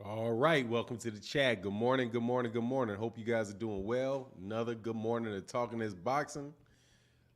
All right, welcome to the chat. Good morning, good morning, good morning. Hope you guys are doing well. Another good morning of Talking This Boxing.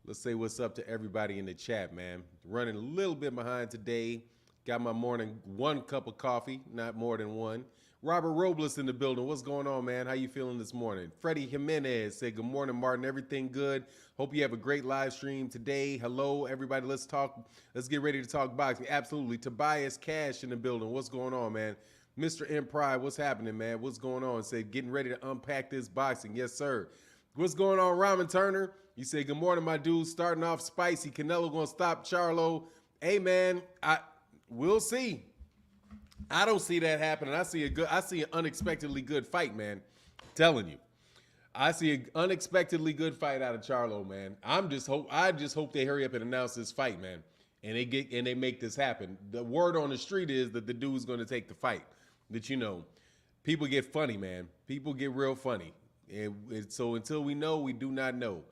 Let's say what's up to everybody in the chat, man. Running a little bit behind today. Got my morning one cup of coffee, not more than one. Robert Robles in the building. What's going on, man? How you feeling this morning? Freddie Jimenez said, good morning, Martin. Everything good? Hope you have a great live stream today. Hello, everybody. Let's talk. Let's get ready to talk boxing. Absolutely. Tobias Cash in the building. What's going on, man? Mr. M. Pride, what's happening, man? What's going on? Said, getting ready to unpack this boxing. Yes, sir. What's going on, Ramen Turner? You say, good morning, my dude. Starting off spicy. Canelo going to stop Charlo. Hey, man, we'll see. I don't see that happening. I see an unexpectedly good fight, man. I'm telling you. I see an unexpectedly good fight out of Charlo, man. I just hope they hurry up and announce this fight, man. And they make this happen. The word on the street is that the dude's going to take the fight. That people get funny, man. People get real funny. And so until we know, we do not know.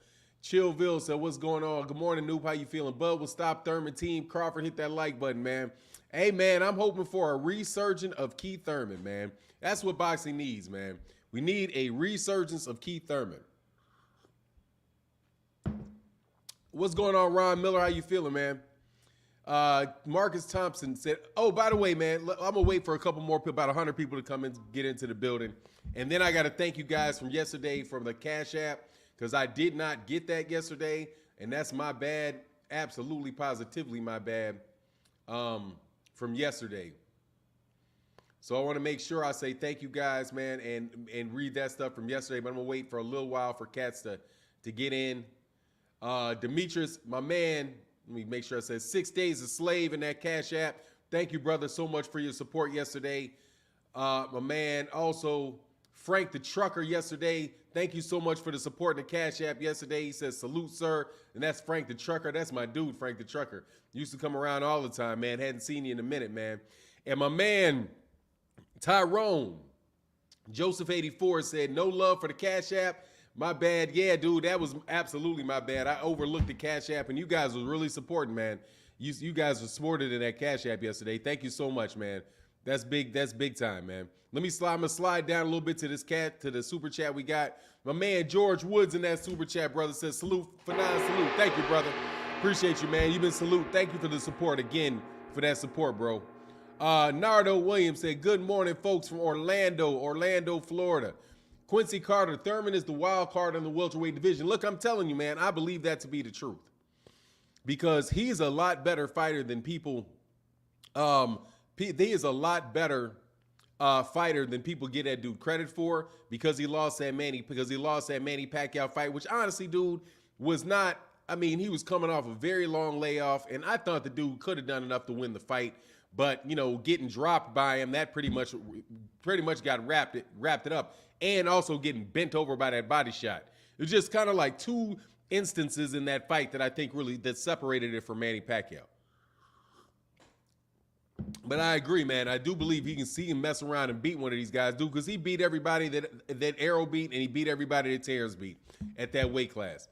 Chillville said, what's going on? Good morning, Noob. How you feeling? Bud will stop Thurman team. Crawford, hit that like button, man. Hey, man, I'm hoping for a resurgence of Keith Thurman, man. That's what boxing needs, man. We need a resurgence of Keith Thurman. What's going on, Ron Miller? How you feeling, man? Marcus Thompson said, oh, by the way, man, I'm going to wait for a couple more people, about 100 people to come and get into the building. And then I got to thank you guys from yesterday from the Cash App because I did not get that yesterday, and that's my bad, absolutely positively my bad from yesterday. So I want to make sure I say thank you guys, man, and read that stuff from yesterday, but I'm going to wait for a little while for cats to get in. Demetrius, my man, let me make sure I said 6 days a slave in that Cash App. Thank you, brother, so much for your support yesterday. My man, also, Frank the Trucker yesterday. Thank you so much for the support in the Cash App yesterday. He says, salute, sir. And that's Frank the Trucker. That's my dude, Frank the Trucker. Used to come around all the time, man. Hadn't seen you in a minute, man. And my man, Tyrone, Joseph84 said, no love for the Cash App. My bad. Yeah, dude, that was absolutely my bad. I overlooked the Cash App, and you guys was really supporting, man. You guys were supported in that Cash App yesterday. Thank you so much, man. That's big. That's big time, man. I'm gonna slide down a little bit to the super chat we got. My man George Woods in that super chat, brother, says salute for 9 salute. Thank you, brother. Appreciate you, man. You've been salute. Thank you for the support again, for that support, bro. Nardo Williams said, good morning, folks from Orlando, Florida. Quincy Carter, Thurman is the wild card in the welterweight division. Look, I'm telling you, man, I believe that to be the truth. Because he's a lot better fighter than people he is a lot better fighter than people get that dude credit for because he lost that Manny Pacquiao fight, which honestly, dude, was not, I mean, he was coming off a very long layoff, and I thought the dude could have done enough to win the fight. But, getting dropped by him, that pretty much got wrapped it up. And also getting bent over by that body shot. It was just kind of like two instances in that fight that I think really that separated it from Manny Pacquiao. But I agree, man. I do believe he can see him mess around and beat one of these guys, dude, because he beat everybody that Errol beat, and he beat everybody that Terrence beat at that weight class.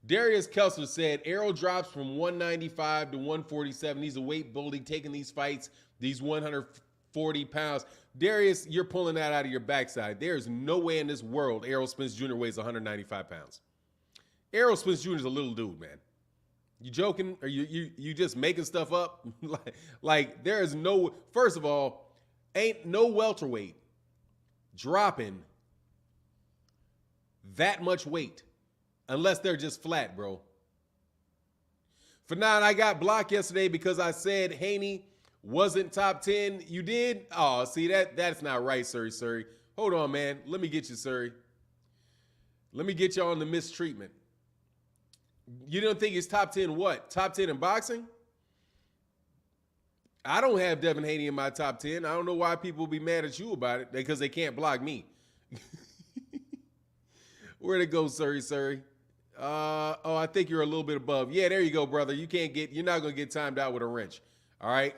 Darius Kelsler said, Errol drops from 195 to 147. He's a weight bully taking these fights, these 140 pounds. Darius, you're pulling that out of your backside. There's no way in this world Errol Spence Jr. weighs 195 pounds. Errol Spence Jr. is a little dude, man. You joking? Or you just making stuff up? like there is no, first of all, ain't no welterweight dropping that much weight unless they're just flat, bro. For now, I got blocked yesterday because I said Haney wasn't top 10. You did? Oh, see, that's not right, Surrey. Hold on, man. Let me get you, Surrey. Let me get you on the mistreatment. You don't think he's top 10 what? Top 10 in boxing? I don't have Devin Haney in my top 10. I don't know why people will be mad at you about it, because they can't block me. Where'd it go, Surrey? Oh, I think you're a little bit above. Yeah, there you go, brother. You're not going to get timed out with a wrench. All right?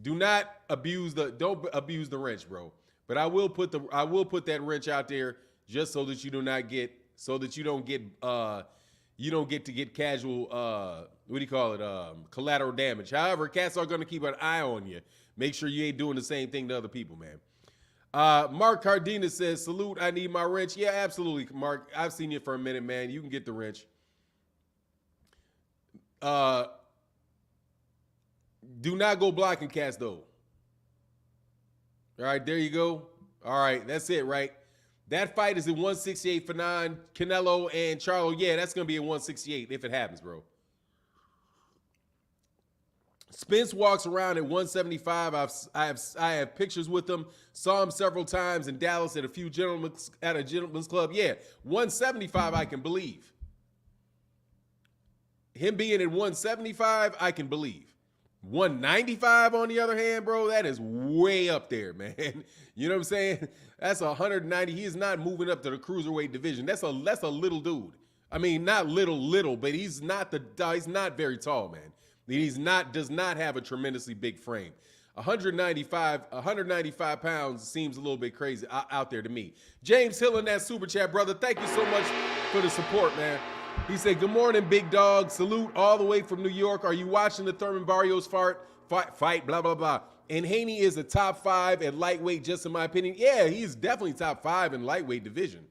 Don't abuse the wrench, bro. But I will put that wrench out there just so that you don't get to get casual, collateral damage. However, cats are going to keep an eye on you. Make sure you ain't doing the same thing to other people, man. Mark Cardenas says, salute, I need my wrench. Yeah, absolutely, Mark. I've seen you for a minute, man. You can get the wrench. Do not go blocking cats, though. All right, there you go. All right, that's it, right? That fight is at 168 for 9. Canelo and Charlo, yeah, that's going to be at 168 if it happens, bro. Spence walks around at 175. I have pictures with him. Saw him several times in Dallas at a gentleman's club. Yeah, 175 I can believe. Him being at 175, I can believe. 195 on the other hand, bro, that is way up there, man. You know what I'm saying? That's 190. He is not moving up to the cruiserweight division. That's a little dude. I mean, not little, but he's not very tall, man. Does not have a tremendously big frame. 195 pounds seems a little bit crazy out there to me. James Hill in that super chat, brother. Thank you so much for the support, man. He said, good morning, big dog. Salute all the way from New York. Are you watching the Thurman Barrios fight, blah, blah, blah. And Haney is a top 5 at lightweight, just in my opinion. Yeah, he's definitely top 5 in lightweight division.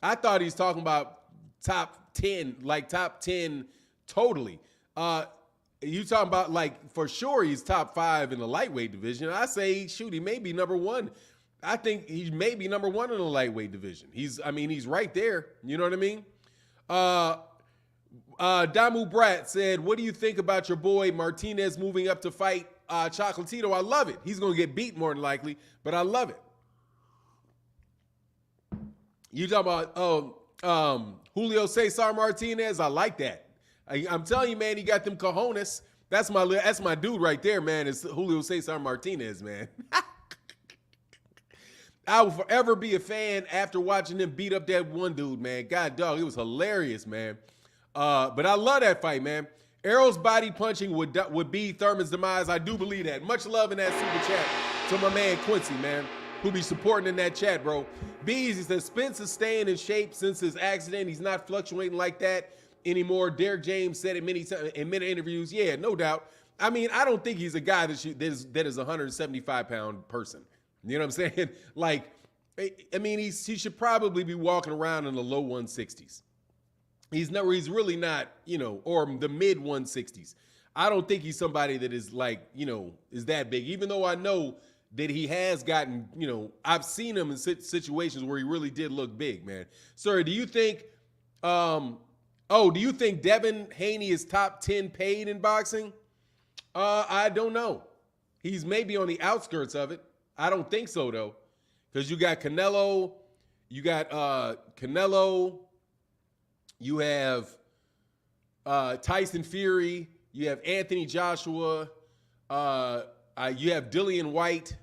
I thought he's talking about top 10, like top 10 totally. You talking about, like, for sure he's top 5 in the lightweight division. I say, shoot, he may be number 1. I think he may be number 1 in the lightweight division. He's right there. You know what I mean? Damu Brat said, what do you think about your boy Martinez moving up to fight Chocolatito? I love it. He's going to get beat more than likely, but I love it. You talking about Julio Cesar Martinez? I like that. I'm telling you, man, he got them cojones. That's my dude right there, man. It's Julio Cesar Martinez, man. I will forever be a fan after watching him beat up that one dude, man. God, dog, it was hilarious, man. But I love that fight, man. Errol's body punching would be Thurman's demise. I do believe that. Much love in that super chat to my man Quincy, man, who be supporting in that chat, bro. Bees, he says, Spence is staying in shape since his accident. He's not fluctuating like that anymore. Derek James said it many times in many interviews. Yeah, no doubt. I mean, I don't think he's a guy that is a 175-pound person. You know what I'm saying? Like, I mean, he should probably be walking around in the low 160s. He's really not, you know, or the mid 160s. I don't think he's somebody that is like, you know, is that big. Even though I know that he has gotten, you know, I've seen him in situations where he really did look big, man. Sir, do you think, do you think Devin Haney is top 10 paid in boxing? I don't know. He's maybe on the outskirts of it. I don't think so, though, because you got Canelo, you have Tyson Fury, you have Anthony Joshua, you have Dillian White,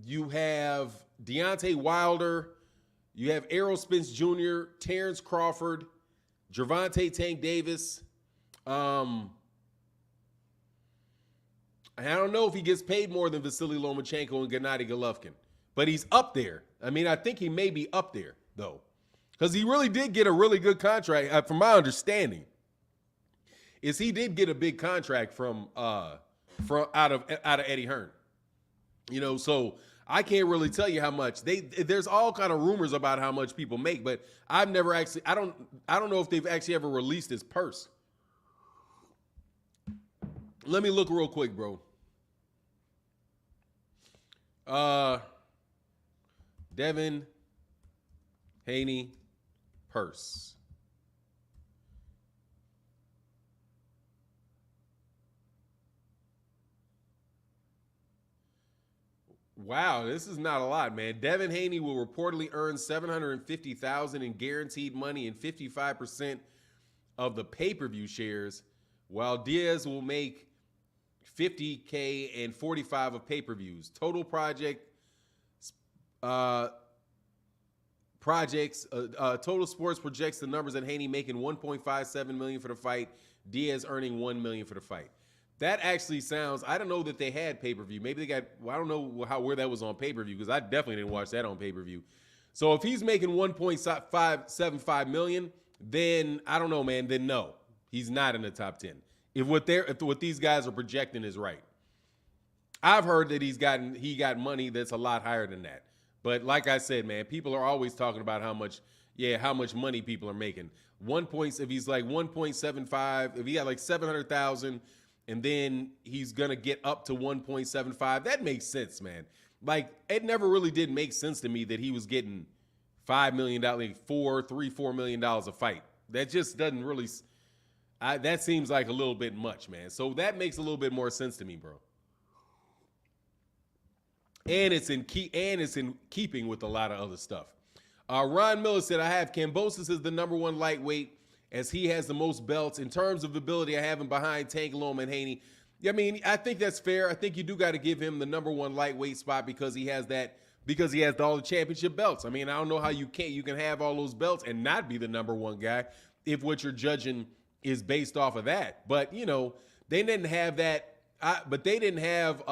you have Deontay Wilder, you have Errol Spence Jr., Terrence Crawford, Gervonta Tank Davis. I don't know if he gets paid more than Vasily Lomachenko and Gennady Golovkin, but he's up there. I mean, I think he may be up there, though, because he really did get a really good contract. From my understanding, is he did get a big contract from out of Eddie Hearn. You know, so I can't really tell you how much there's all kind of rumors about how much people make, but I've never actually, I don't know if they've actually ever released his purse. Let me look real quick, bro. Devin Haney purse. Wow, this is not a lot, man. Devin Haney will reportedly earn $750,000 in guaranteed money and 55% of the pay-per-view shares, while Diaz will make $50K and 45 of pay-per-views. Total Total Sports projects the numbers at Haney making $1.57 million for the fight, Diaz earning $1 million for the fight. That actually sounds, I don't know that they had pay-per-view. Maybe they got, well, I don't know where that was on pay-per-view, because I definitely didn't watch that on pay-per-view. So if he's making $1.575 million, then I don't know, man, then no, he's not in the top 10. If what these guys are projecting is right. I've heard that he got money that's a lot higher than that. But like I said, man, people are always talking about how much money people are making. If he's like 1.75, if he got like 700,000, and then he's gonna get up to 1.75, that makes sense, man. Like, it never really did make sense to me that he was getting $5 million, like $4 million a fight. That just doesn't really. That seems like a little bit much, man. So that makes a little bit more sense to me, bro. And it's in keeping with a lot of other stuff. Ron Miller said, I have Kambosos as the #1 lightweight as he has the most belts. In terms of ability, I have him behind Tank, Loma, and Haney. I mean, I think that's fair. I think you do got to give him the #1 lightweight spot because he has all the championship belts. I mean, I don't know how you can have all those belts and not be the #1 guy if what you're judging is based off of that. But, you know, they didn't have that. But they didn't have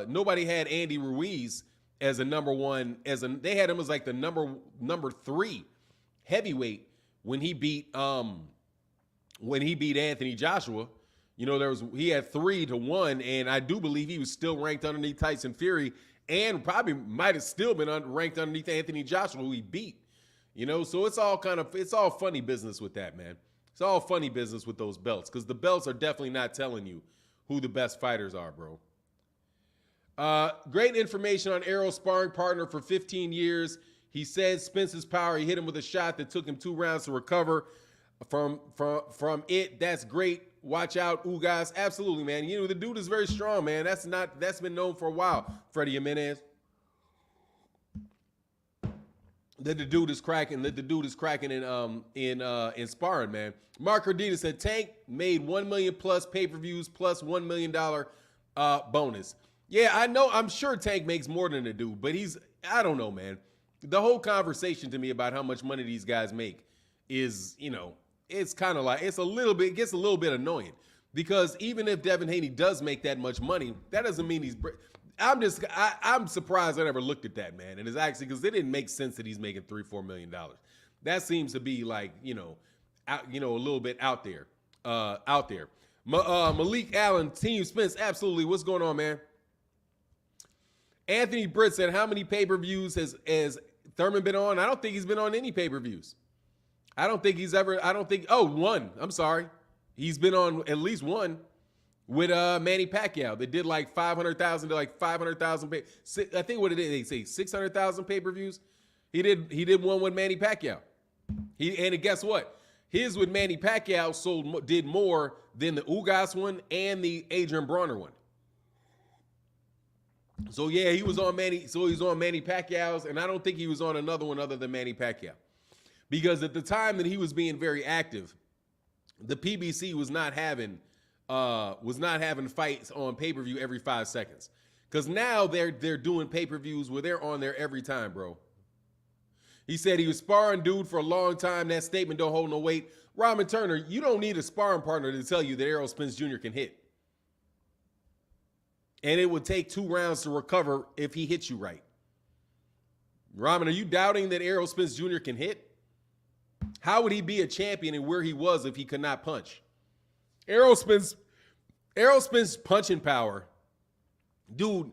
nobody had Andy Ruiz as a #1 they had him as like the number 3 heavyweight when he beat Anthony Joshua. You know, he had 3-1, and I do believe he was still ranked underneath Tyson Fury, and probably might have still been ranked underneath Anthony Joshua, who he beat. You know, so it's all funny business with that, man. It's all funny business with those belts because the belts are definitely not telling you who the best fighters are, bro. Great information on Errol's sparring partner for 15 years. He said Spence's power. He hit him with a shot that took him 2 rounds to recover from it. That's great. Watch out, Ugas. Absolutely, man. You know, the dude is very strong, man. That's been known for a while, Freddie Jimenez. That the dude is cracking in sparring, man. Mark Cardina said Tank made 1 million plus pay-per-views plus $1 million bonus. Yeah, I know. I'm sure Tank makes more than the dude, but I don't know, man. The whole conversation to me about how much money these guys make is, you know, it's kind of like, it gets a little bit annoying because even if Devin Haney does make that much money, that doesn't mean I'm surprised I never looked at that, man. And it's actually because it didn't make sense that he's making $3-4 million. That seems to be like, a little bit out there. Malik Allen, Team Spence, absolutely. What's going on, man? Anthony Britt said, how many pay-per-views has Thurman been on? I don't think he's been on any pay-per-views. One. I'm sorry. He's been on at least one. With Manny Pacquiao, they did like 500,000 to like 500,000. I think what they say 600,000 pay-per-views. He did one with Manny Pacquiao. And guess what? His with Manny Pacquiao did more than the Ugas one and the Adrian Bronner one. So yeah, he was on Manny Pacquiao's, and I don't think he was on another one other than Manny Pacquiao, because at the time that he was being very active, the PBC was not having fights on pay-per-view every 5 seconds. Because now they're doing pay-per-views where they're on there every time, bro. He said he was sparring dude for a long time. That statement don't hold no weight. Robin Turner, you don't need a sparring partner to tell you that Errol Spence Jr. can hit. And it would take 2 rounds to recover if he hits you right. Robin, are you doubting that Errol Spence Jr. can hit? How would he be a champion and where he was if he could not punch? Errol Spence punching power. Dude,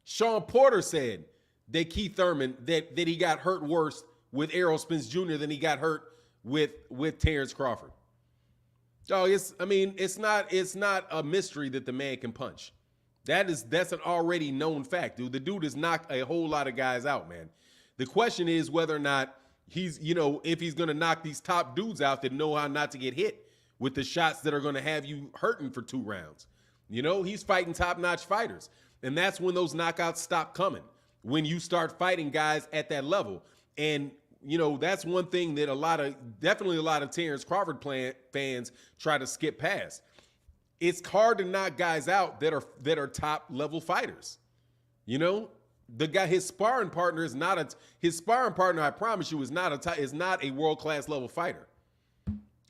Sean Porter said that Keith Thurman, that he got hurt worse with Errol Spence Jr. than he got hurt with Terrence Crawford. Oh, it's not a mystery that the man can punch. That's an already known fact, dude. The dude has knocked a whole lot of guys out, man. The question is whether or not if he's going to knock these top dudes out that know how not to get hit with the shots that are going to have you hurting for 2 rounds. He's fighting top-notch fighters. And that's when those knockouts stop coming, when you start fighting guys at that level. And, that's one thing that definitely a lot of Terrence Crawford fans try to skip past. It's hard to knock guys out that are top-level fighters. The guy, his sparring partner, I promise you, is not a world-class level fighter.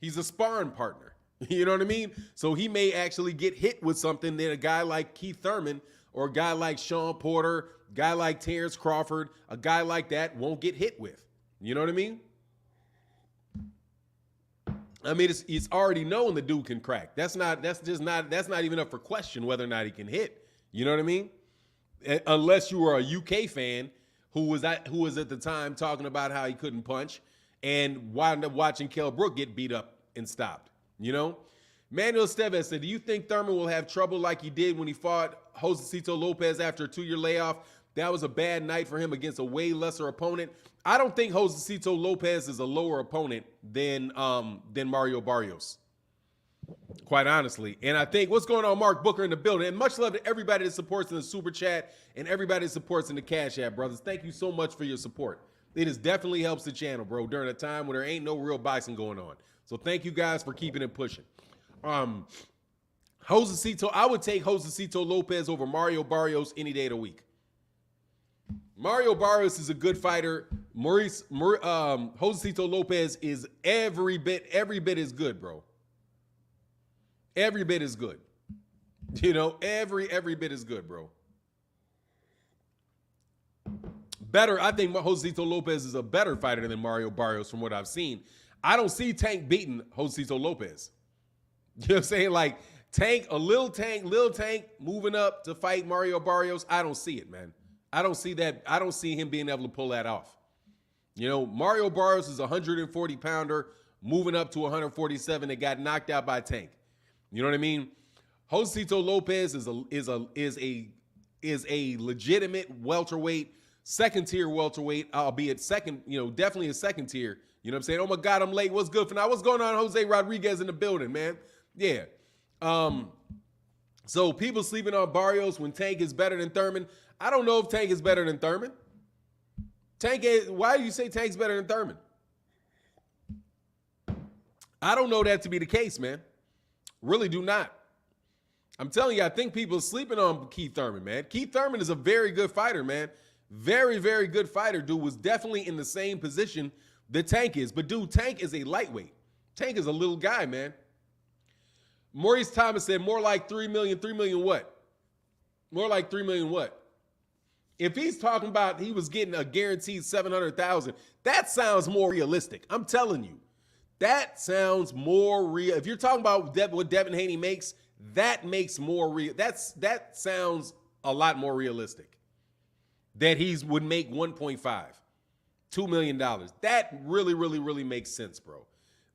He's a sparring partner. You know what I mean? So he may actually get hit with something that a guy like Keith Thurman or a guy like Sean Porter, a guy like Terrence Crawford, a guy like that won't get hit with. You know what I mean? I mean, it's already known the dude can crack. That's not even up for question whether or not he can hit. You know what I mean? unless you were a UK fan who was at the time talking about how he couldn't punch and wound up watching Kell Brook get beat up and stopped. You know, Manuel Esteves said, "Do you think Thurman will have trouble like he did when he fought Josecito Lopez after a 2-year layoff? That was a bad night for him against a way lesser opponent." I don't think Josecito Lopez is a lower opponent than Mario Barrios, quite honestly. And I think what's going on, Mark Booker in the building, and much love to everybody that supports in the super chat and everybody that supports in the Cash App, brothers. Thank you so much for your support. It has definitely helps the channel, bro, during a time where there ain't no real boxing going on. So thank you guys for keeping it pushing. Josecito, I would take Josecito Lopez over Mario Barrios any day of the week. Mario Barrios is a good fighter. Josecito Lopez is every bit as good, bro. Every bit as good. You know, every bit as good, bro. Better, I think Josecito Lopez is a better fighter than Mario Barrios from what I've seen. I don't see Tank beating Josecito Lopez. You know what I'm saying? Like Lil Tank moving up to fight Mario Barrios. I don't see it, man. I don't see that. I don't see him being able to pull that off. You know, Mario Barrios is a 140-pounder moving up to 147 that got knocked out by Tank. You know what I mean? Josecito Lopez is a legitimate welterweight, second-tier welterweight, albeit second, you know, definitely a second tier. You know what I'm saying? Oh my God, I'm late. What's good for now? What's going on? Jose Rodriguez in the building, man. Yeah. So people sleeping on Barrios when Tank is better than Thurman. I don't know if Tank is better than Thurman. Why do you say Tank's better than Thurman? I don't know that to be the case, man. Really do not. I'm telling you, I think people are sleeping on Keith Thurman, man. Keith Thurman is a very good fighter, man. Very, very good fighter. Dude was definitely in the same position that Tank is. But, dude, Tank is a lightweight. Tank is a little guy, man. Maurice Thomas said more like 3 million. 3 million what? More like 3 million what? If he's talking about he was getting a guaranteed 700,000, that sounds more realistic. I'm telling you. That sounds more real. If you're talking about what Devin Haney makes, that makes more real. That sounds a lot more realistic. That he would make 1.5, $2 million. That really, really, really makes sense, bro.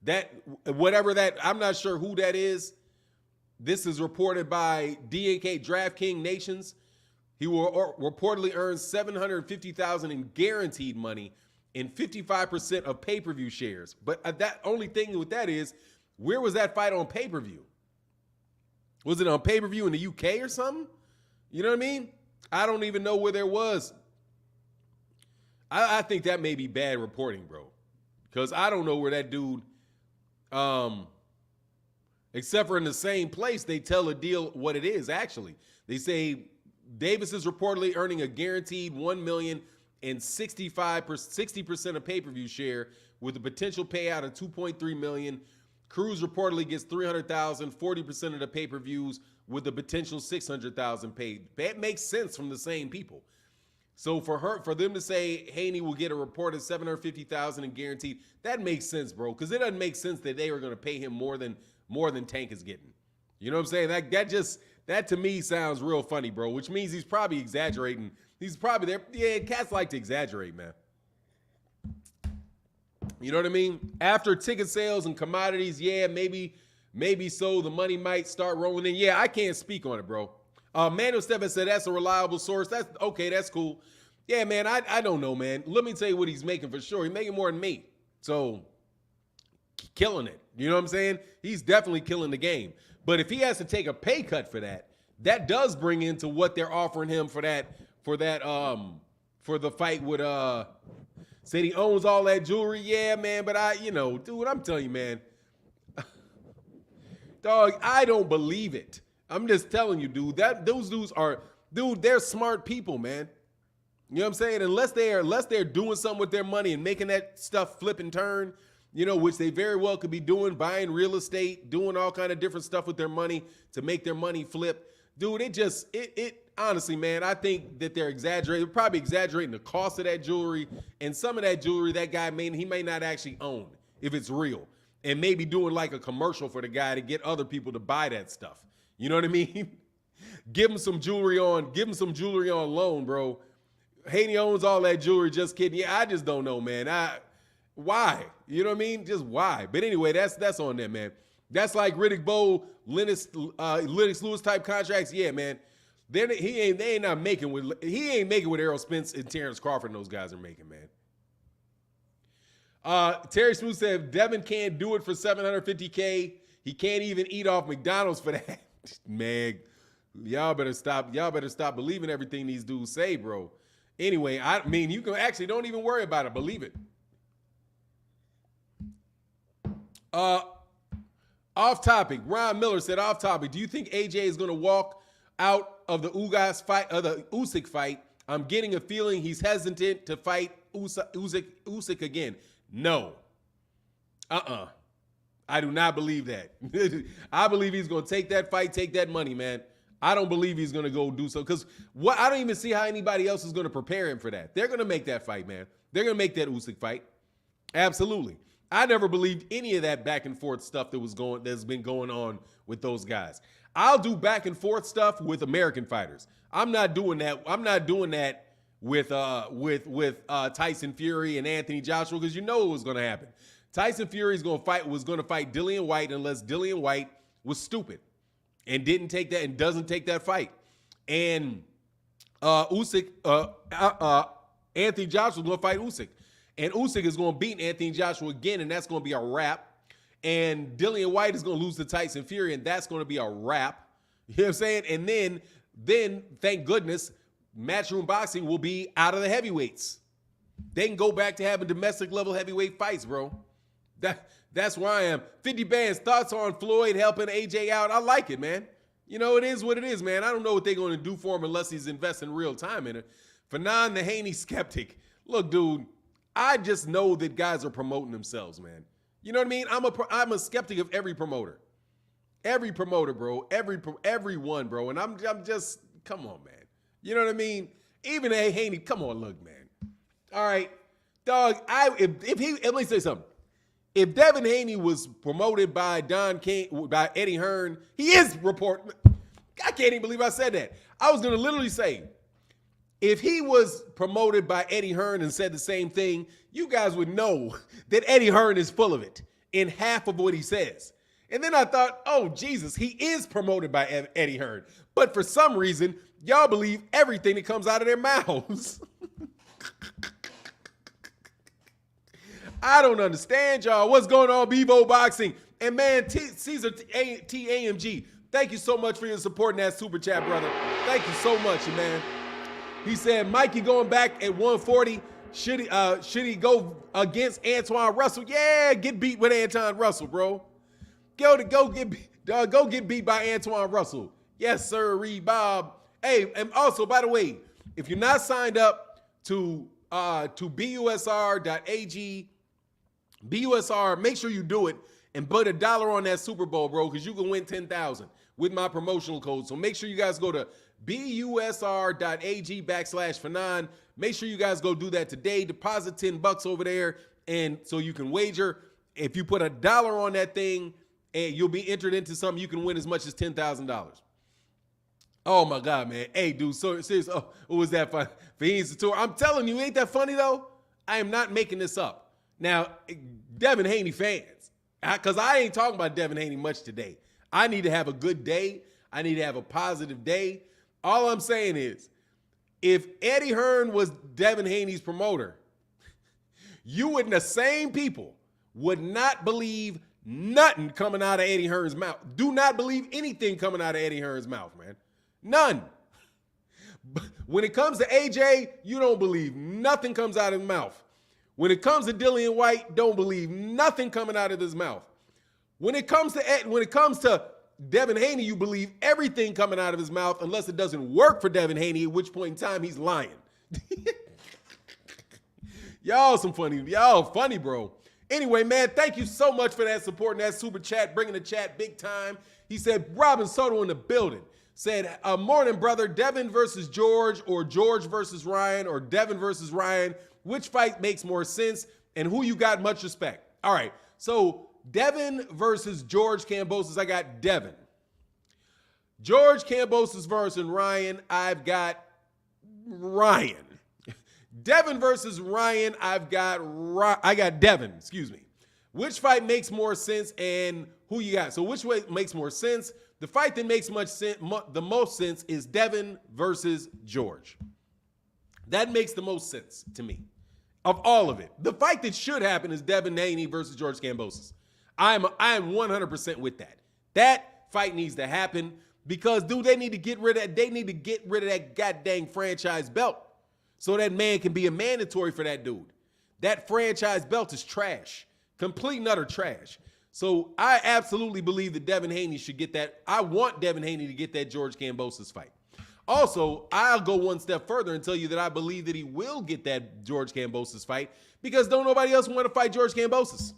That whatever that, I'm not sure who that is. This is reported by DNK DraftKings Nations. He will reportedly earn $750,000 in guaranteed money and 55% of pay-per-view shares. But that only thing with that is, where was that fight on pay-per-view? Was it on pay-per-view in the UK or something? You know what I mean? I don't even know where there was. I think that may be bad reporting, bro. Because I don't know where that dude, except for in the same place, they tell a deal what it is, actually. They say Davis is reportedly earning a guaranteed $1 million and 60% of pay-per-view share with a potential payout of $2.3 million. Cruz reportedly gets $300,000, 40% of the pay-per-views with a potential $600,000 paid. That makes sense from the same people. So for them to say Haney will get a reported $750,000 in guaranteed, that makes sense, bro. Because it doesn't make sense that they were going to pay him more than Tank is getting. You know what I'm saying? That to me sounds real funny, bro. Which means he's probably exaggerating. He's probably there. Yeah, cats like to exaggerate, man. You know what I mean? After ticket sales and commodities, yeah, maybe so. The money might start rolling in. Yeah, I can't speak on it, bro. Manuel Stebbins said that's a reliable source. That's okay. That's cool. Yeah, man, I don't know, man. Let me tell you what he's making for sure. He's making more than me. So, killing it. You know what I'm saying? He's definitely killing the game. But if he has to take a pay cut for that, that does bring into what they're offering him for the fight with said he owns all that jewelry. Yeah, man, but dude, I'm telling you, man. Dog, I don't believe it. I'm just telling you, dude, those dudes are, they're smart people, man. You know what I'm saying? Unless they're doing something with their money and making that stuff flip and turn, which they very well could be doing, buying real estate, doing all kind of different stuff with their money to make their money flip. Dude, it honestly, man, I think that they're exaggerating. They're probably exaggerating the cost of that jewelry, and some of that jewelry that guy may not actually own if it's real, and maybe doing like a commercial for the guy to get other people to buy that stuff. You know what I mean? Give him some jewelry on. Give him some jewelry on loan, bro. Haney owns all that jewelry. Just kidding. Yeah, I just don't know, man. Why? You know what I mean? Just why? But anyway, that's on them, man. That's like Riddick Bowe, Lennox Lewis type contracts. Yeah, man. He ain't making with Errol Spence and Terrence Crawford and those guys are making, man. Terry Smooth said if Devin can't do it for $750K, he can't even eat off McDonald's for that. Man, y'all better stop believing everything these dudes say, bro. Anyway, I mean, you can actually don't even worry about it. Believe it. Off topic. Ron Miller said off topic. Do you think AJ is going to walk out of the Usyk fight? I'm getting a feeling he's hesitant to fight Usyk again. No. I do not believe that. I believe he's going to take that fight, take that money, man. I don't believe he's going to go do so because I don't even see how anybody else is going to prepare him for that. They're going to make that fight, man. They're going to make that Usyk fight. Absolutely. I never believed any of that back and forth stuff that's been going on with those guys. I'll do back and forth stuff with American fighters. I'm not doing that. I'm not doing that with Tyson Fury and Anthony Joshua because you know it was going to happen. Tyson Fury was going to fight Dillian White unless Dillian White was stupid and doesn't take that fight. And Anthony Joshua was going to fight Usyk. And Usyk is going to beat Anthony Joshua again, and that's going to be a wrap. And Dillian White is going to lose to Tyson Fury, and that's going to be a wrap. You know what I'm saying? And then thank goodness, Matchroom Boxing will be out of the heavyweights. They can go back to having domestic level heavyweight fights, bro. That's where I am. 50 Bands, thoughts on Floyd helping AJ out? I like it, man. You know, it is what it is, man. I don't know what they're going to do for him unless he's investing real time in it. Fanon the Haney skeptic. Look, dude, I just know that guys are promoting themselves, man. You know what I mean? I'm a skeptic of every promoter. Every promoter, bro. Everyone, bro. And I'm just, come on, man. You know what I mean? Even Haney, come on, look, man. All right, dog, let me say something. If Devin Haney was promoted by by Eddie Hearn, he is reporting. I can't even believe I said that. I was going to literally say, if he was promoted by Eddie Hearn and said the same thing, you guys would know that Eddie Hearn is full of it in half of what he says. And then I thought, oh, Jesus, he is promoted by Eddie Hearn. But for some reason, y'all believe everything that comes out of their mouths. I don't understand, y'all. What's going on, Bevo Boxing? And man, Caesar TAMG, thank you so much for your support in that super chat, brother. Thank you so much, man. He said, Mikey going back at 140. Should he go against Antoine Russell? Yeah, get beat with Antoine Russell, bro. Go get beat by Antoine Russell. Yes, sir, Reed Bob. Hey, and also, by the way, if you're not signed up to busr.ag, BUSR, make sure you do it and put $1 on that Super Bowl, bro, because you can win $10,000 with my promotional code. So make sure you guys go to busr.ag/Fanon. Make sure you guys go do that today. Deposit $10 over there, and so you can wager. If you put $1 on that thing, and you'll be entered into something, you can win as much as $10,000. Oh my God, man! Hey, dude, so serious. Oh, what was that fun? Fiends tour. I'm telling you, ain't that funny though? I am not making this up. Now, Devin Haney fans, because I ain't talking about Devin Haney much today. I need to have a good day. I need to have a positive day. All I'm saying is, if Eddie Hearn was Devin Haney's promoter, the same people would not believe nothing coming out of Eddie Hearn's mouth. Do not believe anything coming out of Eddie Hearn's mouth, man. None. When it comes to AJ, you don't believe nothing comes out of his mouth. When it comes to Dillian White, don't believe nothing coming out of his mouth. When it comes to Devin Haney, you believe everything coming out of his mouth unless it doesn't work for Devin Haney, at which point in time he's lying. Y'all funny, bro. Anyway, man, thank you so much for that support and that super chat, bringing the chat big time. He said, Robin Soto in the building. Said, morning, brother, Devin versus George or George versus Ryan or Devin versus Ryan. Which fight makes more sense and who you got much respect? All right, so Devin versus George Kambosos, I got Devin. George Kambosos versus Ryan, I've got Ryan. Devin versus Ryan, I got Devin, excuse me. Which fight makes more sense and who you got? So which way makes more sense? The fight that makes the most sense is Devin versus George. That makes the most sense to me of all of it. The fight that should happen is Devin Haney versus George Kambosos. I am 100% with that. That fight needs to happen because, dude, they need to get rid of that goddamn franchise belt so that man can be a mandatory for that dude. That franchise belt is trash. Complete and utter trash. So I absolutely believe that Devin Haney should get that. I want Devin Haney to get that George Kambosos fight. Also, I'll go one step further and tell you that I believe that he will get that George Kambosos fight because don't nobody else want to fight George Kambosos.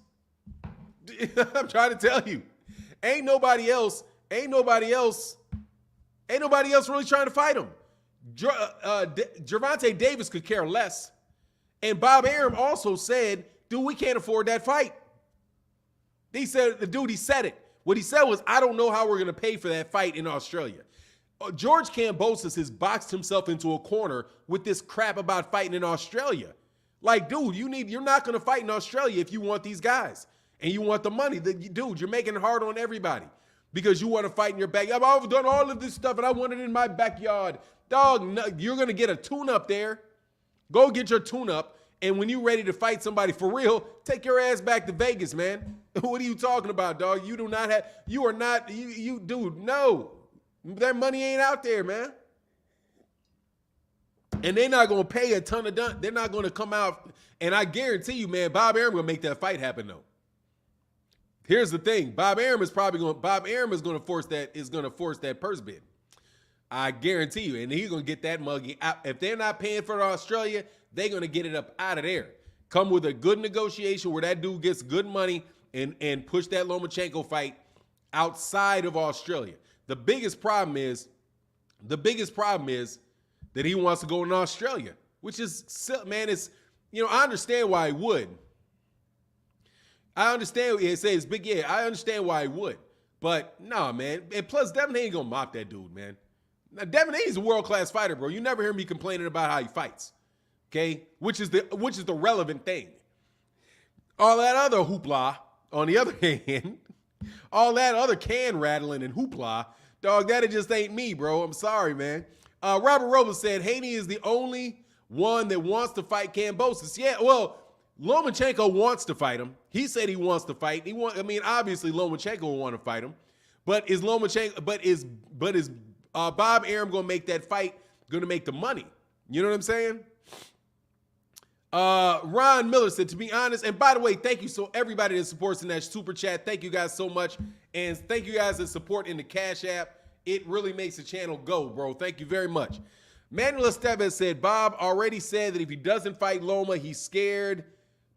I'm trying to tell you. Ain't nobody else really trying to fight him. Gervonta Davis could care less. And Bob Arum also said, dude, we can't afford that fight. He said it. What he said was, I don't know how we're going to pay for that fight in Australia. George Kambosos has boxed himself into a corner with this crap about fighting in Australia. Like, dude, you're not going to fight in Australia if you want these guys and you want the money. Dude, you're making it hard on everybody because you want to fight in your backyard. I've done all of this stuff and I want it in my backyard. Dog, no, you're going to get a tune-up there. Go get your tune-up. And when you're ready to fight somebody for real, take your ass back to Vegas, man. What are you talking about, dog? Dude, no. Their money ain't out there, man. And they're not going to pay a ton of they're not going to come out. And I guarantee you, man, Bob Arum going to make that fight happen, though. Here's the thing. Bob Arum is going to force that purse bid. I guarantee you. And he's going to get that muggy out. If they're not paying for Australia, they're going to get it up out of there. Come with a good negotiation where that dude gets good money and push that Lomachenko fight outside of Australia. The biggest problem is that he wants to go in Australia, which is, man, I understand why he would. I understand it says big, yeah, I understand why he would. But nah, man. And plus, Devin Haney gonna mop that dude, man. Now, Devin Haney's a world-class fighter, bro. You never hear me complaining about how he fights. Okay? Which is the relevant thing. All that other hoopla, on the other hand, all that other can rattling and hoopla, dog, that just ain't me, bro. I'm sorry, man. Robert Robles said Haney is the only one that wants to fight Kambosos. Yeah, well, Lomachenko wants to fight him. He said he wants to fight. Obviously Lomachenko will want to fight him. But is Bob Arum going to make that fight, going to make the money? You know what I'm saying? Ron Miller said, to be honest, and by the way, thank you so everybody that supports in that super chat. Thank you guys so much. And thank you guys that support in the Cash App. It really makes the channel go, bro. Thank you very much. Manuel Estevez said, Bob already said that if he doesn't fight Loma, he's scared,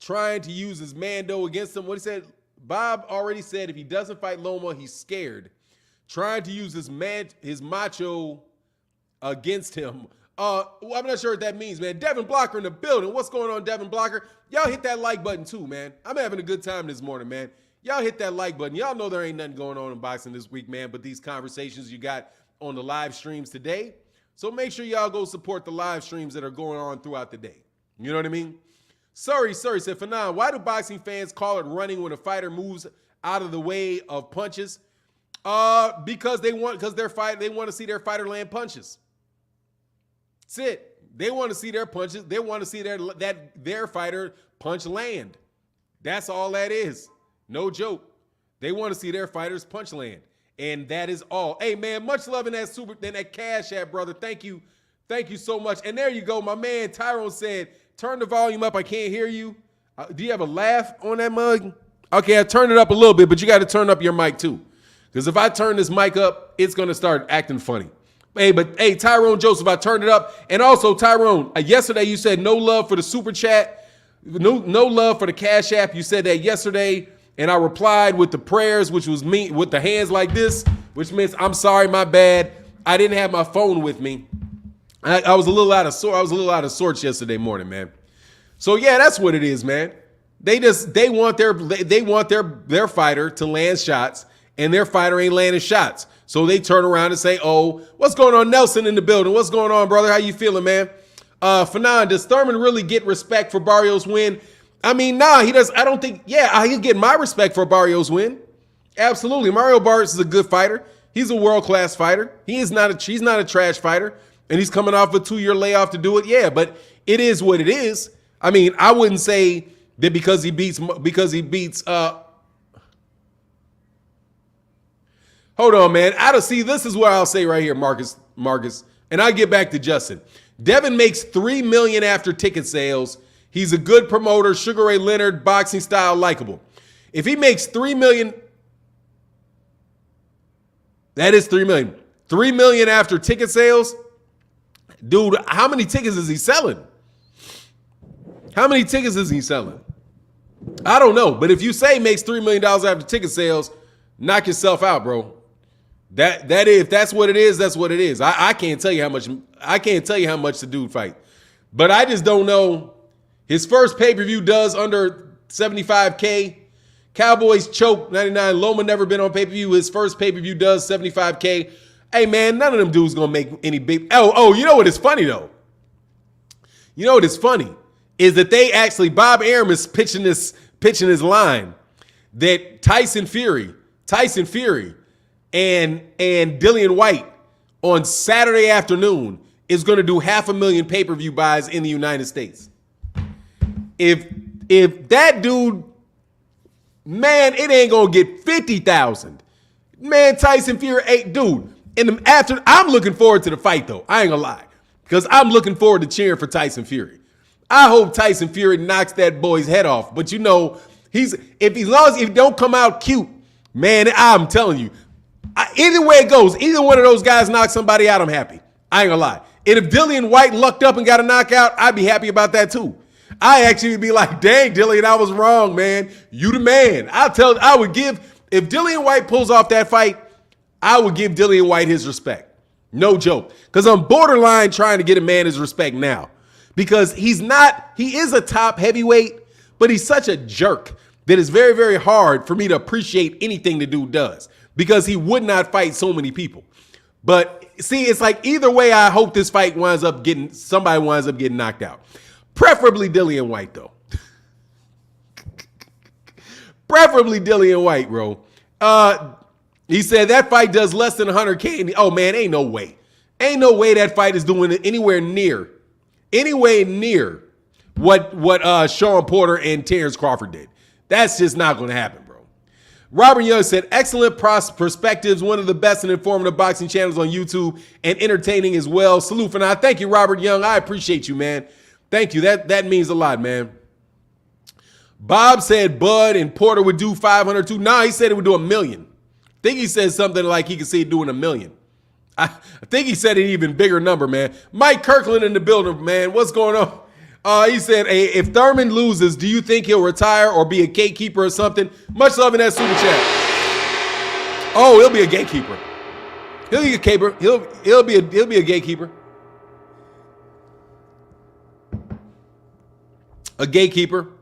trying to use his Mando against him. What he said, Bob already said if he doesn't fight Loma, he's scared, trying to use his macho against him. I'm not sure what that means, man. Devin Blocker in the building. What's going on, Devin Blocker? Y'all hit that like button too, man. I'm having a good time this morning, man. Y'all hit that like button. Y'all know there ain't nothing going on in boxing this week, man, but these conversations you got on the live streams today. So make sure y'all go support the live streams that are going on throughout the day. You know what I mean? Sorry said, Fanon, why do boxing fans call it running when a fighter moves out of the way of punches? Because they want to see their fighter land punches. That's it. They want to see their punches. They want to see their fighter punch land. That's all that is. No joke. They want to see their fighters punch land. And that is all. Hey, man, much love in that Cash App, brother. Thank you. Thank you so much. And there you go. My man Tyrone said, turn the volume up. I can't hear you. Do you have a laugh on that mug? Okay, I turned it up a little bit, but you got to turn up your mic too. Because if I turn this mic up, it's going to start acting funny. Hey, Tyrone Joseph, I turned it up. And also, Tyrone, yesterday you said no love for the super chat, no love for the Cash App. You said that yesterday, and I replied with the prayers, which was me with the hands like this, which means I'm sorry, my bad. I didn't have my phone with me. I was a little out of sorts yesterday morning, man. So yeah, that's what it is, man. They want their fighter to land shots, and their fighter ain't landing shots. So they turn around and say, oh, what's going on, Nelson in the building? What's going on, brother? How you feeling, man? Fanon, does Thurman really get respect for Barrios' win? I mean, nah, he does. I don't think, he'll get my respect for Barrios' win. Absolutely. Mario Barrios is a good fighter. He's a world-class fighter. He's not a trash fighter. And he's coming off a 2-year layoff to do it. Yeah, but it is what it is. I mean, I wouldn't say that because he beats hold on, man. This is what I'll say right here, Marcus, and I get back to Justin. Devin makes $3 million after ticket sales. He's a good promoter, Sugar Ray Leonard, boxing style, likable. If he makes $3 million, that is $3 million. $3 million after ticket sales, dude. How many tickets is he selling? How many tickets is he selling? I don't know, but if you say he makes $3 million after ticket sales, knock yourself out, bro. If that's what it is, that's what it is. I can't tell you how much. I can't tell you how much the dude fight, but I just don't know. His first pay-per-view does under 75K. Cowboys choke 99. Loma never been on pay-per-view. His first pay-per-view does 75K. Hey man, none of them dudes gonna make any big. Oh, you know what is funny though? You know what is funny is that they actually Bob Arum is pitching his line that Tyson Fury and Dillian White on Saturday afternoon is going to do 500,000 pay-per-view buys in the United States. If that dude, man, it ain't gonna get 50,000. Man, Tyson Fury, dude. I'm looking forward to the fight though. I ain't gonna lie, because I'm looking forward to cheering for Tyson Fury. I hope Tyson Fury knocks that boy's head off. But you know, if he don't come out cute, man, I'm telling you, either way it goes, either one of those guys knock somebody out, I'm happy. I ain't gonna lie. And if Dillian White lucked up and got a knockout, I'd be happy about that too. I actually be like, dang, Dillian, I was wrong, man. You the man. If Dillian White pulls off that fight, I would give Dillian White his respect. No joke. Because I'm borderline trying to get a man his respect now. Because he is a top heavyweight, but he's such a jerk that it's very, very hard for me to appreciate anything the dude does. Because he would not fight so many people. But see, it's like either way, I hope this fight somebody winds up getting knocked out. Preferably Dillian White, though. Preferably Dillian White, bro. He said that fight does less than 100K. Oh, man, ain't no way. Ain't no way that fight is doing it anywhere near what Sean Porter and Terrence Crawford did. That's just not going to happen, bro. Robert Young said, excellent perspectives, one of the best and informative boxing channels on YouTube, and entertaining as well. Salute for now. Thank you, Robert Young. I appreciate you, man. Thank you. That means a lot, man. Bob said Bud and Porter would do 500 too. Nah, he said it would do $1 million. I think he said something like he could see it doing $1 million. I think he said an even bigger number, man. Mike Kirkland in the building, man. What's going on? He said, hey, if Thurman loses, do you think he'll retire or be a gatekeeper or something? Much love in that super chat. Oh, he'll be a gatekeeper. He'll be a gatekeeper. He'll be a gatekeeper. A gatekeeper.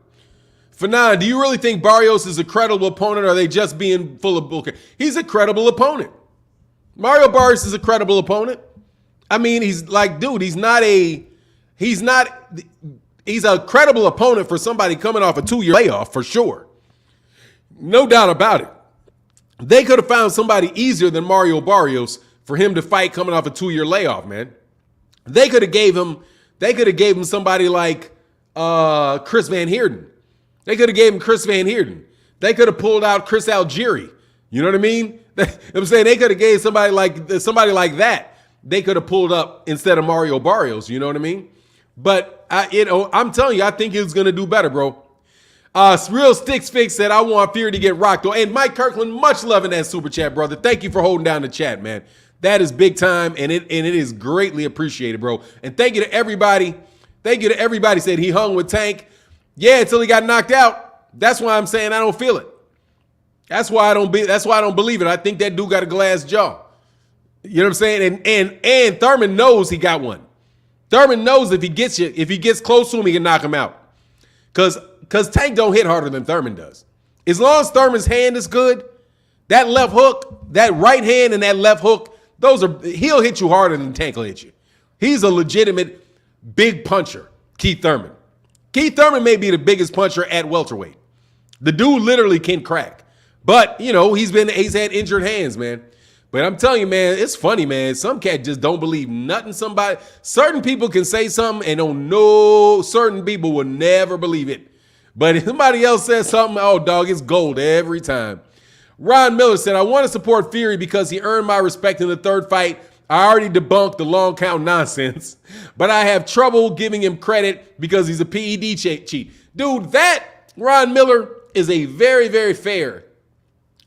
Fanon, do you really think Barrios is a credible opponent, or are they just being full of bullshit? He's a credible opponent. Mario Barrios is a credible opponent. I mean, he's like, dude, he's a credible opponent for somebody coming off a 2-year layoff, for sure. No doubt about it. They could have found somebody easier than Mario Barrios for him to fight coming off a 2-year layoff, man. They could have gave him somebody like Chris Van Heerden. They could have gave him Chris Van Heerden. They could have pulled out Chris Algieri. You know what I mean? I'm saying they could have gave somebody like that. They could have pulled up instead of Mario Barrios. You know what I mean? But I'm telling you, I think he's gonna do better, bro. Real Sticks Fix said, I want Fury to get rocked. And Mike Kirkland, much love in that super chat, brother. Thank you for holding down the chat, man. That is big time, and it is greatly appreciated, bro. And thank you to everybody. Thank you to everybody said he hung with Tank. Yeah, until he got knocked out. That's why I'm saying I don't feel it. That's why I don't believe it. I think that dude got a glass jaw. You know what I'm saying? And Thurman knows he got one. Thurman knows if he gets close to him, he can knock him out. Cause Tank don't hit harder than Thurman does. As long as Thurman's hand is good, That left hook, that right hand and that left hook, he'll hit you harder than Tank will hit you. He's a legitimate big puncher, Keith Thurman. Keith Thurman may be the biggest puncher at welterweight. The dude literally can crack. But, he's had injured hands, man. But I'm telling you, man, it's funny, man. Some cat just don't believe nothing certain people can say something and don't know certain people will never believe it. But if somebody else says something, oh, dog, it's gold every time. Ron Miller said, I want to support Fury because he earned my respect in the third fight. I already debunked the long count nonsense, but I have trouble giving him credit because he's a PED cheat. Dude, that, Ron Miller, is a very, very fair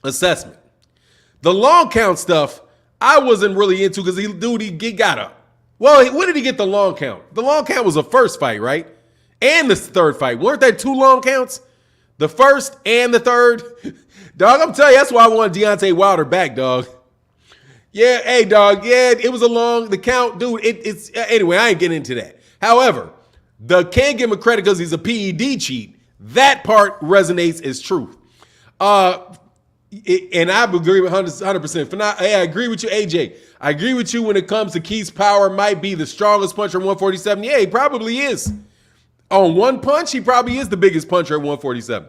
assessment. The long count stuff, I wasn't really into because he got up. Well, when did he get the long count? The long count was the first fight, right? And the third fight. Weren't there 2 long counts? The first and the third? Dog, I'm telling you, that's why I want Deontay Wilder back, dog. Yeah, hey, dog, yeah, it was the count, dude, anyway, I ain't getting into that. However, can't give him credit because he's a PED cheat. That part resonates as truth. And I agree with 100%. Hey, I agree with you, AJ. I agree with you when it comes to Keith's power might be the strongest puncher at 147. Yeah, he probably is. On one punch, he probably is the biggest puncher at 147.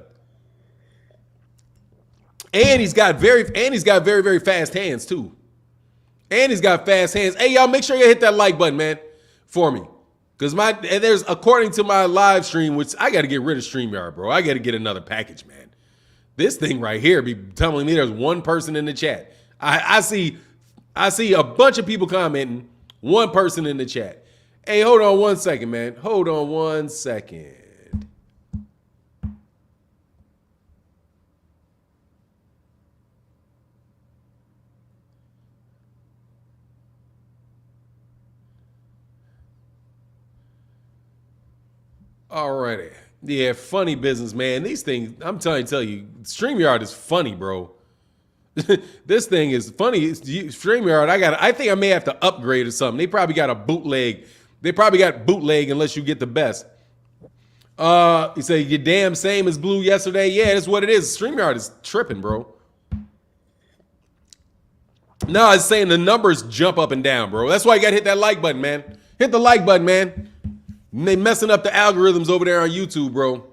And he's got very, very fast hands too. And he's got fast hands. Hey, y'all, make sure you hit that like button, man, for me. Because according to my live stream, which I got to get rid of StreamYard, bro. I got to get another package, man. This thing right here be telling me there's one person in the chat. I see a bunch of people commenting, one person in the chat. Hey, hold on one second, man. Hold on one second. Alrighty. Yeah, funny business, man. These things, I'm trying to tell you, StreamYard is funny, bro. This thing is funny. StreamYard, I think I may have to upgrade or something. They probably got a bootleg. They probably got bootleg unless you get the best. You say your damn same as Blue yesterday. Yeah, that's what it is. StreamYard is tripping, bro. No, I was saying the numbers jump up and down, bro. That's why you got to hit that like button, man. Hit the like button, man. They messing up the algorithms over there on YouTube, bro.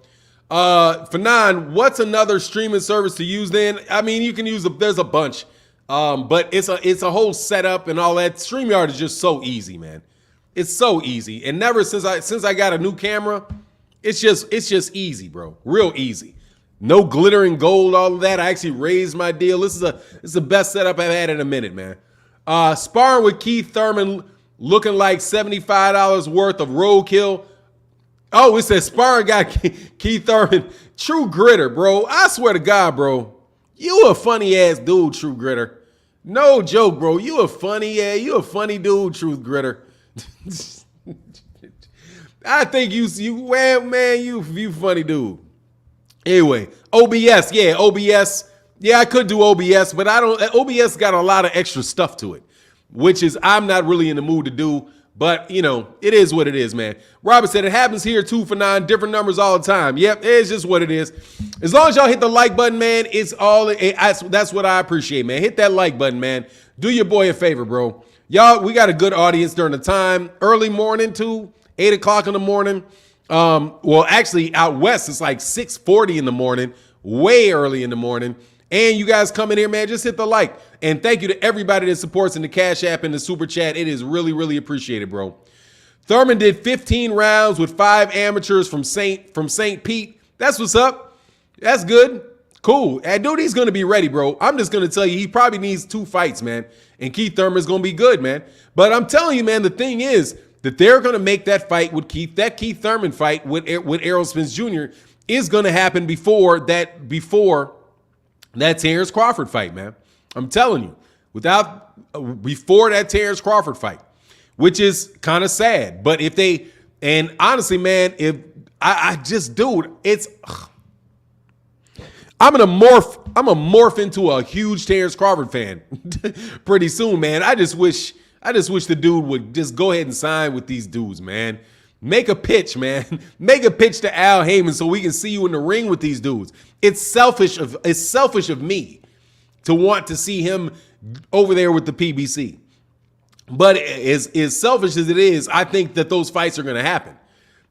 Fanon, what's another streaming service to use then? I mean, you can use there's a bunch. But it's a whole setup and all that. StreamYard is just so easy, man. It's so easy. And never since I got a new camera, it's just easy, bro. Real easy. No glittering gold, all of that. I actually raised my deal. This is the best setup I've had in a minute, man. Sparring with Keith Thurman, looking like $75 worth of roadkill. Oh, it says Sparring got Keith Thurman. True Gritter, bro. I swear to God, bro. You a funny ass dude, True Gritter. No joke, bro. You a funny dude, True Gritter. I think you funny dude. Anyway, OBS, yeah, OBS. Yeah, I could do OBS, but OBS got a lot of extra stuff to it, which is I'm not really in the mood to do, but it is what it is, man. Robert said it happens here too for 9 different numbers all the time. Yep, it's just what it is. As long as y'all hit the like button, man, that's what I appreciate, man. Hit that like button, man. Do your boy a favor, bro. Y'all, we got a good audience during the time. Early morning too, 8 o'clock in the morning. Well, actually out west, it's like 6:40 in the morning, way early in the morning. And you guys come in here, man, just hit the like. And thank you to everybody that supports in the Cash App and the Super Chat. It is really, really appreciated, bro. Thurman did 15 rounds with 5 amateurs from St. Pete. That's what's up. That's good. Cool. And dude, he's going to be ready, bro. I'm just going to tell you, he probably needs 2 fights, man. And Keith Thurman's going to be good, man. But I'm telling you, man, the thing is that they're going to make that fight with that Keith Thurman fight with Errol Spence Jr. is going to happen before that Terrence Crawford fight, man. I'm telling you, before that Terrence Crawford fight, which is kind of sad. But and honestly, man, I'm gonna morph into a huge Terrence Crawford fan pretty soon, man. I just wish the dude would just go ahead and sign with these dudes, man. Make a pitch, man. Make a pitch to Al Heyman so we can see you in the ring with these dudes. It's selfish of me to want to see him over there with the PBC. But as selfish as it is, I think that those fights are going to happen.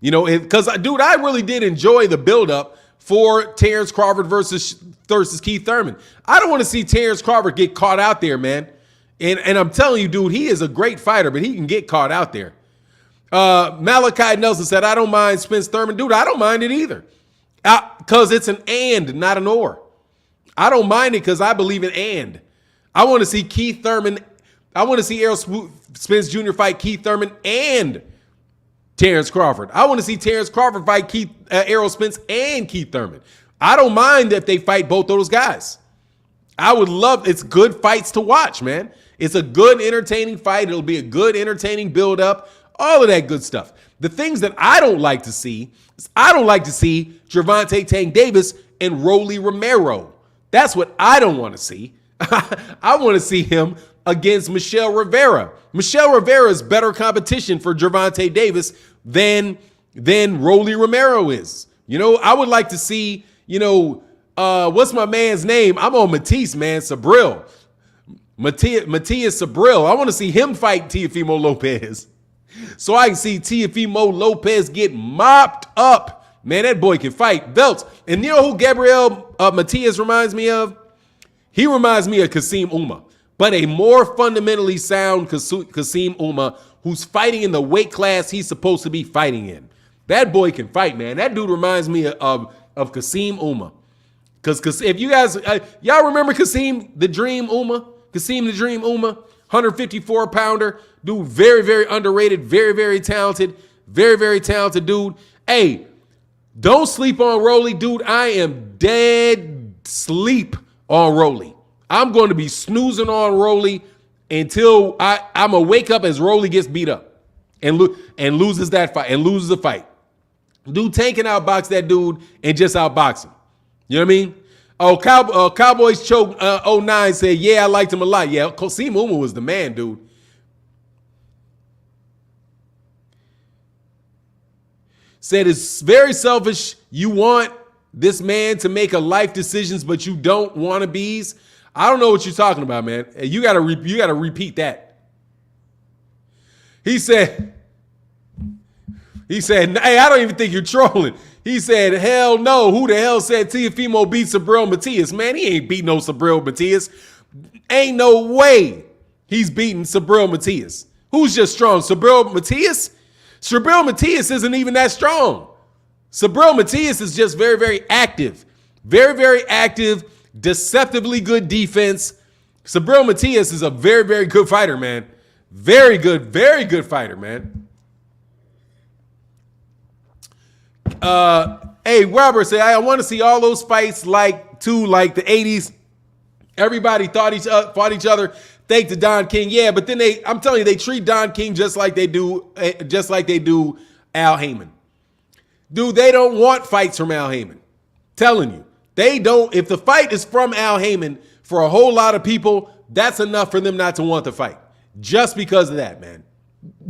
You know, because, dude, I really did enjoy the buildup for Terrence Crawford versus Keith Thurman. I don't want to see Terrence Crawford get caught out there, man. And I'm telling you, dude, he is a great fighter, but he can get caught out there. Malachi Nelson said, I don't mind Spence Thurman. Dude, I don't mind it either. Because it's an and, not an or. I don't mind it because I believe in and. I want to see Keith Thurman. I want to see Errol Spence Jr. fight Keith Thurman and Terrence Crawford. I want to see Terrence Crawford fight Errol Spence and Keith Thurman. I don't mind if they fight both those guys. I would love, it's good fights to watch, man. It's a good, entertaining fight. It'll be a good, entertaining build-up, all of that good stuff. The things that I don't like to see is I don't like to see Gervonta Tank Davis and Rolly Romero. That's what I don't want to see. I want to see him against Michelle Rivera. Michelle Rivera is better competition for Gervonta Davis than Rolly Romero is. You know, I would like to see, you know, what's my man's name? I'm on Matisse, man, Sabril. Matias Sabril. I want to see him fight Teofimo Lopez so I can see Teofimo Lopez get mopped up. Man, that boy can fight belts. And you know who Gabriel Matias reminds me of? He reminds me of Kasim Uma, but a more fundamentally sound Kasim Uma who's fighting in the weight class he's supposed to be fighting in. That boy can fight, man. That dude reminds me of Kasim Uma. Because if you guys, y'all remember Kasim the Dream Uma? Kasim the Dream Uma, 154-pounder. Dude, very, very underrated, very, very talented dude. Hey, don't sleep on Rolly, dude. I am dead sleep on Rolly. I'm going to be snoozing on Rolly until I'm going to wake up as Rolly gets beat up and loses that fight and loses the fight. Dude, Tank can outbox that dude and just outbox him. You know what I mean? Oh, Cowboys Choke 09 said, yeah, I liked him a lot. Yeah, Kasim Uma was the man, dude. Said it's very selfish. You want this man to make a life decisions, but you don't want to bees. I don't know what you're talking about, man. You gotta repeat that. He said, hey, I don't even think you're trolling. He said, hell no. Who the hell said Teofimo beat Sabril Matias? Man, he ain't beat no Sabril Matias. Ain't no way he's beating Sabril Matias. Who's just strong? Sabril Matias? Sabril Matias isn't even that strong. Sabril Matias is just very, very active. Very, very active, deceptively good defense. Sabril Matias is a very, very good fighter, man. Very good fighter, man. Hey, Robert said, I want to see all those fights like the 80s. Everybody fought each other. Thank to Don King. Yeah, but then I'm telling you, they treat Don King just like they do Al Heyman. Dude, they don't want fights from Al Heyman. Telling you. They don't. If the fight is from Al Heyman, for a whole lot of people, that's enough for them not to want the fight. Just because of that, man.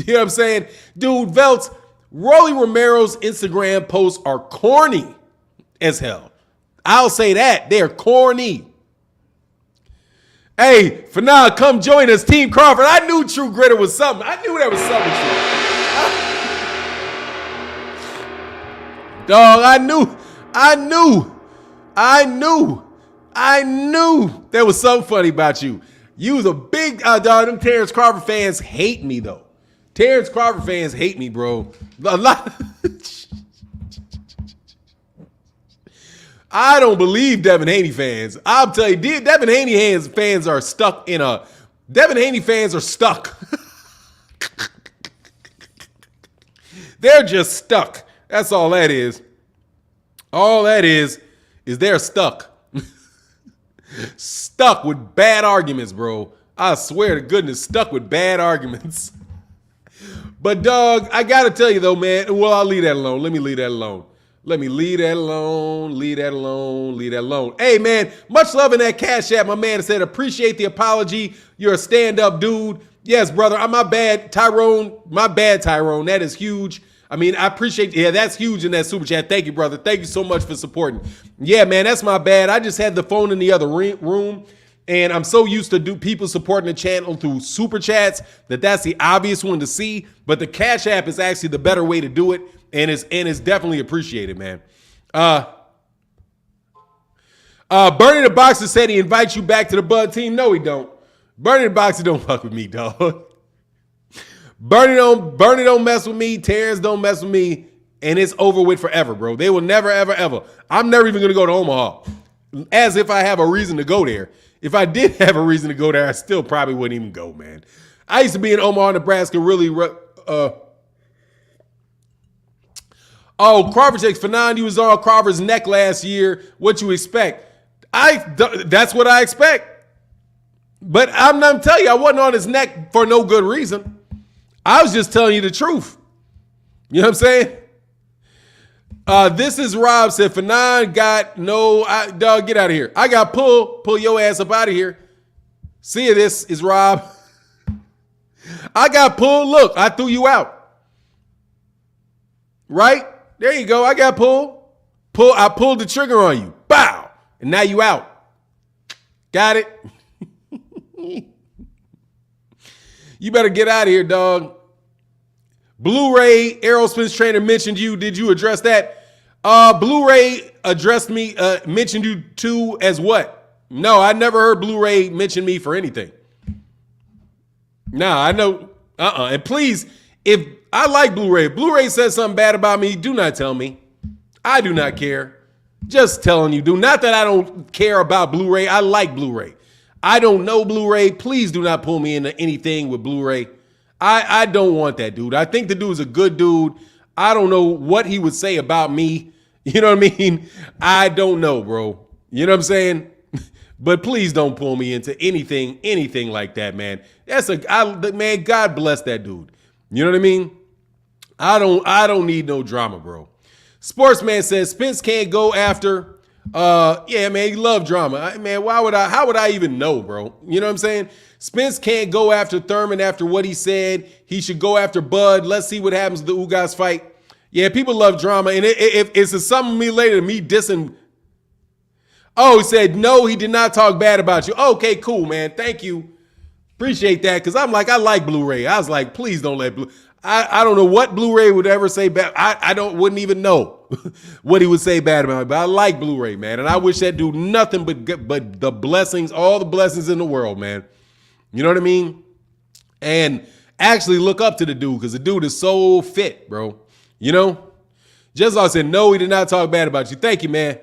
You know what I'm saying? Dude, Velts, Rolly Romero's Instagram posts are corny as hell. I'll say that. They're corny. Hey, for now, come join us, Team Crawford. I knew True Gritter was something. I knew there was something to it. Dog, I knew there was something funny about you. You was a big, dog, them Terrence Crawford fans hate me, though. Terrence Crawford fans hate me, bro. A lot. I don't believe Devin Haney fans. I'll tell you, Devin Haney fans are stuck in a... Devin Haney fans are stuck. They're just stuck. That's all that is. All that is they're stuck. Stuck with bad arguments, bro. I swear to goodness, stuck with bad arguments. But, dog, I got to tell you, though, man. Well, I'll leave that alone. Let me leave that alone. Leave that alone. Hey, man, much love in that Cash App. My man said, appreciate the apology. You're a stand-up dude. Yes, brother. My bad, Tyrone. That is huge. I mean, I appreciate, yeah, that's huge in that super chat. Thank you, brother. Thank you so much for supporting. Yeah, man, that's my bad. I just had the phone in the other room, And I'm so used to people supporting the channel through super chats that's the obvious one to see. But the Cash App is actually the better way to do it, and it's definitely appreciated, man. Bernie the Boxer said he invites you back to the Bud team. No, he don't. Bernie the Boxer don't fuck with me, dog. Bernie don't mess with me. Terrence don't mess with me. And it's over with forever, bro. They will never, ever, ever. I'm never even going to go to Omaha. As if I have a reason to go there. If I did have a reason to go there, I still probably wouldn't even go, man. I used to be in Omaha, Nebraska, really. Crawford takes Fernand. He was on Crawford's neck last year. What you expect? That's what I expect. But I'm not telling you, I wasn't on his neck for no good reason. I was just telling you the truth. You know what I'm saying? This is Rob said, Fernand got no, dog, get out of here. I got pull your ass up out of here. See you, this is Rob. I got pulled. Look, I threw you out. Right? There you go. I got pulled. I pulled the trigger on you. Bow. And now you out. Got it? You better get out of here, dog. Blu-ray, Errol Spence trainer mentioned you. Did you address that? Blu-ray addressed me, mentioned you too as what? No, I never heard Blu-ray mention me for anything. Nah, I know. And please, if I like Blu-ray, if Blu-ray says something bad about me, do not tell me. I do not care. Just telling you, do not that I don't care about Blu-ray. I like Blu-ray. I don't know Blu-ray. Please do not pull me into anything with Blu-ray. I don't want that dude. I think the dude's a good dude. I don't know what he would say about me. You know what I mean? I don't know, bro. You know what I'm saying? But please don't pull me into anything like that, man. Man, God bless that dude. You know what I mean? I don't need no drama, bro. Sportsman says Spence can't go after. Yeah, man, he love drama. Man, how would I even know, bro? You know what I'm saying? Spence can't go after Thurman after what he said. He should go after Bud. Let's see what happens to the Ugas fight. Yeah, people love drama. And if it's something me later, me dissing. Oh, he said, no, he did not talk bad about you. Okay, cool, man. Thank you. Appreciate that. Because I'm like, I like Blu-ray. I was like, please don't let I don't know what Blu-ray would ever say bad. I wouldn't even know what he would say bad about me. But I like Blu-ray, man. And I wish that dude nothing but the blessings, all the blessings in the world, man. You know what I mean? And actually look up to the dude because the dude is so fit, bro. You know? Just like I said, no, he did not talk bad about you. Thank you, man.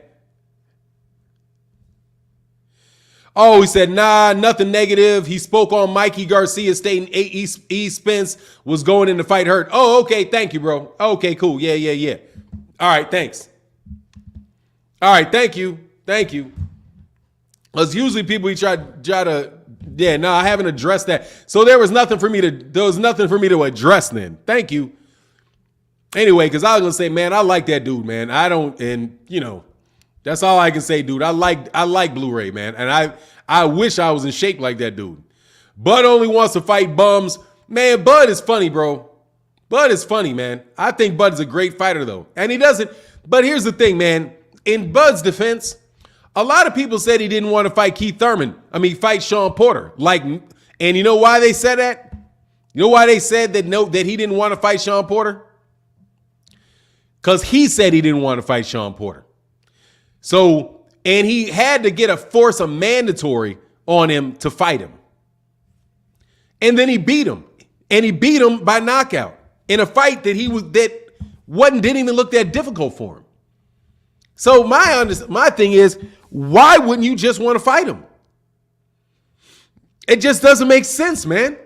Oh, he said, nah, nothing negative. He spoke on Mikey Garcia stating E. Spence was going in the fight hurt. Oh, okay. Thank you, bro. Okay, cool. Yeah. All right, thanks. All right, thank you. Because usually people try to, yeah, no, I haven't addressed that. So there was nothing for me to address then. Thank you. Anyway, because I was going to say, man, I like that dude, man. That's all I can say, dude. I like Blu-ray, man. And I wish I was in shape like that dude. Bud only wants to fight bums. Man, Bud is funny, bro. Bud is funny, man. I think Bud is a great fighter, though. And he doesn't. But here's the thing, man. In Bud's defense, a lot of people said he didn't want to fight fight Sean Porter. And you know why they said that? You know why they said that he didn't want to fight Sean Porter? Because he said he didn't want to fight Sean Porter. So, and he had to force a mandatory on him to fight him. And then he beat him. And he beat him by knockout in a fight that didn't even look that difficult for him. So my thing is, why wouldn't you just want to fight him? It just doesn't make sense, man.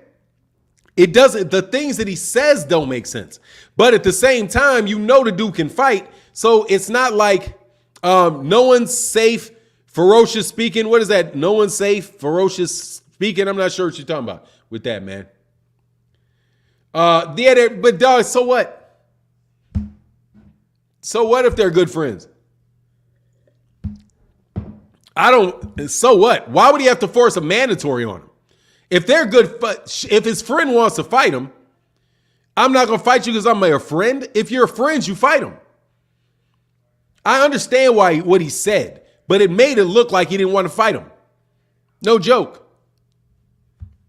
It doesn't. The things that he says don't make sense. But at the same time, the dude can fight. So it's not like no one's safe, ferocious speaking. What is that? No one's safe, ferocious speaking. I'm not sure what you're talking about with that, man. But dog, so what? So what if they're good friends? So what? Why would he have to force a mandatory on him? If they're good, if his friend wants to fight him, I'm not going to fight you because I'm your friend. If you're friends, you fight him. I understand what he said, but it made it look like he didn't want to fight him. No joke.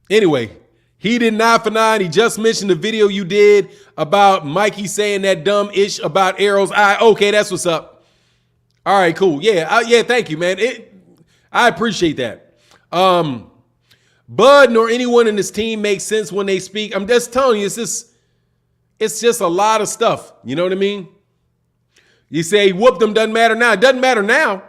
Anyway, he did 9 for 9. He just mentioned the video you did about Mikey saying that dumb ish about Errol's eye. Okay, that's what's up. All right, cool. Yeah, yeah. Thank you, man. I appreciate that. Bud nor anyone in this team makes sense when they speak. I'm just telling you, it's just a lot of stuff. You know what I mean? You say whoop them, doesn't matter now. It doesn't matter now.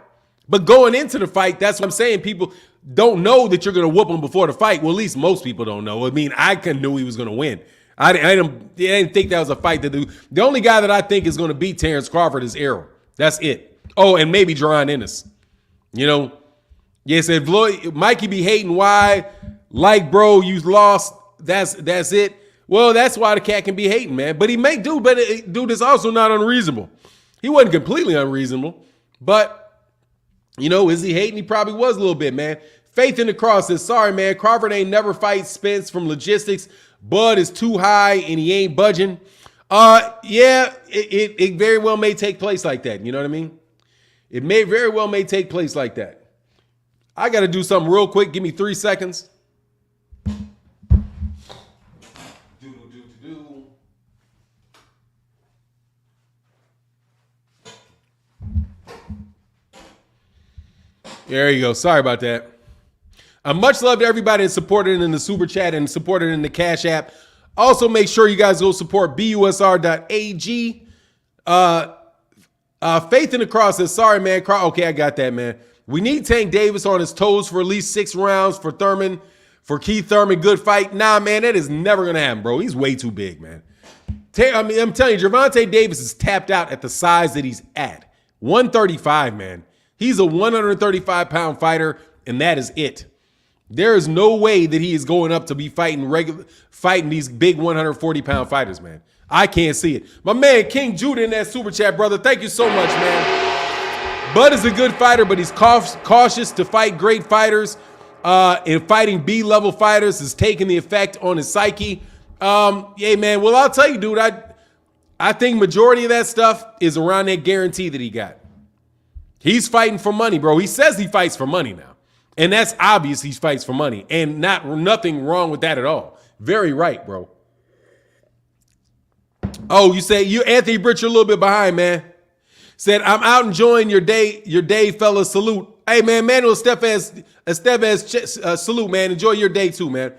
But going into the fight, that's what I'm saying. People don't know that you're going to whoop him before the fight. Well, at least most people don't know. I mean, I knew he was going to win. I didn't think that was a fight to do. The only guy that I think is going to beat Terrence Crawford is Errol. That's it. Oh, and maybe Jerron Ennis. You know? Yes, if Mikey be hating why, like, bro, you lost. That's it. Well, that's why the cat can be hating, man. But he may do, but dude is also not unreasonable. He wasn't completely unreasonable, but, you know, is he hating? He probably was a little bit, man. Faith in the Cross says, sorry, man, Crawford ain't never fight Spence from logistics. Bud is too high and he ain't budging. Yeah, it very well may take place like that. You know what I mean? It may very well may take place like that. I got to do something real quick. Give me 3 seconds. There you go. Sorry about that. Much love to everybody that supported in the super chat and supported in the Cash App. Also, make sure you guys go support busr.ag. Faith in the Cross says, sorry, man. Okay, I got that, man. We need Tank Davis on his toes for at least 6 rounds for Thurman, for Keith Thurman. Good fight. Nah, man, that is never going to happen, bro. He's way too big, man. I'm telling you, Gervonta Davis is tapped out at the size that he's at. 135, man. He's a 135-pound fighter, and that is it. There is no way that he is going up to be fighting these big 140-pound fighters, man. I can't see it. My man, King Judah in that super chat, brother. Thank you so much, man. Bud is a good fighter, but he's cautious to fight great fighters. And fighting B-level fighters is taking the effect on his psyche. Yeah, man. Well, I'll tell you, dude, I think majority of that stuff is around that guarantee that he got. He's fighting for money, bro. He says he fights for money now. And that's obvious he fights for money. And nothing wrong with that at all. Very right, bro. Oh, you say Anthony Britch, you're a little bit behind, man. Said, I'm out enjoying your day, fellas. Salute. Hey, man, Manuel Estevez, salute, man. Enjoy your day too, man.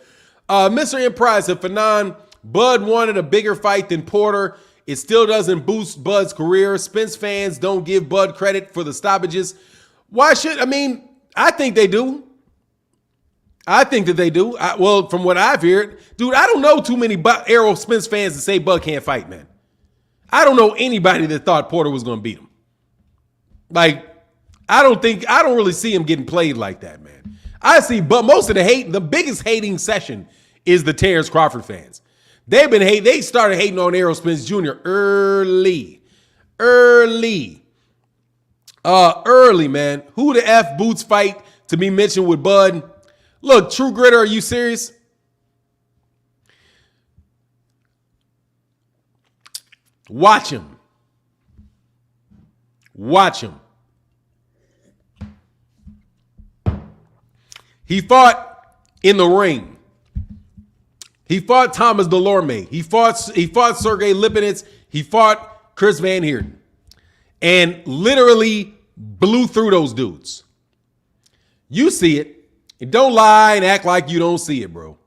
Mr. Emprise said, Fanon, Bud wanted a bigger fight than Porter. It still doesn't boost Bud's career. Spence fans don't give Bud credit for the stoppages. Why should, I mean, I think they do. I think that they do. Well, from what I've heard, dude, I don't know too many Errol Spence fans that say Bud can't fight, man. I don't know anybody that thought Porter was going to beat him. Like, I don't really see him getting played like that, man. I see, but most of the biggest hating session is the Terrence Crawford fans. They started hating on Errol Spence Jr. early, man. Who the F Boots fight to be mentioned with Bud? Look, True Gritter, are you serious? Watch him. He fought in the ring. He fought Thomas Delorme. He fought Sergey Lipinets. He fought Chris Van Heerden. And literally blew through those dudes. You see it. And don't lie and act like you don't see it, bro.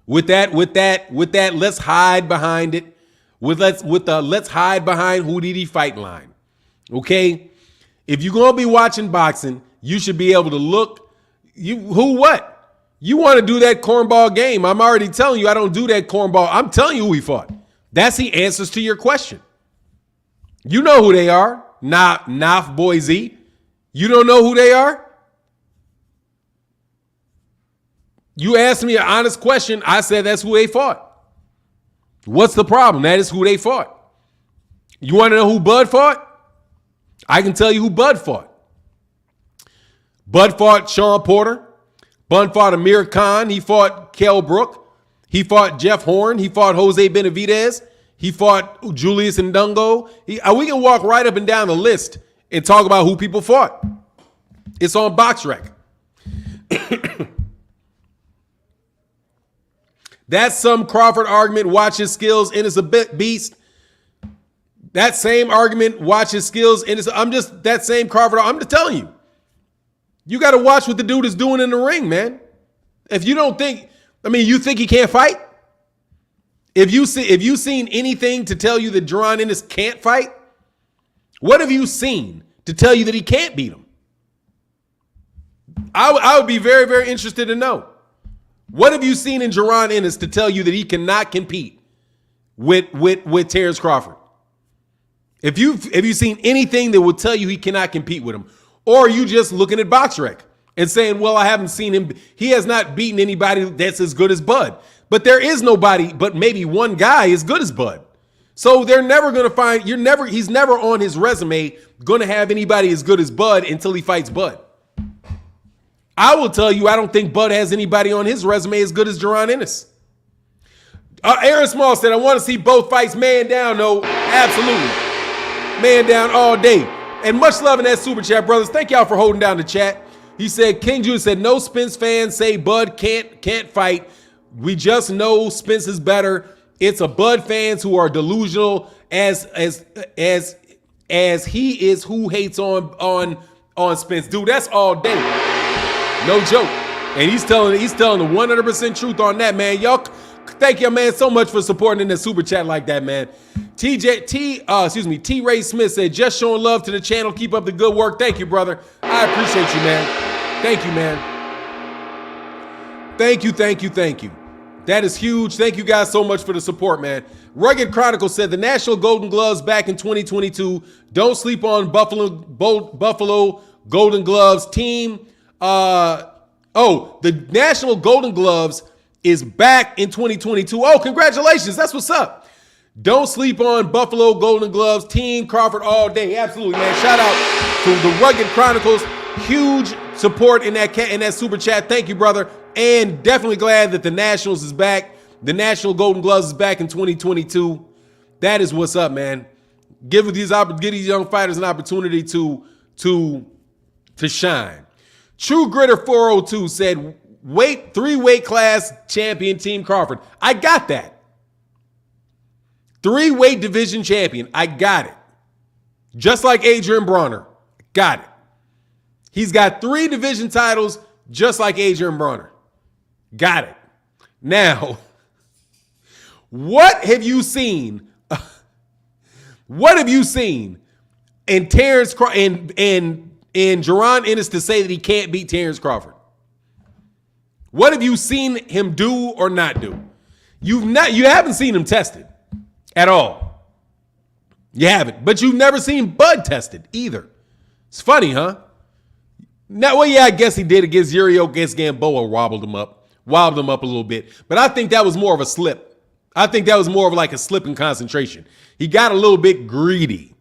With that, let's hide behind it. Let's hide behind who did he fight line. Okay? If you're gonna be watching boxing, you should be able to look. What? You want to do that cornball game. I'm already telling you I don't do that cornball. I'm telling you who he fought. That's the answers to your question. You know who they are. Naf Boise. You don't know who they are? You asked me an honest question. I said that's who they fought. What's the problem? That is who they fought. You want to know who Bud fought? I can tell you who Bud fought. Bud fought Sean Porter. Bud fought Amir Khan. He fought Kell Brook. He fought Jeff Horn. He fought Jose Benavidez. He fought Julius Ndungo. We can walk right up and down the list and talk about who people fought. It's on BoxRec. That's some Crawford argument. Watch his skills and it's a bit beast. That same argument. Watch his skills and it's. I'm just that same Crawford. I'm just telling you. You got to watch what the dude is doing in the ring, man. If you don't think, you think he can't fight? If you seen anything to tell you that Jaron Ennis can't fight? What have you seen to tell you that he can't beat him? I would be very, very interested to know. What have you seen in Jaron Ennis to tell you that he cannot compete with Terrence Crawford? Have you seen anything that would tell you he cannot compete with him? Or are you just looking at BoxRec and saying, well, I haven't seen him. He has not beaten anybody that's as good as Bud. But there is nobody but maybe one guy as good as Bud. So they're never going to find, he's never on his resume going to have anybody as good as Bud until he fights Bud. I will tell you, I don't think Bud has anybody on his resume as good as Jaron Ennis. Aaron Small said, I want to see both fights man down. No, absolutely. Man down all day. And much love in that super chat, brothers. Thank y'all for holding down the chat. He said, King Jr. said, no Spence fans say Bud can't fight. We just know Spence is better. It's a Bud fans who are delusional as he is who hates on Spence. Dude, that's all day. No joke. And he's telling the 100% truth on that, man. Y'all, thank you, man, so much for supporting in the super chat like that, man. T. Ray Smith said, just showing love to the channel. Keep up the good work. Thank you, brother. I appreciate you, man. Thank you, man. Thank you. That is huge. Thank you guys so much for the support, man. Rugged Chronicle said the National Golden Gloves back in 2022. Don't sleep on Buffalo Golden Gloves team. The National Golden Gloves is back in 2022. Oh, congratulations. That's what's up. Don't sleep on Buffalo Golden Gloves team. Crawford all day. Absolutely, man. Shout out to the Rugged Chronicles. Huge support in that super chat. Thank you, brother. And definitely glad that the Nationals is back. The National Golden Gloves is back in 2022. That is what's up, man. Give these young fighters an opportunity to shine. True Gritter 402 said, three weight class champion Team Crawford. I got that. 3 weight division champion. I got it. Just like Adrian Bronner. Got it. He's got 3 division titles just like Adrian Bronner. Got it. Now, what have you seen? What have you seen in Terrence and Jaron Ennis to say that he can't beat Terrence Crawford? What have you seen him do or not do? You haven't seen him tested at all. You haven't, but you've never seen Bud tested either. It's funny, huh? Now, well, yeah, I guess he did against Uriel, against Gamboa, wobbled him up a little bit. But I think that was more of a slip. I think that was more of like a slip in concentration. He got a little bit greedy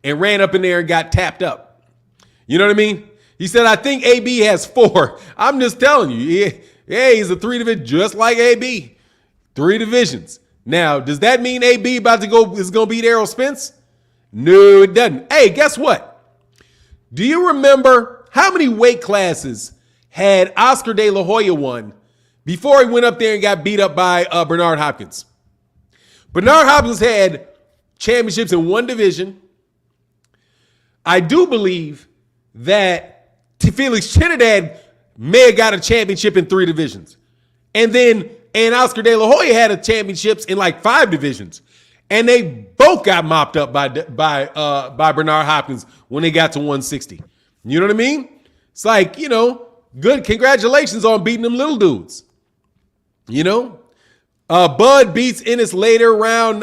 and ran up in there and got tapped up. You know what I mean? He said, I think AB has 4. I'm just telling you. Yeah, he's a 3 division, just like AB. 3 divisions. Now, does that mean AB is going to beat Errol Spence? No, it doesn't. Hey, guess what? Do you remember how many weight classes had Oscar De La Hoya won before he went up there and got beat up by Bernard Hopkins? Bernard Hopkins had championships in 1 division. I do believe that Felix Trinidad may have got a championship in 3 divisions. And Oscar De La Hoya had a championships in like 5 divisions. And they both got mopped up by Bernard Hopkins when they got to 160. You know what I mean? It's like, good. Congratulations on beating them little dudes. Bud beats Ennis later round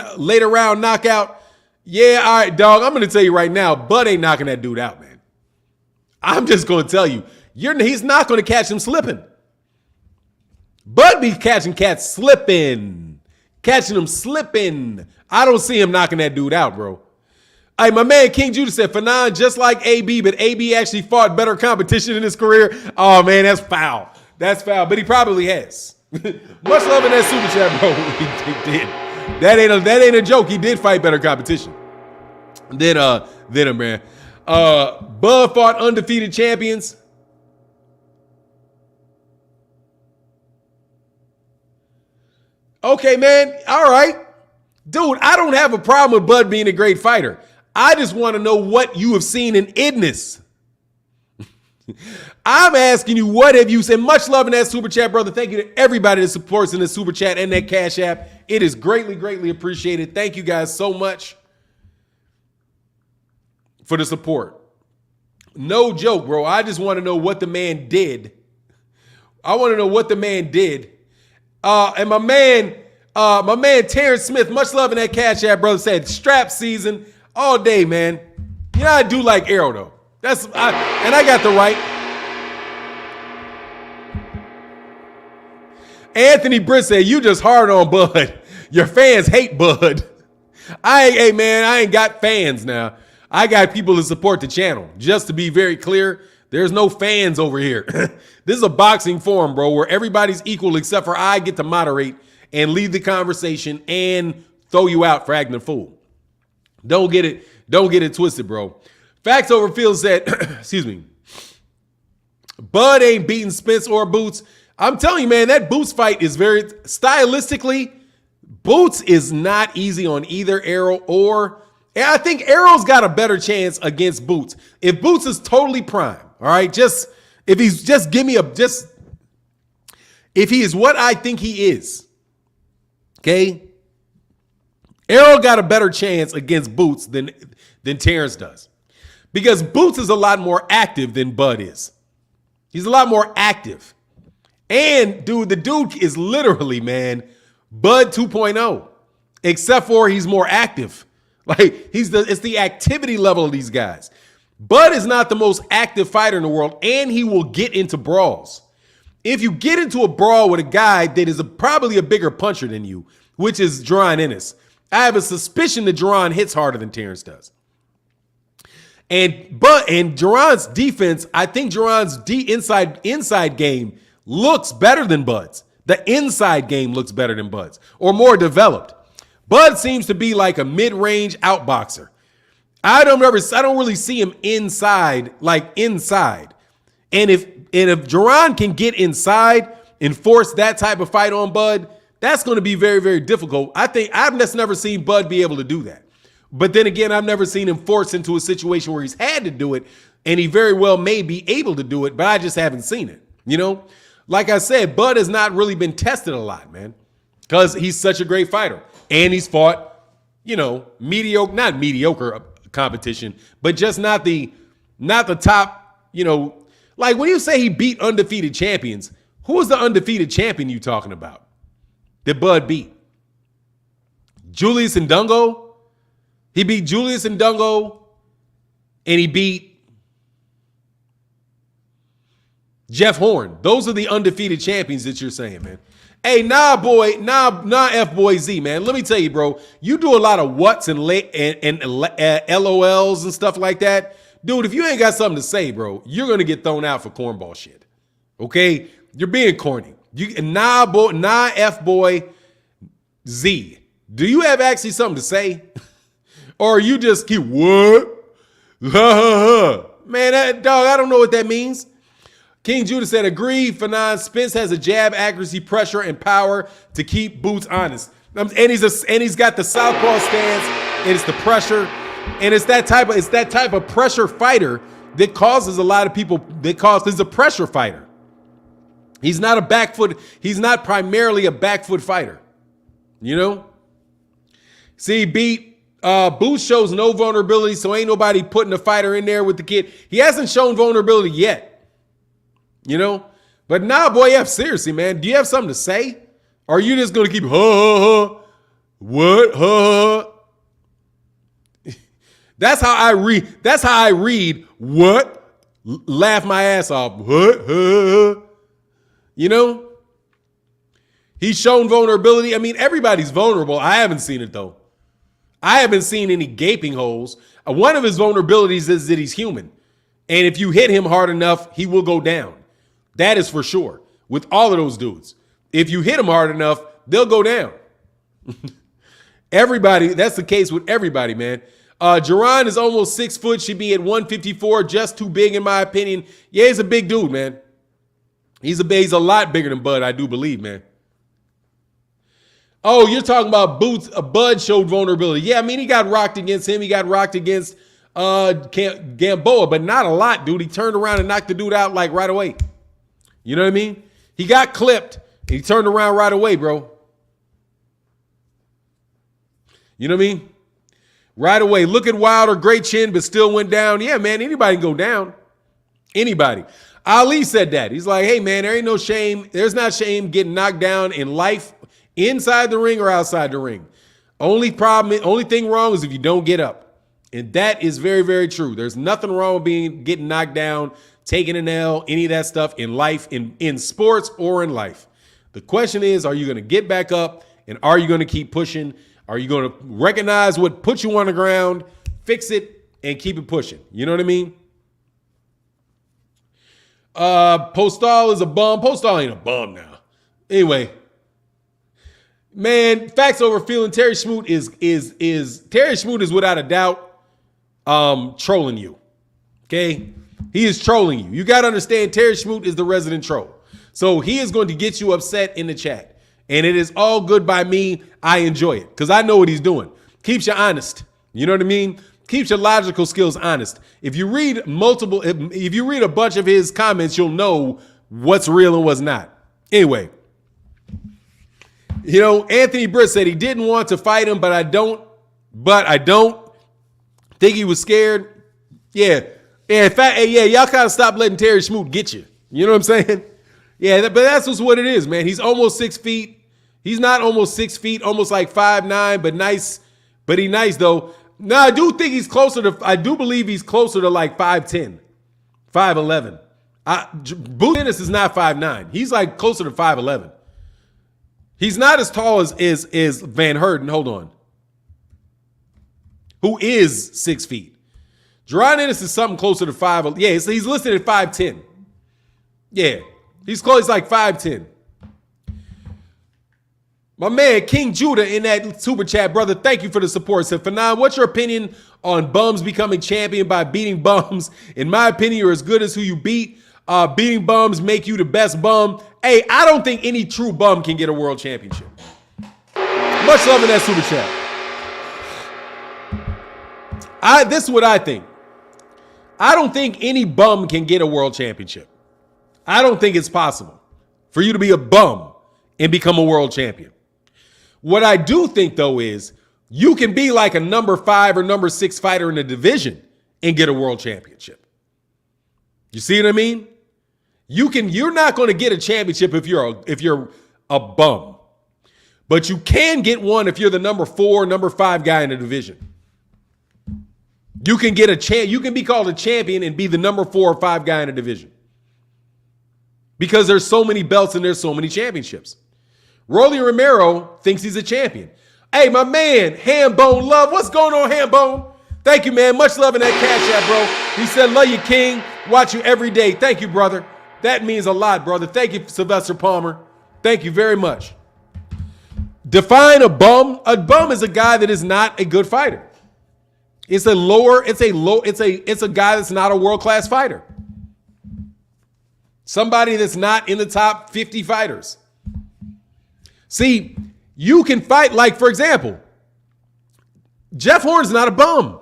knockout. Yeah, all right, dog. I'm going to tell you right now, Bud ain't knocking that dude out, man. I'm just going to tell you, he's not going to catch him slipping. Bud be catching cats slipping. Catching them slipping. I don't see him knocking that dude out, bro. Hey, my man King Judah said, Fanon just like AB, but AB actually fought better competition in his career. Oh, man, that's foul. That's foul, but he probably has. Much love in that super chat, bro. He did. That ain't a joke. He did fight better competition than him, man. Bud fought undefeated champions. Okay, man. All right. Dude, I don't have a problem with Bud being a great fighter. I just want to know what you have seen in Idness. I'm asking you, what have you seen? Much love in that super chat, brother. Thank you to everybody that supports in the super chat and that Cash App. It is greatly, greatly appreciated. Thank you guys so much for the support. No joke, bro. I just want to know what the man did. I want to know what the man did. And my man Terrence Smith, much love in that Cash App, brother, said strap season all day, man. You know, I do like Errol, though. And I got the right. Anthony Britt said, you just hard on Bud. Your fans hate Bud. Hey, man, I ain't got fans now. I got people to support the channel. Just to be very clear, there's no fans over here. This is a boxing forum, bro, where everybody's equal except for I get to moderate and lead the conversation and throw you out for acting a fool. Don't get it twisted, bro. Facts over Field said, excuse me, Bud ain't beating Spence or Boots. I'm telling you, man, that Boots fight is very, stylistically, Boots is not easy on either Errol or, I think Errol's got a better chance against Boots. If Boots is totally prime, all right, if he is what I think he is, okay, Errol got a better chance against Boots than Terrence does. Because Boots is a lot more active than Bud is. He's a lot more active. And, dude, the dude is literally, man, Bud 2.0. Except for he's more active. Like, it's the activity level of these guys. Bud is not the most active fighter in the world, and he will get into brawls. If you get into a brawl with a guy that is probably a bigger puncher than you, which is Jaron Ennis, I have a suspicion that Jaron hits harder than Terrence does. And Jaron's defense, I think Jaron's inside game looks better than Bud's. The inside game looks better than Bud's, or more developed. Bud seems to be like a mid-range outboxer. I don't really see him inside. And if Jaron can get inside and force that type of fight on Bud, that's going to be very, very difficult. I think I've just never seen Bud be able to do that. But then again, I've never seen him force into a situation where he's had to do it, and he very well may be able to do it, but I just haven't seen it. You know, like I said, Bud has not really been tested a lot, man, because he's such a great fighter. And he's fought, you know, not mediocre competition, but just not the top, you know, like when you say he beat undefeated champions, who was the undefeated champion you talking about that Bud beat? Julius Ndungo? He beat Julius Ndungo, and he beat Jeff Horn. Those are the undefeated champions that you're saying, man. Hey, F-Boy Z, man. Let me tell you, bro, you do a lot of whats and LOLs and stuff like that. Dude, if you ain't got something to say, bro, you're going to get thrown out for cornball shit. Okay? You're being corny. F-Boy Z. Do you have actually something to say? Or you just keep, what? Man, dog, I don't know what that means. King Judah said, agree, Fanon. Spence has a jab, accuracy, pressure, and power to keep Boots honest. And he's got the southpaw stance, and it's the pressure. And it's that type of pressure fighter that causes a lot of people, he's a pressure fighter. He's not primarily a back foot fighter. You know? See, Boots shows no vulnerability, so ain't nobody putting a fighter in there with the kid. He hasn't shown vulnerability yet. You know? But nah, boy, seriously, man, do you have something to say? Or are you just going to keep, what, That's how I read, what? Laugh my ass off, what, You know? He's shown vulnerability. I mean, everybody's vulnerable. I haven't seen it, though. I haven't seen any gaping holes. One of his vulnerabilities is that he's human. And if you hit him hard enough, he will go down. That is for sure. With all of those dudes. If you hit them hard enough, they'll go down. Everybody, that's the case with everybody, man. Jaron is almost 6 foot, should be at 154, just too big in my opinion. Yeah, he's a big dude, man. He's a lot bigger than Bud, I do believe, man. Oh, you're talking about Boots. Bud showed vulnerability. Yeah, I mean, he got rocked against him. He got rocked against Gamboa, but not a lot, dude. He turned around and knocked the dude out like right away. You know what I mean? He got clipped. And he turned around right away, bro. You know what I mean? Right away. Look at Wilder, great chin, but still went down. Yeah, man, anybody can go down. Anybody. Ali said that. He's like, hey, man, there ain't no shame. There's not shame getting knocked down in life inside the ring or outside the ring. Only thing wrong is if you don't get up. And that is very, very true. There's nothing wrong with getting knocked down, taking an L, any of that stuff in life, in sports or in life. The question is, are you going to get back up and are you going to keep pushing? Are you going to recognize what put you on the ground, fix it, and keep it pushing? You know what I mean? Postal is a bum. Postal ain't a bum now. Anyway, man, facts over feeling. Terry Smoot is without a doubt trolling you. Okay, he is trolling you. You got to understand, Terry Smoot is the resident troll, so he is going to get you upset in the chat, and it is all good by me. I enjoy it because I know what he's doing. Keeps you honest. You know what I mean? Keeps your logical skills honest. If you read a bunch of his comments, you'll know what's real and what's not. Anyway, you know, Anthony Britt said he didn't want to fight him, but I don't think he was scared. Yeah. In fact, y'all kind of stop letting Terry Smoot get you. You know what I'm saying? Yeah, but that's just what it is, man. He's almost 6 feet. He's not almost 6 feet, almost like 5'9", but nice. But he's nice, though. No, I do believe he's closer to like 5'10", 5'11". Boots Ennis is not 5'9". He's like closer to 5'11". He's not as tall as Van Herden. Hold on. Who is 6 feet. Jerron Ennis is something closer to 5. Yeah, so he's listed at 5'10". Yeah, he's close. He's like 5'10". My man, King Judah in that super chat, brother, thank you for the support. Said, Fanon, what's your opinion on bums becoming champion by beating bums? In my opinion, you're as good as who you beat. Beating bums make you the best bum. Hey, I don't think any true bum can get a world championship. Much love in that super chat. This is what I think. I don't think any bum can get a world championship. I don't think it's possible for you to be a bum and become a world champion. What I do think, though, is you can be like a number 5 or number 6 fighter in the division and get a world championship. You see what I mean? You're not going to get a championship if you're a bum. But you can get one if you're the number 4, number 5 guy in the division. You can get you can be called a champion and be the number 4 or 5 guy in the division. Because there's so many belts and there's so many championships. Rolly Romero thinks he's a champion. Hey, my man, Hambone Love. What's going on, Hambone? Thank you, man. Much love in that cash app, bro. He said, love you, King. Watch you every day. Thank you, brother. That means a lot, brother. Thank you, Sylvester Palmer. Thank you very much. Define a bum. A bum is a guy that is not a good fighter. It's a guy that's not a world-class fighter. Somebody that's not in the top 50 fighters. See, you can fight, like, for example, Jeff Horn's not a bum.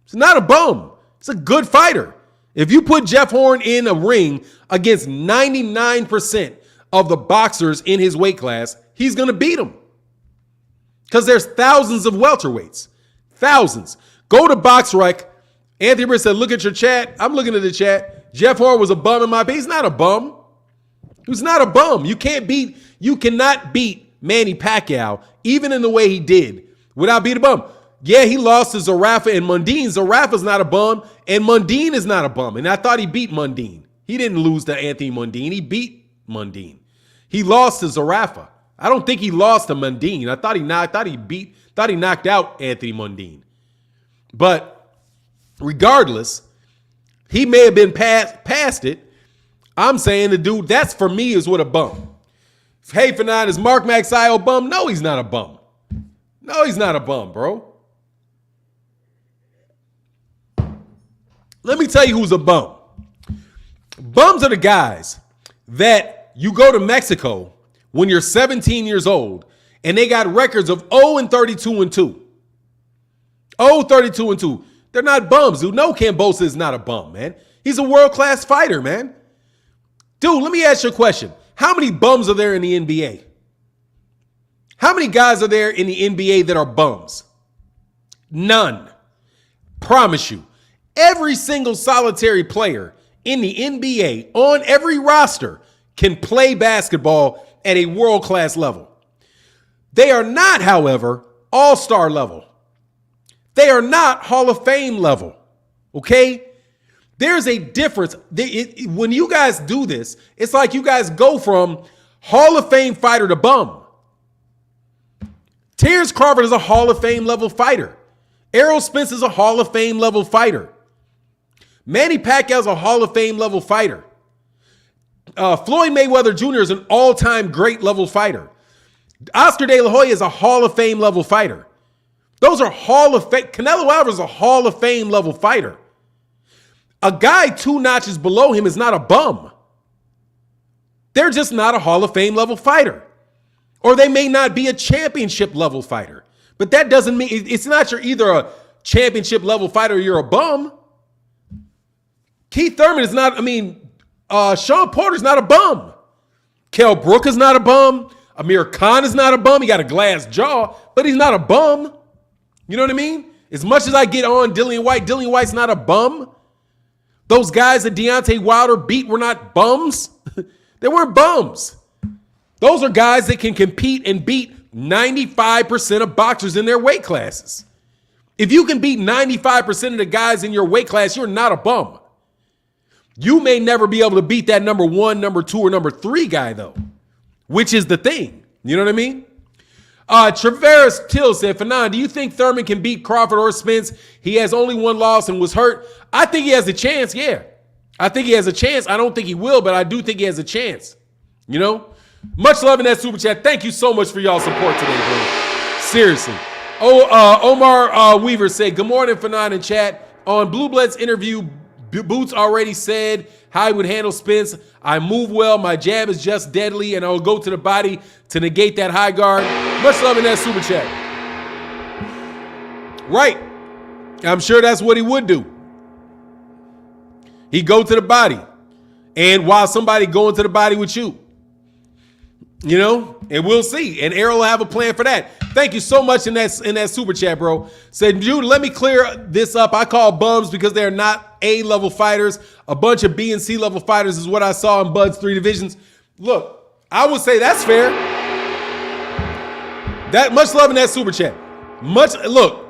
He's not a bum. He's a good fighter. If you put Jeff Horn in a ring against 99% of the boxers in his weight class, he's going to beat them. Because there's thousands of welterweights. Thousands. Go to BoxRec. Anthony Britt said, look at your chat. I'm looking at the chat. Jeff Horn was a bum in my opinion. He's not a bum. He's not a bum. You cannot beat Manny Pacquiao, even in the way he did, without being a bum. Yeah, he lost to Zarafa and Mundine. Zarafa's not a bum, and Mundine is not a bum. And I thought he beat Mundine. He didn't lose to Anthony Mundine. He beat Mundine. He lost to Zarafa. I don't think he lost to Mundine. I thought he knocked out Anthony Mundine. But regardless, he may have been past it. I'm saying the dude, that's for me is what a bum. Hey, Fanon, is Mark Magsayo a bum? No, he's not a bum. No, he's not a bum, bro. Let me tell you who's a bum. Bums are the guys that you go to Mexico when you're 17 years old And they got records of 0-32-2. 0-32-2. They're not bums, dude. No, Kambosos is not a bum, man. He's a world-class fighter, man. Dude, let me ask you a question. How many bums are there in the NBA? How many guys are there in the NBA that are bums? None. Promise you. Every single solitary player in the NBA on every roster can play basketball at a world-class level. They are not, however, all-star level. They are not Hall of Fame level, okay? There's a difference. When you guys do this, it's like you guys go from Hall of Fame fighter to bum. Terrence Crawford is a Hall of Fame level fighter. Errol Spence is a Hall of Fame level fighter. Manny Pacquiao is a Hall of Fame level fighter. Floyd Mayweather Jr. is an all-time great level fighter. Oscar De La Hoya is a Hall of Fame level fighter. Those are Hall of Fame. Canelo Alvarez is a Hall of Fame level fighter. A guy 2 notches below him is not a bum. They're just not a Hall of Fame level fighter. Or they may not be a championship level fighter. But that doesn't mean, it's not you're either a championship level fighter or you're a bum. Keith Thurman is not, Sean Porter's not a bum. Kell Brook is not a bum. Amir Khan is not a bum. He got a glass jaw, but he's not a bum. You know what I mean? As much as I get on Dillian White's not a bum. Those guys that Deontay Wilder beat were not bums. They weren't bums. Those are guys that can compete and beat 95% of boxers in their weight classes. If you can beat 95% of the guys in your weight class, you're not a bum. You may never be able to beat that number 1, number 2, or number 3 guy, though, which is the thing. You know what I mean? Traveris Till said, Fanon, do you think Thurman can beat Crawford or Spence? He has only 1 loss and was hurt. I think he has a chance, yeah. I think he has a chance. I don't think he will, but I do think he has a chance. You know? Much love in that super chat. Thank you so much for y'all support today, bro. Seriously. Omar Weaver said, good morning, Fanon in chat. On Blue Blood's interview, Boots already said how he would handle Spence. I move well. My jab is just deadly, and I will go to the body to negate that high guard. Much love in that super chat. Right. I'm sure that's what he would do. He'd go to the body. And while somebody going to the body with you. You know, and we'll see. And Errol will have a plan for that. Thank you so much in that super chat, bro. Said, dude, let me clear this up. I call bums because they're not A-level fighters. A bunch of B and C-level fighters is what I saw in Bud's 3 divisions. Look, I would say that's fair. That much love in that super chat. Look,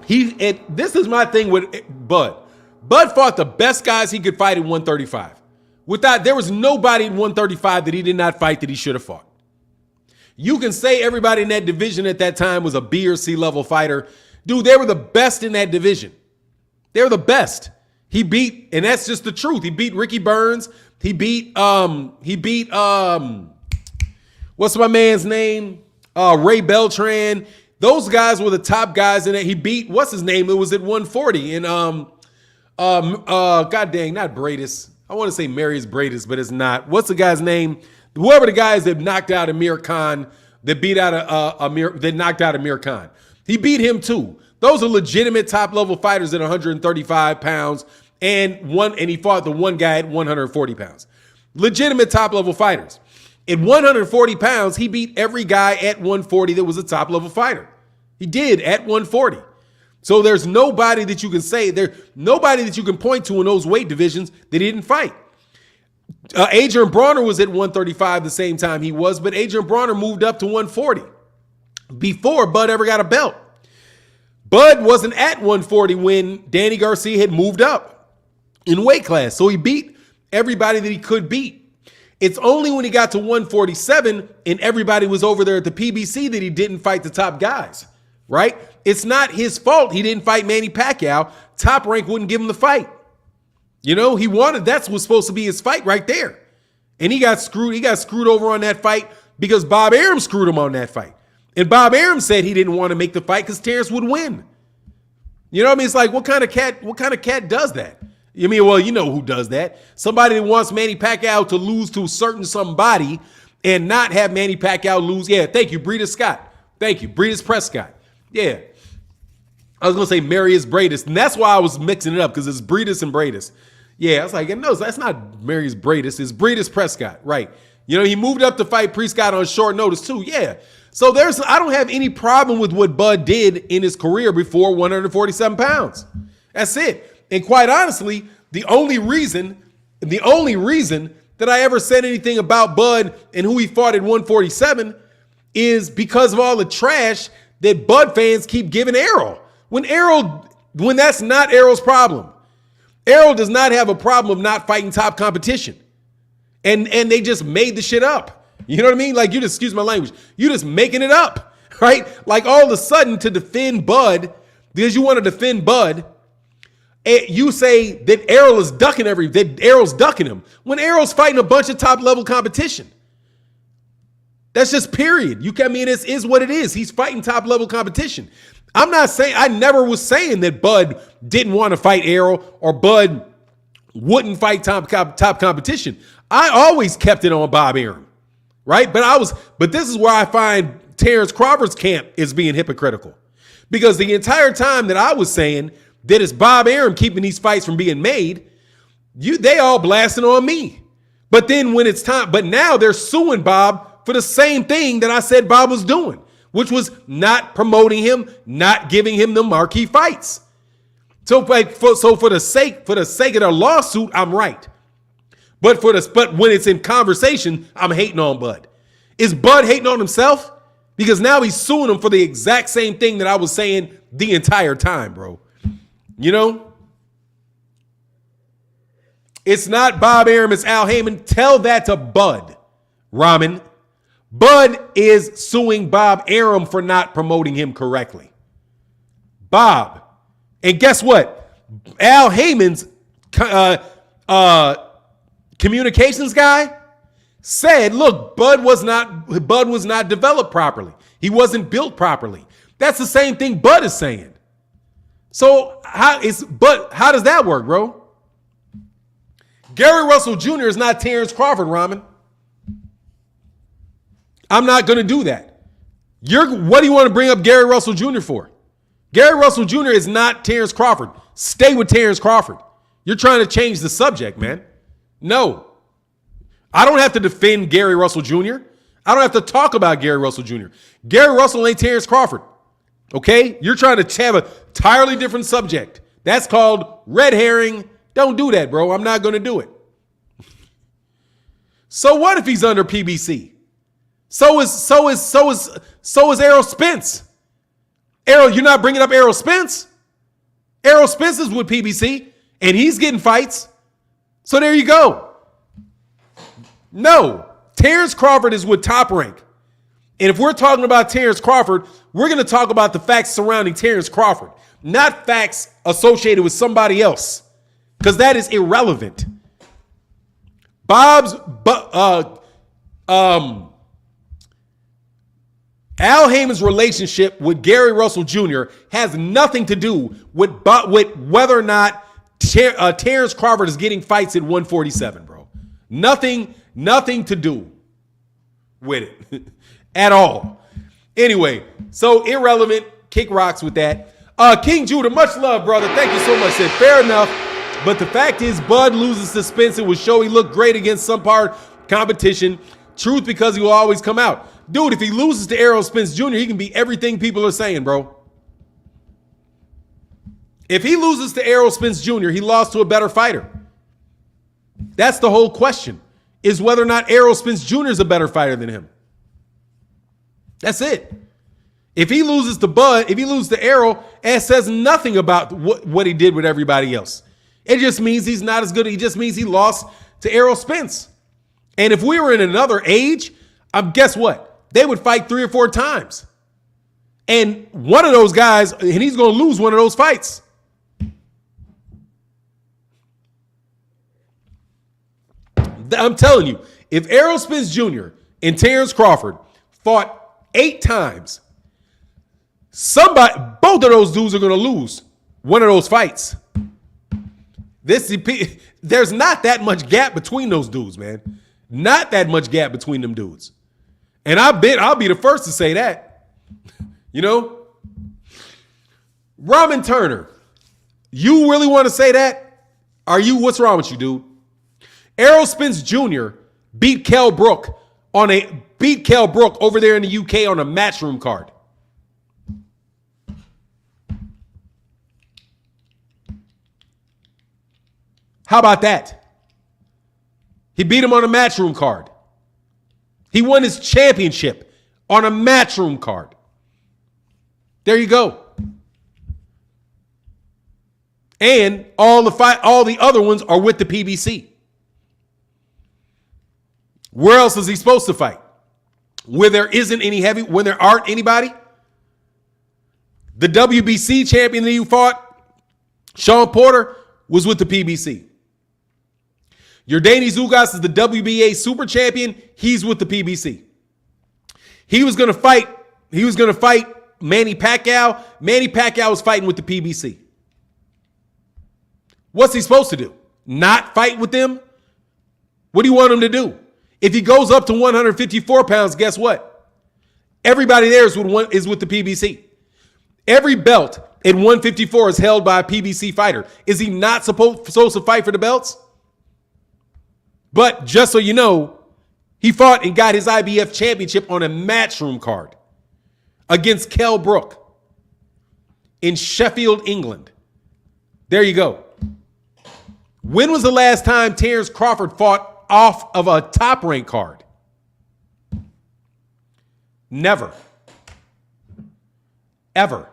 this is my thing with Bud. Bud fought the best guys he could fight at 135. There was nobody in 135 that he did not fight that he should have fought. You can say everybody in that division at that time was a B or C level fighter. Dude, they were the best in that division. They were the best. He beat, and that's just the truth. He beat Ricky Burns. He beat what's my man's name? Ray Beltran. Those guys were the top guys in it. He beat, what's his name? It was at 140. And god dang, not Bradis. I want to say Marius Bradis, but it's not. What's the guy's name? Whoever the guys that knocked out Amir Khan, that knocked out Amir Khan. He beat him too. Those are legitimate top level fighters at 135 pounds, and he fought the one guy at 140 pounds. Legitimate top level fighters. At 140 pounds, he beat every guy at 140 that was a top level fighter. He did at 140. So there's nobody that you can say, nobody that you can point to in those weight divisions that he didn't fight. Adrian Bronner was at 135 the same time he was, but Adrian Bronner moved up to 140 before Bud ever got a belt. Bud wasn't at 140 when Danny Garcia had moved up in weight class, so he beat everybody that he could beat. It's only when he got to 147 and everybody was over there at the PBC that he didn't fight the top guys, right? It's not his fault he didn't fight Manny Pacquiao. Top Rank wouldn't give him the fight. You know, that was supposed to be his fight right there. And he got screwed. He got screwed over on that fight because Bob Arum screwed him on that fight. And Bob Arum said he didn't want to make the fight because Terrence would win. You know what I mean? It's like, what kind of cat does that? You mean, well, you know who does that. Somebody that wants Manny Pacquiao to lose to a certain somebody and not have Manny Pacquiao lose. Yeah, thank you, Breida Scott. Thank you, Breida Prescott. Yeah. I was going to say Marius Bradis, and that's why I was mixing it up, because it's Breidis and Bradis. Yeah, I was like, no, that's not Marius Bradis. It's Breida Prescott, right. He moved up to fight Prescott on short notice too, yeah. So I don't have any problem with what Bud did in his career before 147 pounds. That's it. And quite honestly, the only reason that I ever said anything about Bud and who he fought at 147 is because of all the trash that Bud fans keep giving Errol. When that's not Errol's problem. Errol does not have a problem of not fighting top competition. And they just made the shit up. You know what I mean? Like, you just, excuse my language, you just making it up, right? Like, all of a sudden, to defend Bud, because you want to defend Bud, you say that Errol's ducking him when Errol's fighting a bunch of top level competition. That's just period. It is what it is. He's fighting top level competition. I never was saying that Bud didn't want to fight Errol or Bud wouldn't fight top competition. I always kept it on Bob Arum, right? But this is where I find Terrence Crawford's camp is being hypocritical, because the entire time that I was saying that it's Bob Arum keeping these fights from being made, they all blasting on me. But then when it's time, but now they're suing Bob for the same thing that I said Bob was doing, which was not promoting him, not giving him the marquee fights. So for the sake of the lawsuit, I'm right. But when it's in conversation, I'm hating on Bud. Is Bud hating on himself? Because now he's suing him for the exact same thing that I was saying the entire time, bro. It's not Bob Arum, it's Al Heyman. Tell that to Bud, Ramen. Bud is suing Bob Arum for not promoting him correctly. Bob. And guess what? Al Heyman's communications guy said, look, Bud was not developed properly. He wasn't built properly. That's the same thing Bud is saying. So how does that work, bro? Gary Russell Jr. is not Terrence Crawford, Ramen. I'm not going to do that. What do you want to bring up Gary Russell Jr. for? Gary Russell Jr. is not Terrence Crawford. Stay with Terrence Crawford. You're trying to change the subject, man. No. I don't have to defend Gary Russell Jr. I don't have to talk about Gary Russell Jr. Gary Russell ain't Terrence Crawford. Okay? You're trying to have an entirely different subject. That's called red herring. Don't do that, bro. I'm not going to do it. So what if he's under PBC? So is Errol Spence. Errol, you're not bringing up Errol Spence? Errol Spence is with PBC, and he's getting fights. So there you go. No, Terrence Crawford is with Top Rank. And if we're talking about Terrence Crawford, we're going to talk about the facts surrounding Terrence Crawford, not facts associated with somebody else, because that is irrelevant. Al Heyman's relationship with Gary Russell Jr. has nothing to do with whether or not Terrence Crawford is getting fights at 147, bro. Nothing to do with it at all. Anyway, so irrelevant. Kick rocks with that. King Judah, much love, brother. Thank you so much. Said fair enough. But the fact is, Bud loses to Spence. It would show he looked great against some part competition. Truth, because he will always come out. Dude, if he loses to Errol Spence Jr., he can be everything people are saying, bro. If he loses to Errol Spence Jr., he lost to a better fighter. That's the whole question, is whether or not Errol Spence Jr. is a better fighter than him. That's it. If he loses to Bud, if he loses to Errol, it says nothing about what he did with everybody else. It just means he's not as good. It just means he lost to Errol Spence. And if we were in another age, guess what? They would fight 3 or 4 times. And one of those guys, and he's going to lose one of those fights. I'm telling you, if Errol Spence Jr. and Terrence Crawford fought 8 times, both of those dudes are going to lose one of those fights. There's not that much gap between those dudes, man. Not that much gap between them dudes. And I'll be the first to say that. You know? Ramen Turner. You really want to say that? What's wrong with you, dude? Errol Spence Jr. beat Kell Brook over there in the UK on a Matchroom card. How about that? He beat him on a Matchroom card. He won his championship on a Matchroom card. There you go. And all the other ones are with the PBC. Where else is he supposed to fight? When there aren't anybody? The WBC champion that you fought, Sean Porter, was with the PBC. Yordenis Ugas is the WBA super champion. He's with the PBC. He was going to fight Manny Pacquiao. Manny Pacquiao was fighting with the PBC. What's he supposed to do? Not fight with them? What do you want him to do? If he goes up to 154 pounds, guess what? Everybody there is with the PBC. Every belt at 154 is held by a PBC fighter. Is he not supposed to fight for the belts? But just so you know, he fought and got his IBF championship on a Matchroom card against Kell Brook in Sheffield, England. There you go. When was the last time Terrence Crawford fought off of a top rank card? Never. Ever.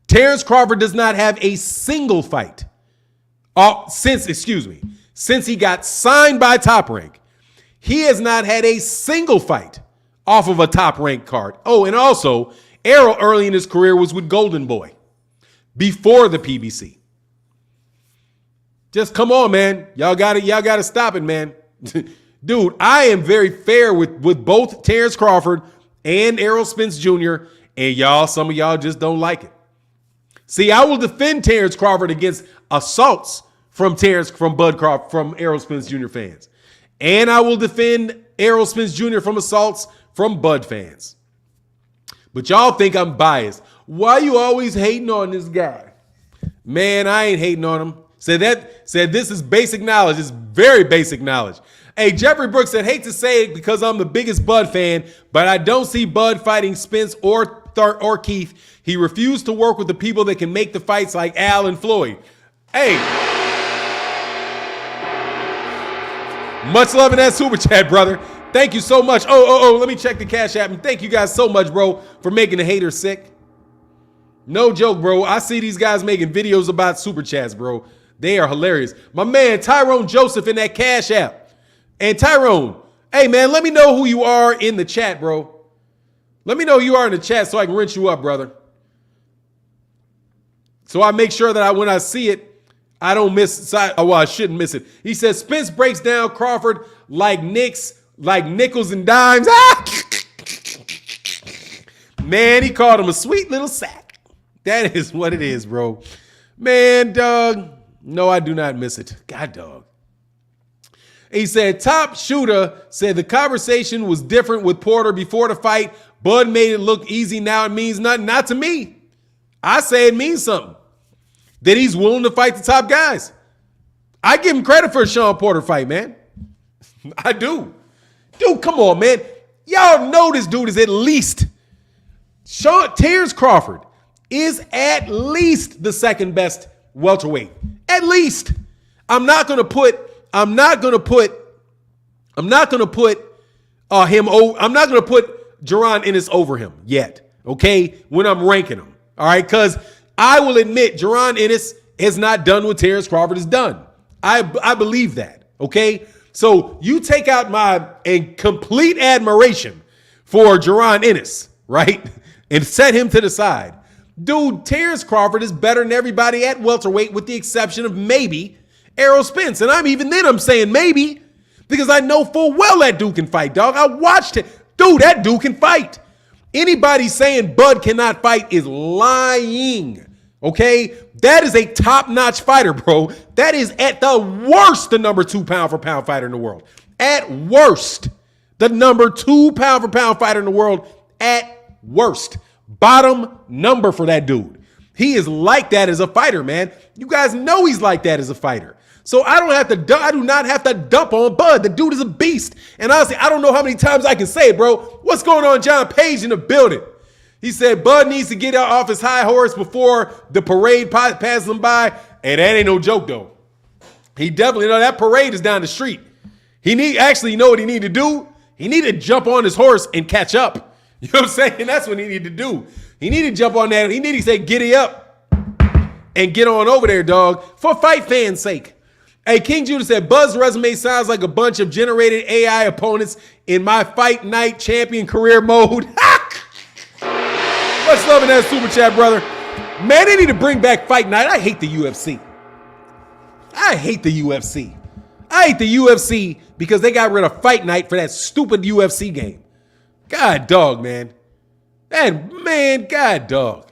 Terrence Crawford does not have a single fight since he got signed by Top Rank. He has not had a single fight off of a top rank card. Oh, and also, Errol early in his career was with Golden Boy before the PBC. Just come on, man. Y'all gotta stop it, man. Dude, I am very fair with both Terrence Crawford and Errol Spence Jr., and some of y'all just don't like it. See, I will defend Terrence Crawford against assaults from Errol Spence Jr. fans. And I will defend Errol Spence Jr. from assaults from Bud fans. But y'all think I'm biased. Why you always hating on this guy? Man, I ain't hating on him. Said this is basic knowledge. It's very basic knowledge. Hey, Jeffrey Brooks said, hate to say it because I'm the biggest Bud fan, but I don't see Bud fighting Spence or Keith. He refused to work with the people that can make the fights like Al and Floyd. Hey. Much love in that super chat, brother. Thank you so much. Let me check the Cash App. And thank you guys so much, bro, for making the haters sick. No joke, bro. I see these guys making videos about super chats, bro. They are hilarious. My man, Tyrone Joseph in that Cash App. And Tyrone, hey, man, let me know who you are in the chat, bro. Let me know who you are in the chat so I can rinse you up, brother. So I make sure that when I see it, I don't miss. I shouldn't miss it. He says Spence breaks down Crawford like nickels and dimes. Man, he called him a sweet little sack. That is what it is, bro. Man, dog. No, I do not miss it. God, dog. He said, Top Shooter said the conversation was different with Porter before the fight. Bud made it look easy. Now it means nothing. Not to me. I say it means something. That he's willing to fight the top guys. I give him credit for a Sean Porter fight, man. I do. Dude, come on, man. Y'all know this dude is at least. Terrence Crawford is at least the second best welterweight. At least. I'm not gonna put Jaron Ennis over him yet. Okay, when I'm ranking him. All right, because I will admit Jaron Ennis has not done what Terrence Crawford has done. I believe that. Okay, so you take out my complete admiration for Jaron Ennis, right, and set him to the side. Dude, Terrence Crawford is better than everybody at welterweight with the exception of maybe Errol Spence. And I'm saying maybe because I know full well that dude can fight, dog. I watched it. Dude, that dude can fight. Anybody saying Bud cannot fight is lying. Okay? That is a top-notch fighter, bro. That is at the worst the number 2 pound-for-pound fighter in the world. At worst, the number 2 pound-for-pound fighter in the world. At worst. Bottom number for that dude. He is like that as a fighter, man. You guys know he's like that as a fighter. So I do not have to dump on Bud. The dude is a beast. And honestly, I don't know how many times I can say it, bro. What's going on, John Page in the building? He said Bud needs to get off his high horse before the parade passes him by. And that ain't no joke, though. He definitely know that parade is down the street. You know what he need to do? He need to jump on his horse and catch up. You know what I'm saying? That's what he need to do. He need to jump on that. He need to say, giddy up and get on over there, dog, for fight fans' sake. Hey, King Judah said, Bud's resume sounds like a bunch of generated AI opponents in my fight night champion career mode. Much love in that super chat, brother. Man, they need to bring back fight night. I hate the UFC. I hate the UFC because they got rid of fight night for that stupid UFC game. God dog, man. God dog.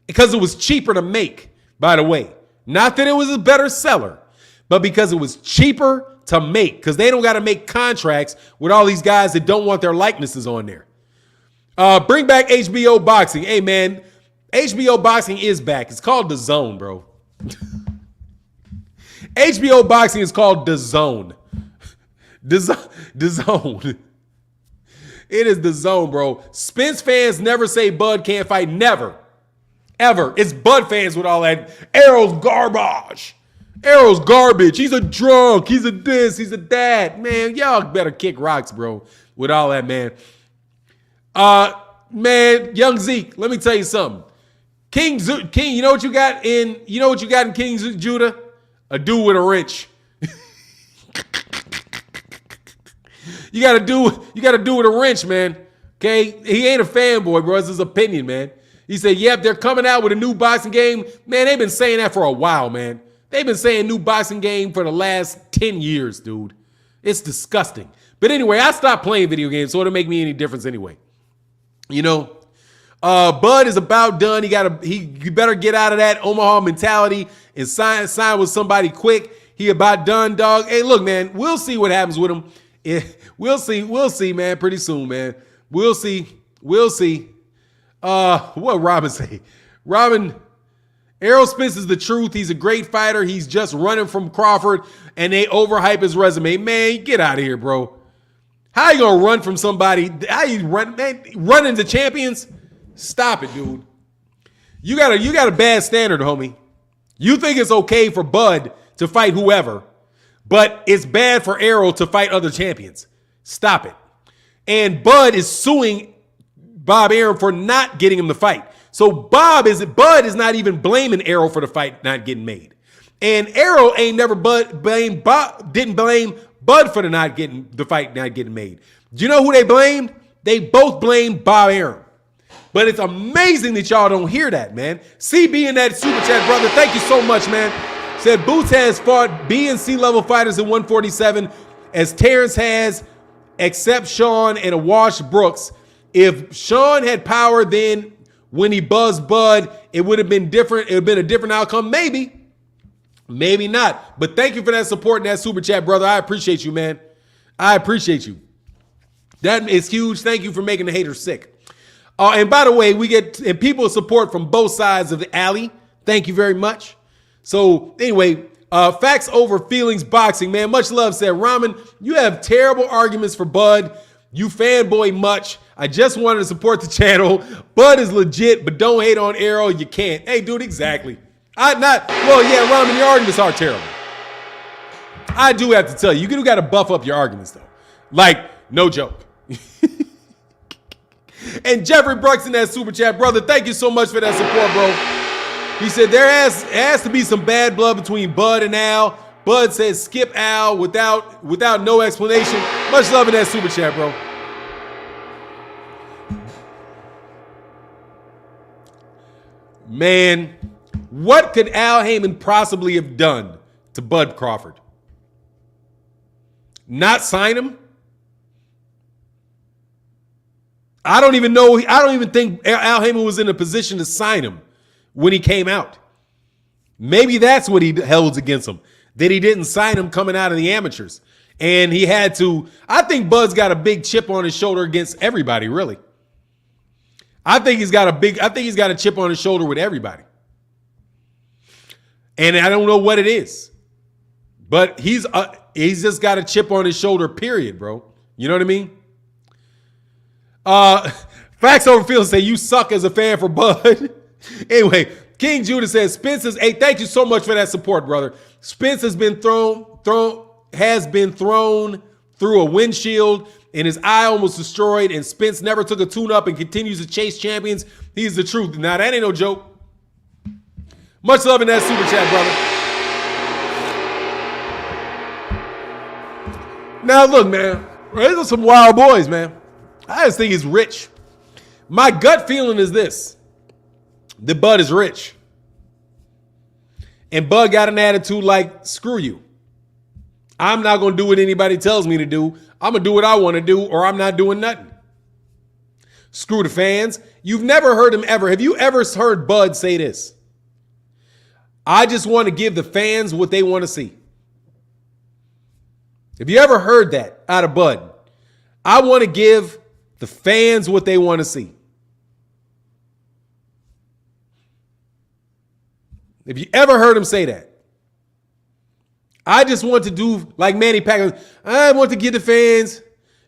Because it was cheaper to make, by the way. Not that it was a better seller, but because it was cheaper to make. Because they don't got to make contracts with all these guys that don't want their likenesses on there. Bring back HBO Boxing. Hey, man, HBO Boxing is back. It's called The Zone, bro. HBO Boxing is called The Zone. The Zone. It is The Zone, bro. Spence fans never say Bud can't fight. Never. Ever. It's Bud fans with all that. Errol's garbage. Errol's garbage. He's a drunk. He's a this. He's a that. Man, y'all better kick rocks, bro, with all that, man. Man, young Zeke, let me tell you something. King, you know what you got in King Judah? A dude with a wrench. You gotta do with a wrench, man. Okay? He ain't a fanboy, bro. It's his opinion, man. He said, yep, they're coming out with a new boxing game. Man, they've been saying that for a while, man. They've been saying new boxing game for the last 10 years, dude. It's disgusting. But anyway, I stopped playing video games, so it don't make me any difference anyway. You know, Bud is about done. You better get out of that Omaha mentality and sign with somebody quick. He about done, dog. Hey, look, man, we'll see what happens with him. We'll see, man, pretty soon, man. We'll see. What Robin say? Robin, Errol Spence is the truth. He's a great fighter. He's just running from Crawford, and they overhype his resume. Man, get out of here, bro. How you gonna run from somebody? How you run, man? Running to champions? Stop it, dude. You got a bad standard, homie. You think it's okay for Bud to fight whoever, but it's bad for Errol to fight other champions. Stop it. And Bud is suing Bob Arum for not getting him the fight. So Bud is not even blaming Errol for the fight not getting made. And Errol didn't blame Bud for the fight not getting made. Do you know who they blamed? They both blamed Bob Arum. But it's amazing that y'all don't hear that, man. CB in that super chat, brother. Thank you so much, man. Said Boots has fought B and C level fighters in 147 as Terrence has, except Sean and Awash Brooks. If Sean had power then when he buzzed Bud, it would have been different. It would have been a different outcome. Maybe. Maybe not. But thank you for that support and that super chat, brother. I appreciate you, man. I appreciate you. That is huge. Thank you for making the haters sick. And by the way, we get people support from both sides of the alley. Thank you very much. So anyway, facts over feelings boxing, man. Much love, said Ramen. You have terrible arguments for Bud. You fanboy much. I just wanted to support the channel. Bud is legit, but don't hate on Errol. You can't. Hey, dude, exactly. Ramen, your arguments are terrible. I do have to tell you, you got to buff up your arguments, though. Like, no joke. And Jeffrey Brooks in that super chat, brother, thank you so much for that support, bro. He said there has to be some bad blood between Bud and Al. Bud says skip Al without no explanation. Much love in that super chat, bro. Man, what could Al Heyman possibly have done to Bud Crawford? Not sign him? I don't even think Al Heyman was in a position to sign him when he came out. Maybe that's what he held against him, that he didn't sign him coming out of the amateurs. And he had to, I think Bud's got a big chip on his shoulder against everybody, really. I think he's got a chip on his shoulder with everybody. And I don't know what it is. But he's just got a chip on his shoulder, period, bro. You know what I mean? Facts over Field say you suck as a fan for Bud. Anyway, King Judah says Spence is thank you so much for that support, brother. Spence has been thrown through a windshield and his eye almost destroyed, and Spence never took a tune-up and continues to chase champions. He's the truth. Now, that ain't no joke. Much love in that super chat, brother. Now, look, man. These are some wild boys, man. I just think he's rich. My gut feeling is this. That Bud is rich. And Bud got an attitude like, screw you. I'm not going to do what anybody tells me to do. I'm going to do what I want to do, or I'm not doing nothing. Screw the fans. You've never heard him ever. Have you ever heard Bud say this? I just want to give the fans what they want to see. Have you ever heard that out of Bud? I want to give the fans what they want to see. Have you ever heard him say that? I just want to do like Manny Pacquiao. I want to give the fans.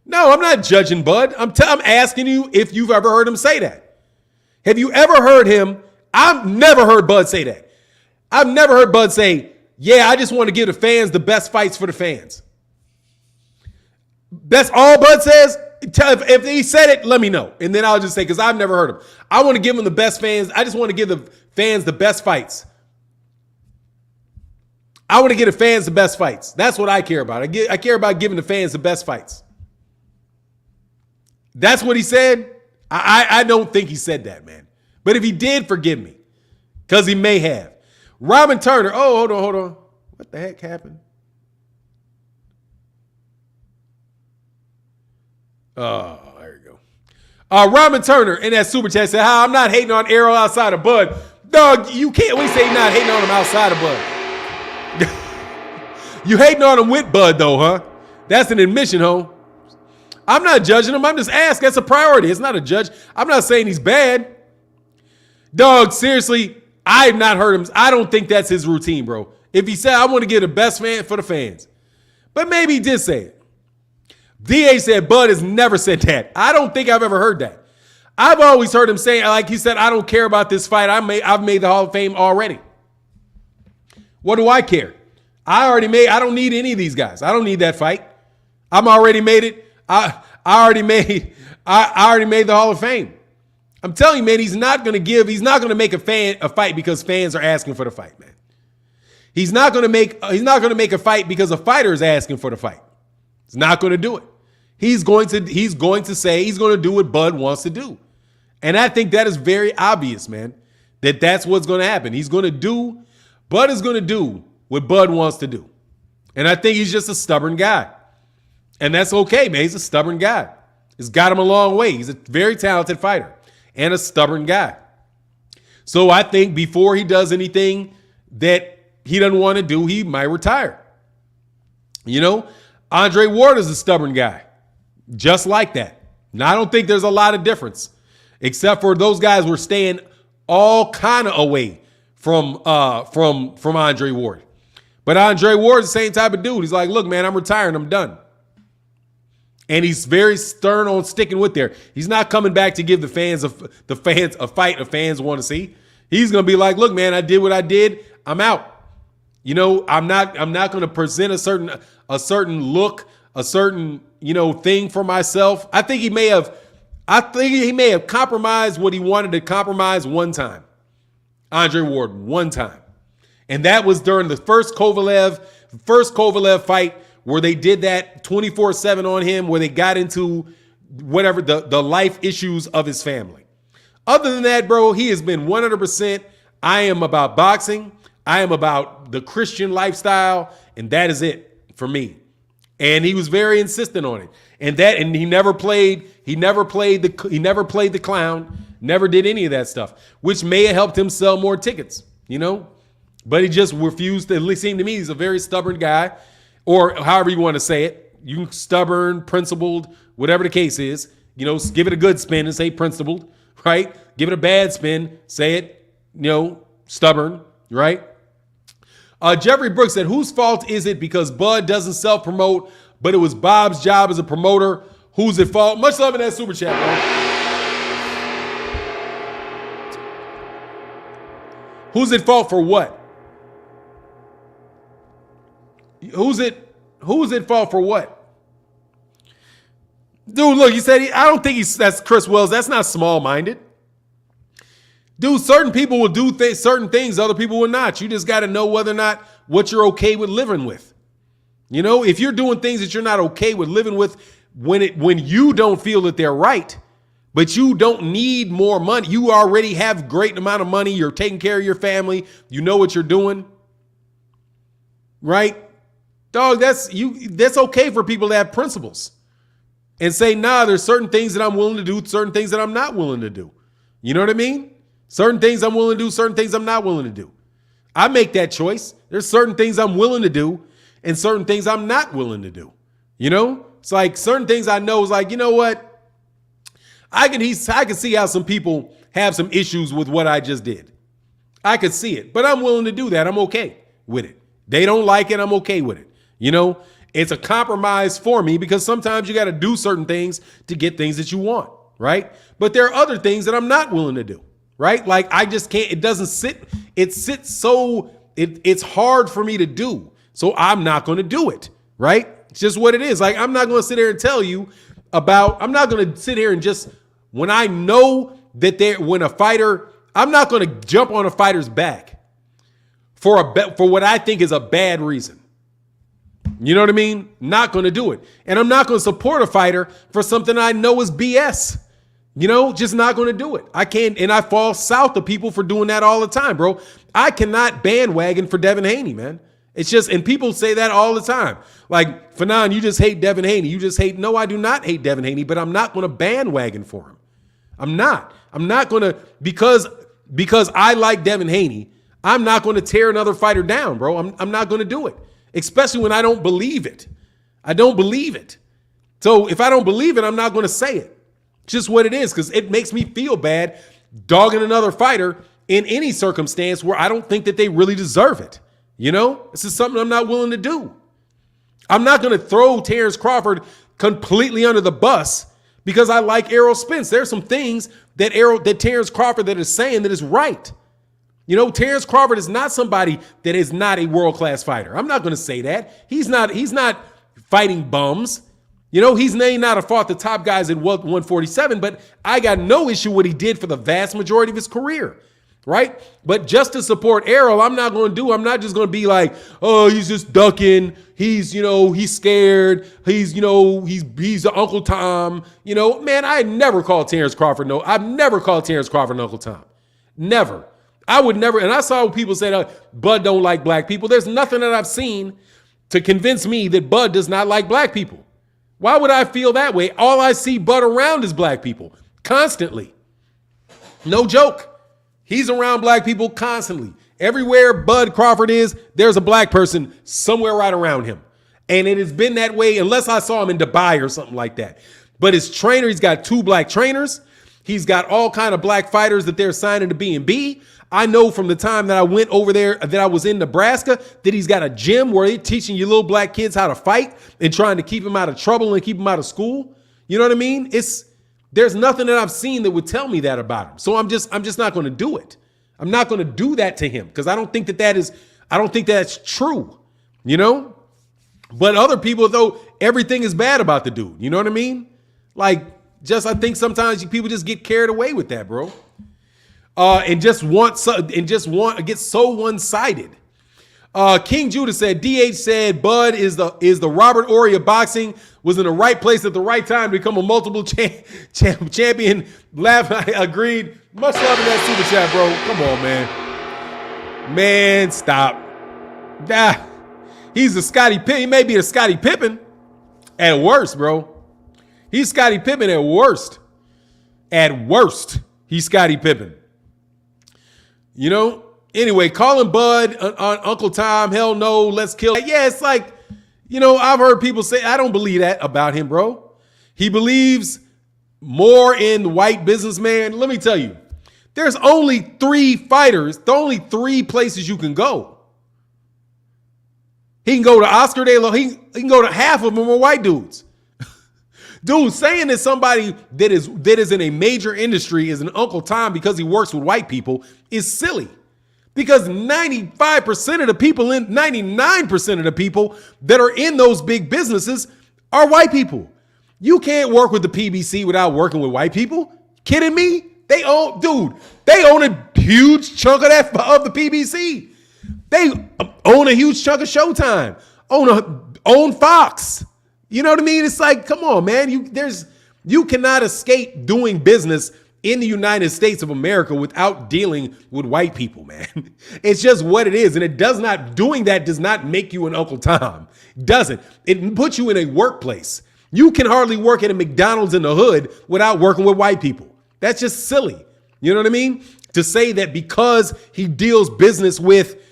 No, I'm not judging Bud. I'm asking you if you've ever heard him say that. Have you ever heard him? I've never heard Bud say that. I've never heard Bud say, yeah, I just want to give the fans the best fights for the fans. That's all Bud says. If he said it, let me know. And then I'll just say, because I've never heard him. I want to give him the best fans. I just want to give the fans the best fights. I want to give the fans the best fights. That's what I care about. I care about giving the fans the best fights. That's what he said. I don't think he said that, man. But if he did, forgive me. Because he may have. Robin Turner. Oh, hold on. What the heck happened? Oh, there you go. Robin Turner in that super chat said, I'm not hating on Errol outside of Bud. Dog, you can't say you're not hating on him outside of Bud. You hating on him with Bud, though, huh? That's an admission, ho. I'm not judging him. I'm just asking. That's a priority. It's not a judge. I'm not saying he's bad. Dog, seriously, I have not heard him. I don't think that's his routine, bro. If he said, I want to get the best fan for the fans. But maybe he did say it. DA said Bud has never said that. I don't think I've ever heard that. I've always heard him say, like he said, I don't care about this fight. I've made the Hall of Fame already. What do I care? I don't need any of these guys. I don't need that fight. I'm already made it. I already made the Hall of Fame. I'm telling you, man, he's not going to make a fight because fans are asking for the fight, man. He's not going to make a fight because a fighter is asking for the fight. He's not going to do it. He's going to do what Bud wants to do. And I think that is very obvious, man, that's what's going to happen. Bud is going to do what Bud wants to do. And I think he's just a stubborn guy. And that's okay, man. He's a stubborn guy. It's got him a long way. He's a very talented fighter and a stubborn guy. So I think before he does anything that he doesn't want to do, he might retire. You know, Andre Ward is a stubborn guy. Just like that. Now, I don't think there's a lot of difference, except for those guys were staying all kind of away from Andre Ward. But Andre Ward is the same type of dude. He's like, look, man, I'm retiring. I'm done. And he's very stern on sticking with there. He's not coming back to give the fans a fight the fans want to see. He's going to be like, look, man, I did what I did. I'm out. You know, I'm not going to present a certain look, a certain, thing for myself. I think he may have compromised what he wanted to compromise one time. Andre Ward, one time. And that was during the first Kovalev fight where they did that 24/7 on him, where they got into whatever the life issues of his family. Other than that, bro, he has been 100%. I am about boxing. I am about the Christian lifestyle. And that is it for me. And he was very insistent on it. And he never played the clown, never did any of that stuff, which may have helped him sell more tickets, you know? But he just refused to. At least seemed to me he's a very stubborn guy, or however you want to say it. You can stubborn, principled, whatever the case is. You know, give it a good spin and say principled, right? Give it a bad spin, say it, stubborn, right? Jeffrey Brooks said, whose fault is it because Bud doesn't self-promote, but it was Bob's job as a promoter? Who's at fault? Much love in that super chat, bro. Who's at fault for what? Who's at fault for what? Dude, look, he said, I don't think that's Chris Wells. That's not small-minded. Dude, certain people will do certain things, other people will not. You just got to know whether or not what you're okay with living with. You know, if you're doing things that you're not okay with living with when you don't feel that they're right, but you don't need more money. You already have a great amount of money. You're taking care of your family. You know what you're doing. Right? Dog, that's okay for people to have principles and say, nah, there's certain things that I'm willing to do, certain things that I'm not willing to do. You know what I mean? Certain things I'm willing to do, certain things I'm not willing to do. I make that choice. There's certain things I'm willing to do and certain things I'm not willing to do. You know? It's like certain things I know is like, you know what? I can see how some people have some issues with what I just did. I could see it, but I'm willing to do that. I'm okay with it. They don't like it. I'm okay with it. You know, it's a compromise for me because sometimes you got to do certain things to get things that you want, right? But there are other things that I'm not willing to do, right? Like I just can't, it's hard for me to do. So I'm not going to do it, right? It's just what it is. Like I'm not going to sit here and tell you I'm not going to sit here and just, when I know that I'm not going to jump on a fighter's back for what I think is a bad reason. You know what I mean? Not going to do it. And I'm not going to support a fighter for something I know is BS. You know, just not going to do it. I can't, and I fall south of people for doing that all the time, bro. I cannot bandwagon for Devin Haney, man. It's just, and people say that all the time. Like, Fanon, you just hate Devin Haney. No, I do not hate Devin Haney, but I'm not going to bandwagon for him. I'm not going to, because I like Devin Haney, I'm not going to tear another fighter down, bro. I'm not going to do it. Especially when I don't believe it. I don't believe it. So if I don't believe it, I'm not going to say it. It's just what it is, because it makes me feel bad dogging another fighter in any circumstance where I don't think that they really deserve it. You know, this is something I'm not willing to do. I'm not going to throw Terrence Crawford completely under the bus because I like Errol Spence. There's some things that Terrence Crawford that is saying that is right. You know, Terrence Crawford is not somebody that is not a world-class fighter. I'm not going to say that. He's not fighting bums. You know, he may not have fought the top guys at 147, but I got no issue what he did for the vast majority of his career, right? But just to support Errol, I'm not just going to be like, oh, he's just ducking. He's scared. He's the Uncle Tom. You know, man, I never called Terrence Crawford. No, I've never called Terrence Crawford an Uncle Tom. Never. I would never, and I saw people say, Bud don't like black people. There's nothing that I've seen to convince me that Bud does not like black people. Why would I feel that way? All I see Bud around is black people, constantly. No joke. He's around black people constantly. Everywhere Bud Crawford is, there's a black person somewhere right around him. And it has been that way unless I saw him in Dubai or something like that. But his trainer, he's got 2 black trainers. He's got all kind of black fighters that they're signing to B&B. I know from the time that I went over there, that I was in Nebraska, that he's got a gym where they're teaching you little black kids how to fight and trying to keep them out of trouble and keep them out of school. You know what I mean? There's nothing that I've seen that would tell me that about him. So I'm just not going to do it. I'm not going to do that to him because I don't think that's true, you know? But other people, though, everything is bad about the dude. You know what I mean? Like, I think sometimes people just get carried away with that, bro. And get so one-sided. King Judah said, DH said Bud is the Robert Horry of boxing, was in the right place at the right time to become a multiple champion. Laugh, I agreed. Much love in that super chat, bro. Come on, man. Man, stop. He's a Scottie Pippen. He may be a Scottie Pippen. At worst, bro. He's Scottie Pippen at worst. At worst, he's Scottie Pippen. You know? Anyway, calling Bud on Uncle Tom, hell no, let's kill. Yeah, it's like, you know, I've heard people say, I don't believe that about him, bro. He believes more in white businessman. Let me tell you, there's only 3 fighters, the only 3 places you can go. He can go to Oscar De La, he can go to half of them are white dudes. Dude, saying that somebody that is in a major industry is an Uncle Tom because he works with white people is silly. Because 95% of the people, 99% of the people that are in those big businesses are white people. You can't work with the PBC without working with white people. Kidding me? They own a huge chunk of the PBC. They own a huge chunk of Showtime. Own Fox. You know what I mean? It's like, come on, man. You cannot escape doing business in the United States of America without dealing with white people, man. It's just what it is. And doing that does not make you an Uncle Tom. It doesn't. It puts you in a workplace. You can hardly work at a McDonald's in the hood without working with white people. That's just silly. You know what I mean? To say that because he deals business with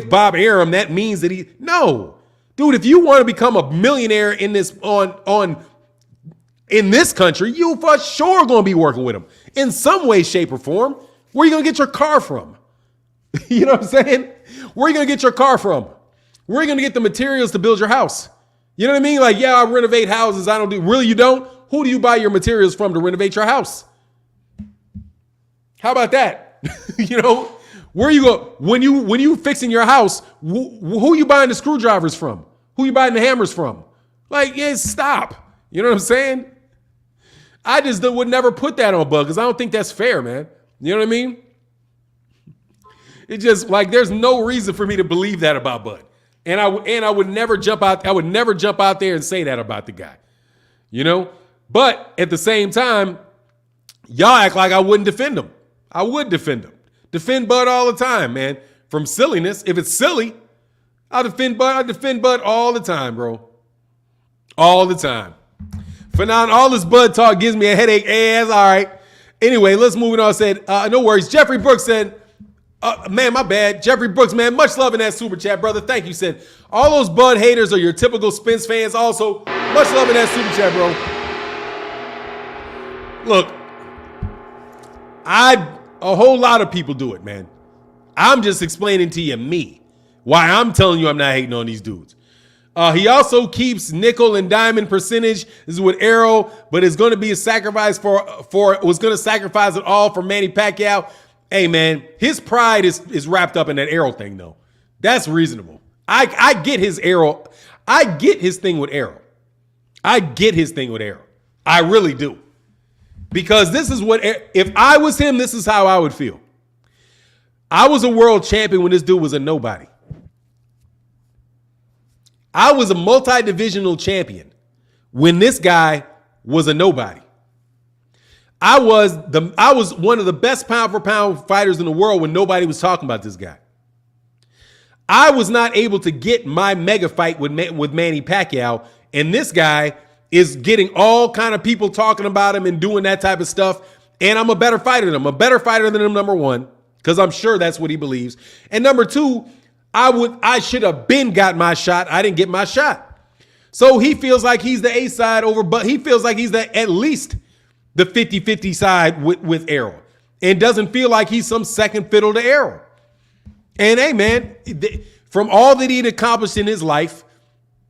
Bob Arum, that means that no. Dude, if you want to become a millionaire in this in this country, you for sure going to be working with him in some way, shape, or form. Where are you going to get your car from? You know what I'm saying? Where are you going to get your car from? Where are you going to get the materials to build your house? You know what I mean? Like, yeah, I renovate houses. I don't do. Really, you don't? Who do you buy your materials from to renovate your house? How about that? You know, where you go when you fixing your house? Who you buying the screwdrivers from? Who you buying the hammers from? Like, yeah, stop. You know what I'm saying? I just would never put that on Bud because I don't think that's fair, man. You know what I mean? It just like there's no reason for me to believe that about Bud, and I would never jump out. I would never jump out there and say that about the guy. You know, but at the same time, y'all act like I wouldn't defend him. I would defend him. Defend Bud all the time, man. From silliness. If it's silly, I'll defend Bud. I defend Bud all the time, bro. All the time. For now, all this Bud talk gives me a headache. All right. Anyway, let's move on. Said, no worries. Jeffrey Brooks said, man, my bad. Jeffrey Brooks, man, much love in that super chat, brother. Thank you. Said, all those Bud haters are your typical Spence fans. Also, much love in that super chat, bro. Look, a whole lot of people do it, man. I'm just explaining to you why I'm telling you I'm not hating on these dudes. He also keeps nickel and diamond percentage. This is with Errol, but it's going to be a sacrifice was going to sacrifice it all for Manny Pacquiao. Hey, man, his pride is wrapped up in that Errol thing, though. That's reasonable. I get his Errol. I get his thing with Errol. I really do. Because this is if I was him, this is how I would feel. I was a world champion when this dude was a nobody. I was a multi-divisional champion when this guy was a nobody. I was one of the best pound for pound fighters in the world when nobody was talking about this guy. I was not able to get my mega fight with Manny Pacquiao, and this guy is getting all kind of people talking about him and doing that type of stuff. And I'm a better fighter than him. I'm a better fighter than him, number one, because I'm sure that's what he believes. And number two, I should have been got my shot. I didn't get my shot. So he feels like he's the A side over, but he feels like he's at least the 50-50 side with Errol, and doesn't feel like he's some second fiddle to Errol. And hey, man, from all that he'd accomplished in his life,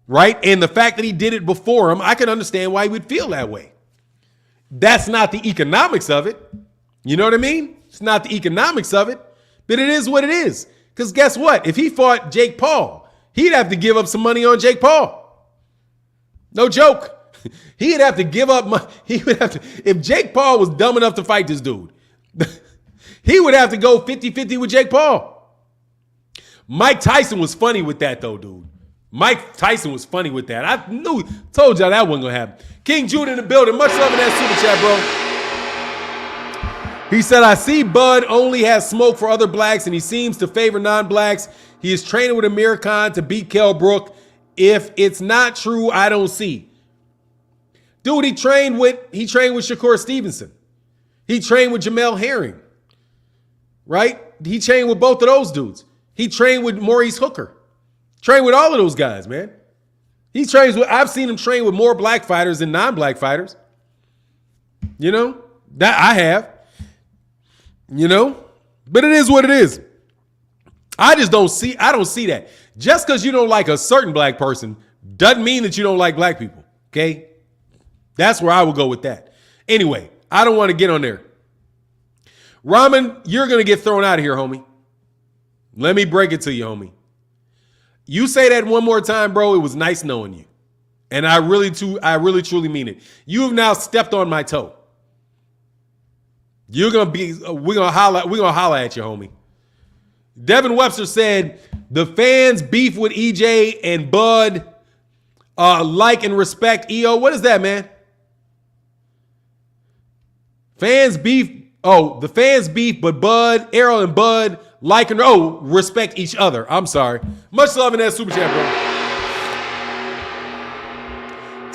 right, and the fact that he did it before him, I can understand why he would feel that way. That's not the economics of it. You know what I mean? It's not the economics of it, but it is what it is. Because guess what? If he fought Jake Paul, he'd have to give up some money on Jake Paul. No joke. He'd have to give up money. If Jake Paul was dumb enough to fight this dude, he would have to go 50-50 with Jake Paul. Mike Tyson was funny with that, though, dude. Mike Tyson was funny with that. Told y'all that wasn't going to happen. King Jude in the building. Much love in that super chat, bro. He said, I see Bud only has smoke for other blacks and he seems to favor non-blacks. He is training with Amir Khan to beat Kell Brook. If it's not true, I don't see. Dude, he trained with Shakur Stevenson. He trained with Jamel Herring. Right? He trained with both of those dudes. He trained with Maurice Hooker. Trained with all of those guys, man. I've seen him train with more black fighters than non-black fighters. You know? That I have. You know? But it is what it is. I don't see that. Just because you don't like a certain black person doesn't mean that you don't like black people. Okay? That's where I will go with that. Anyway, I don't want to get on there. Rahman, you're going to get thrown out of here, homie. Let me break it to you, homie. You say that one more time, bro. It was nice knowing you. And I really truly mean it. You have now stepped on my toe. We're gonna holler at you, homie. Devin Webster said the fans beef with EJ and Bud like and respect EO. What is that, man? Fans beef. Oh, the fans beef, but Bud, Errol and Bud like and respect each other. I'm sorry. Much love in that super chat, bro.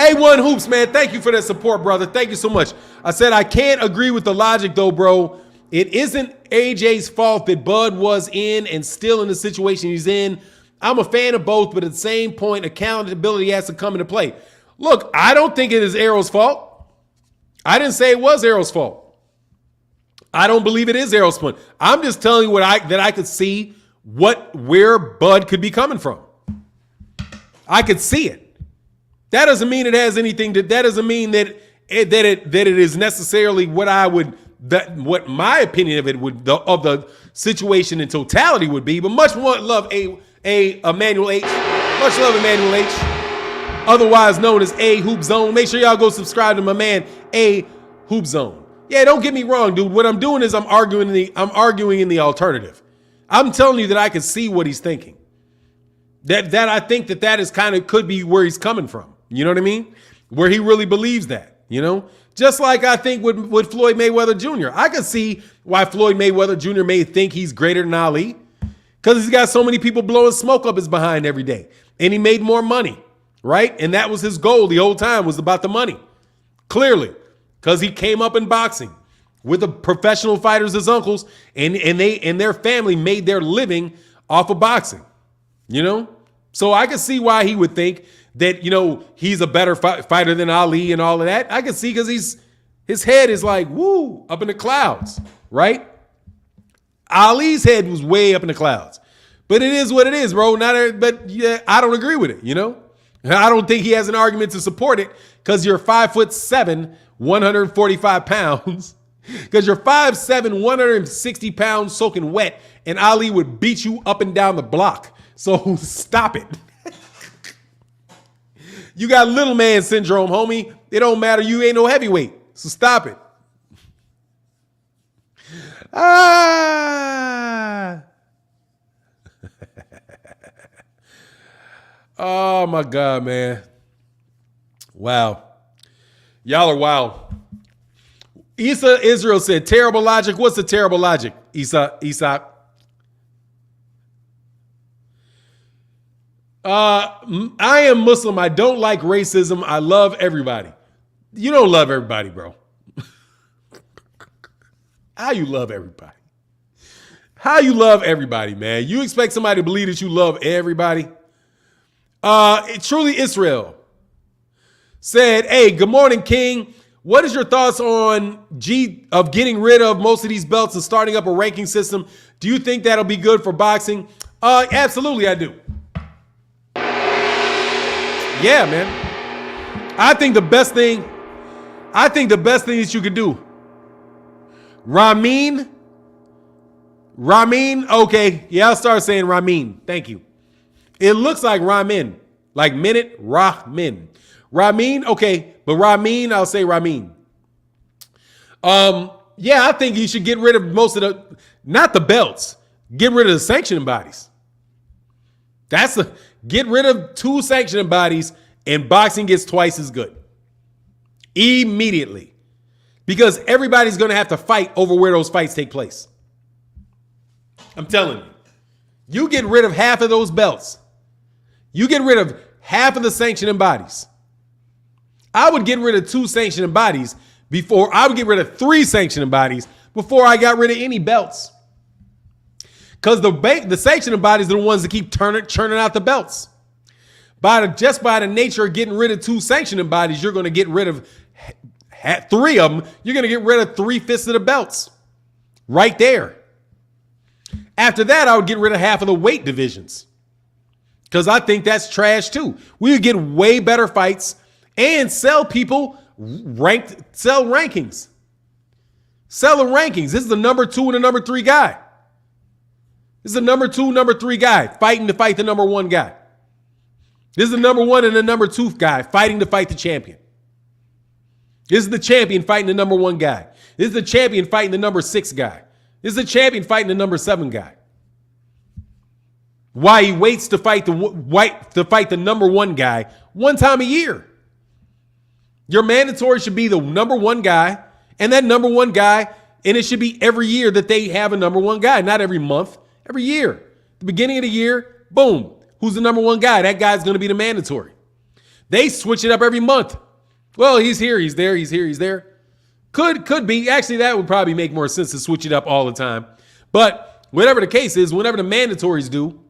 A1 Hoops, man. Thank you for that support, brother. Thank you so much. I said I can't agree with the logic, though, bro. It isn't AJ's fault that Bud was in and still in the situation he's in. I'm a fan of both, but at the same point, accountability has to come into play. Look, I don't think it is Errol's fault. I didn't say it was Errol's fault. I don't believe it is Errol's fault. I'm just telling you that I could see where Bud could be coming from. I could see it. That doesn't mean it has anything that doesn't mean that it is necessarily what my opinion of it of the situation in totality would be. But much more love Emmanuel H. Much love Emmanuel H. Otherwise known as A Hoop Zone. Make sure y'all go subscribe to my man A Hoop Zone. Yeah, don't get me wrong, dude. What I'm doing is I'm arguing in the alternative. I'm telling you that I can see what he's thinking. That I think that is kind of could be where he's coming from. You know what I mean? Where he really believes that, you know? Just like I think with Floyd Mayweather Jr. I can see why Floyd Mayweather Jr. may think he's greater than Ali because he's got so many people blowing smoke up his behind every day. And he made more money, right? And that was his goal the whole time, was about the money. Clearly, because he came up in boxing with the professional fighters as uncles, and their family made their living off of boxing, you know? So I can see why he would think that, you know, he's a better fighter than Ali and all of that. I can see because his head is like, woo, up in the clouds, right? Ali's head was way up in the clouds. But it is what it is, bro. But yeah, I don't agree with it, you know? I don't think he has an argument to support it because you're 5'7", 145 pounds. Because you're 5'7", 160 pounds soaking wet, and Ali would beat you up and down the block. So stop it. You got little man syndrome, homie. It don't matter. You ain't no heavyweight. So stop it. Oh, my God, man. Wow. Y'all are wild. Issa Israel said, terrible logic. What's the terrible logic, Issa? I am Muslim. I don't like racism. I love everybody. You don't love everybody, bro. How you love everybody? How you love everybody, man? You expect somebody to believe that you love everybody? Truly Israel said, hey, good morning, King. What is your thoughts on getting rid of most of these belts and starting up a ranking system? Do you think that'll be good for boxing? Absolutely, I do. Yeah, man. I think the best thing that you could do. Ramin. Okay. Yeah, I'll start saying Ramin. Thank you. It looks like Ramin. Like minute, Rahmin. Ramin, okay. But Ramin, I'll say Ramin. Yeah, I think you should get rid of most of not the belts. Get rid of the sanctioning bodies. Get rid of 2 sanctioning bodies and boxing gets twice as good. Immediately. Because everybody's going to have to fight over where those fights take place. I'm telling you. You get rid of half of those belts. You get rid of half of the sanctioning bodies. I would get rid of 2 sanctioning bodies before I would get rid of 3 sanctioning bodies before I got rid of any belts. Because the sanctioning bodies are the ones that keep churning out the belts. Just by the nature of getting rid of 2 sanctioning bodies, you're going to get rid of 3 of them. You're going to get rid of 3/5 of the belts right there. After that, I would get rid of half of the weight divisions because I think that's trash too. We would get way better fights and sell people sell rankings. Sell the rankings. This is the number 2 and the number 3 guy. This is the number 2, number 3 guy fighting to fight the number 1 guy. This is the number 1 and the number 2 guy fighting to fight the champion. This is the champion fighting the number 1 guy. This is the champion fighting the number 6 guy. This is the champion fighting the number 7 guy. Why he waits to fight the number 1 guy 1 time a year. Your mandatory should be the number 1 guy, and that number 1 guy, and it should be every year that they have a number 1 guy, not every month, every year. The beginning of the year, boom. Who's the number 1 guy? That guy's going to be the mandatory. They switch it up every month. Well, he's here, he's there, he's here, he's there. Could be. Actually, that would probably make more sense to switch it up all the time. But whatever the case is, whenever the mandatories do,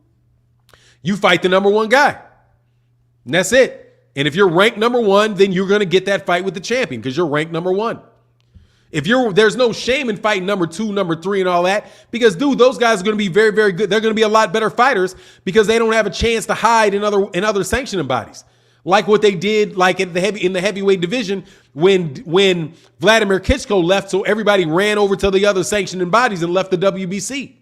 you fight the number 1 guy. And that's it. And if you're ranked number 1, then you're going to get that fight with the champion because you're ranked number 1. There's no shame in fighting number 2, number 3, and all that because, dude, those guys are going to be very, very good. They're going to be a lot better fighters because they don't have a chance to hide in other sanctioning bodies, like what they did, like in the heavyweight division when Vladimir Klitschko left. So everybody ran over to the other sanctioning bodies and left the WBC.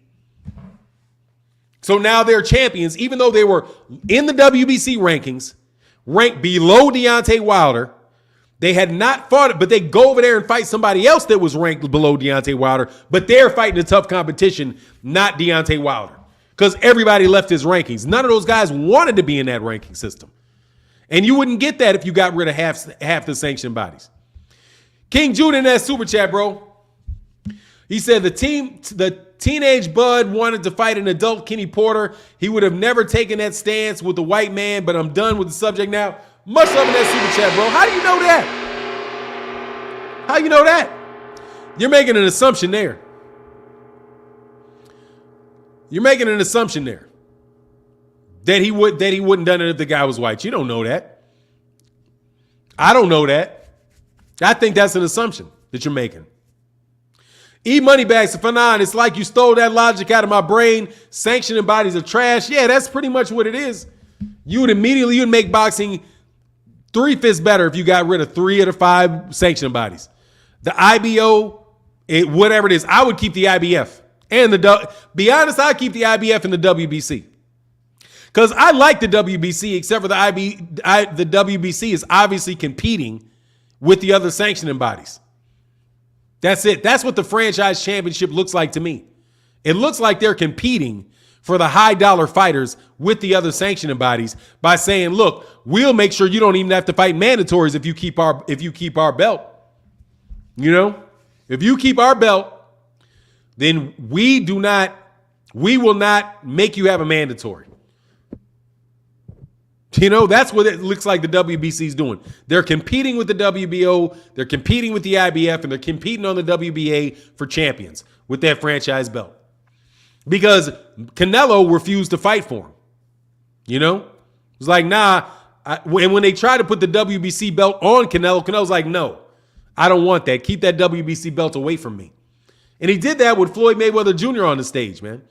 So now they're champions, even though they were in the WBC rankings, ranked below Deontay Wilder. They had not fought it, but they go over there and fight somebody else that was ranked below Deontay Wilder, but they're fighting a tough competition, not Deontay Wilder, because everybody left his rankings. None of those guys wanted to be in that ranking system. And you wouldn't get that if you got rid of half the sanctioned bodies. King Judah in that super chat, bro. He said the teenage Bud wanted to fight an adult Kenny Porter. He would have never taken that stance with the white man, but I'm done with the subject now. Much love in that super chat, bro. How do you know that? How you know that? You're making an assumption there. You're making an assumption there. That he wouldn't done it if the guy was white. You don't know that. I don't know that. I think that's an assumption that you're making. E-Moneybags, Fanon, it's like you stole that logic out of my brain. Sanctioning bodies are trash. Yeah, that's pretty much what it is. You would make boxing 3/5 better if you got rid of 3 of the 5 sanctioning bodies. The IBO, whatever it is, I would keep the IBF. And be honest, I'd keep the IBF and the WBC. Because I like the WBC, except for the WBC is obviously competing with the other sanctioning bodies. That's it. That's what the franchise championship looks like to me. It looks like they're competing for the high dollar fighters with the other sanctioning bodies by saying, look, we'll make sure you don't even have to fight mandatories if you keep our belt. You know, if you keep our belt, then we will not make you have a mandatory. You know, that's what it looks like the WBC is doing. They're competing with the WBO, they're competing with the IBF, and they're competing on the WBA for champions with that franchise belt. Because Canelo refused to fight for him. You know? It was like, nah. And when they tried to put the WBC belt on Canelo, Canelo's like, no, I don't want that. Keep that WBC belt away from me. And he did that with Floyd Mayweather Jr. on the stage, man.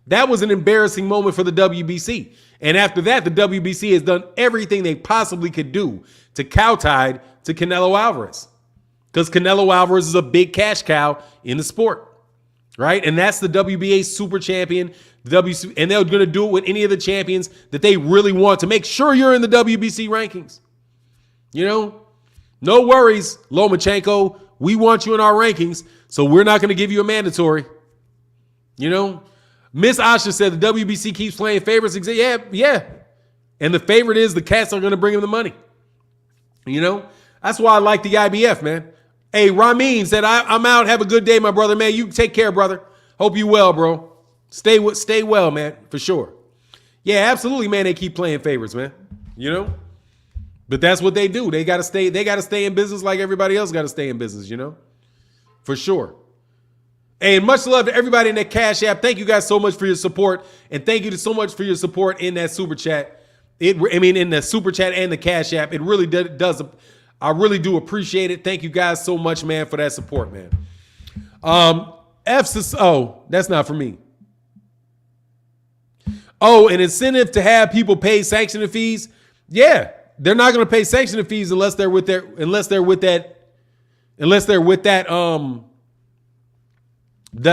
That was an embarrassing moment for the WBC. And after that, the WBC has done everything they possibly could do to kowtide to Canelo Alvarez. Because Canelo Alvarez is a big cash cow in the sport. Right? And that's the WBA super champion. And they're going to do it with any of the champions that they really want to make sure you're in the WBC rankings. You know? No worries, Lomachenko. We want you in our rankings, so we're not going to give you a mandatory. You know? Miss Asha said the WBC keeps playing favorites. Yeah. And the favorite is the cats are going to bring him the money. You know? That's why I like the IBF, man. Hey, Ramin said, I'm out. Have a good day, my brother, man. You take care, brother. Hope you well, bro. Stay well, man, for sure. Yeah, absolutely, man. They keep playing favorites, man. You know? But that's what they do. They gotta stay in business like everybody else gotta stay in business, For sure. And much love to everybody in that Cash App. Thank you guys so much for your support. And thank you so much for your support in that super chat. In the super chat and the Cash App. It really does. I really do appreciate it. Thank you guys so much, man, for that support, man. That's not for me. Oh, an incentive to have people pay sanctioning fees. Yeah, they're not going to pay sanctioning fees unless they're with that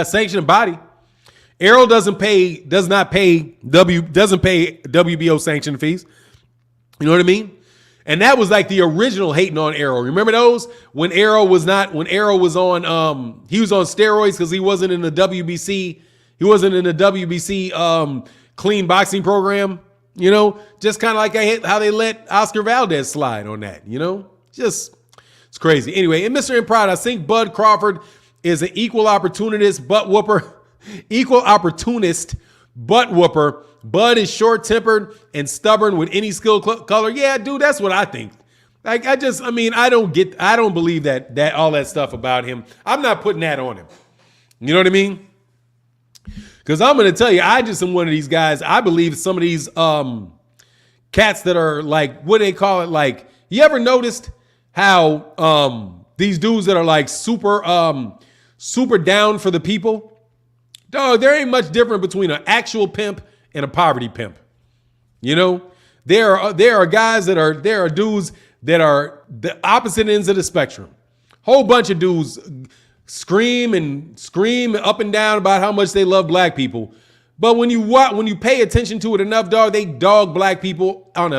sanctioning body. Errol does not pay WBO sanctioning fees. You know what I mean? And that was like the original hating on Errol. Remember those? When Errol was on he was on steroids because he wasn't in the WBC. He wasn't in the WBC clean boxing program. Just kind of like how they let Oscar Valdez slide on that. Just it's crazy. Anyway, in Mr. Improd, I think Bud Crawford is an equal opportunist butt whooper. Bud is short-tempered and stubborn with any skill color. Yeah, dude, that's what I think. I don't believe that all that stuff about him. I'm not putting that on him. You know what I mean? Because I'm going to tell you, I just am one of these guys. I believe some of these cats that are like, what do they call it? Like, you ever noticed how these dudes that are like super down for the people? Dog, there ain't much different between an actual pimp and a poverty pimp. There are guys there are dudes that are the opposite ends of the spectrum. Whole bunch of dudes scream up and down about how much they love black people. But when you pay attention to it enough, dog, they dog black people on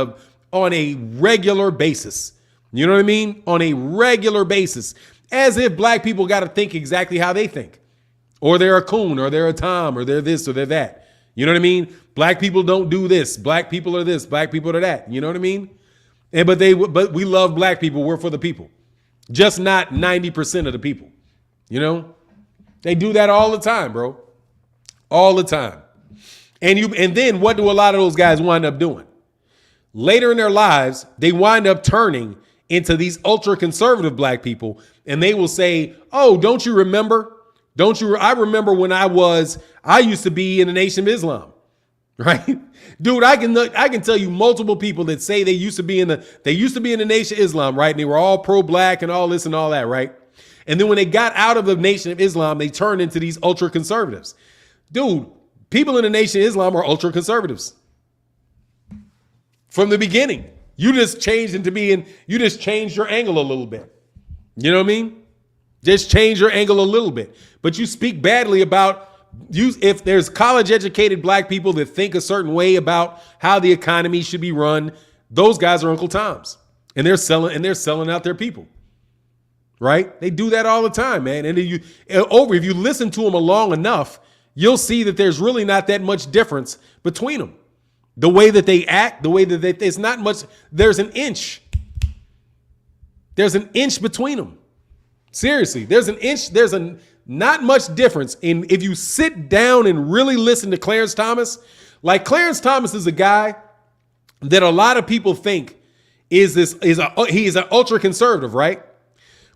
a regular basis. You know what I mean? On a regular basis. As if black people got to think exactly how they think. Or they're a coon, or they're a Tom, or they're this, or they're that. You know what I mean? Black people don't do this. Black people are this. Black people are that. You know what I mean? But we love black people. We're for the people. Just not 90% of the people. They do that all the time, bro. All the time. And then what do a lot of those guys wind up doing? Later in their lives, they wind up turning into these ultra conservative black people, and they will say, "Oh, don't you remember? I remember when I used to be in the Nation of Islam." Right? Dude, I can tell you multiple people that say they used to be in the Nation of Islam, right? And they were all pro-black and all this and all that, right? And then when they got out of the Nation of Islam, they turned into these ultra conservatives. Dude, people in the Nation of Islam are ultra conservatives. From the beginning. You just changed your angle a little bit. You know what I mean? Just change your angle a little bit. But you speak badly about if there's college educated black people that think a certain way about how the economy should be run, those guys are Uncle Toms. And they're selling out their people. Right? They do that all the time, man. And if you listen to them long enough, you'll see that there's really not that much difference between them. The way that they act, the way that it's not much. There's an inch. There's an inch between them. Seriously, there's an inch. There's not much difference in if you sit down and really listen to Clarence Thomas. Like Clarence Thomas is a guy that a lot of people think he is an ultra conservative, right?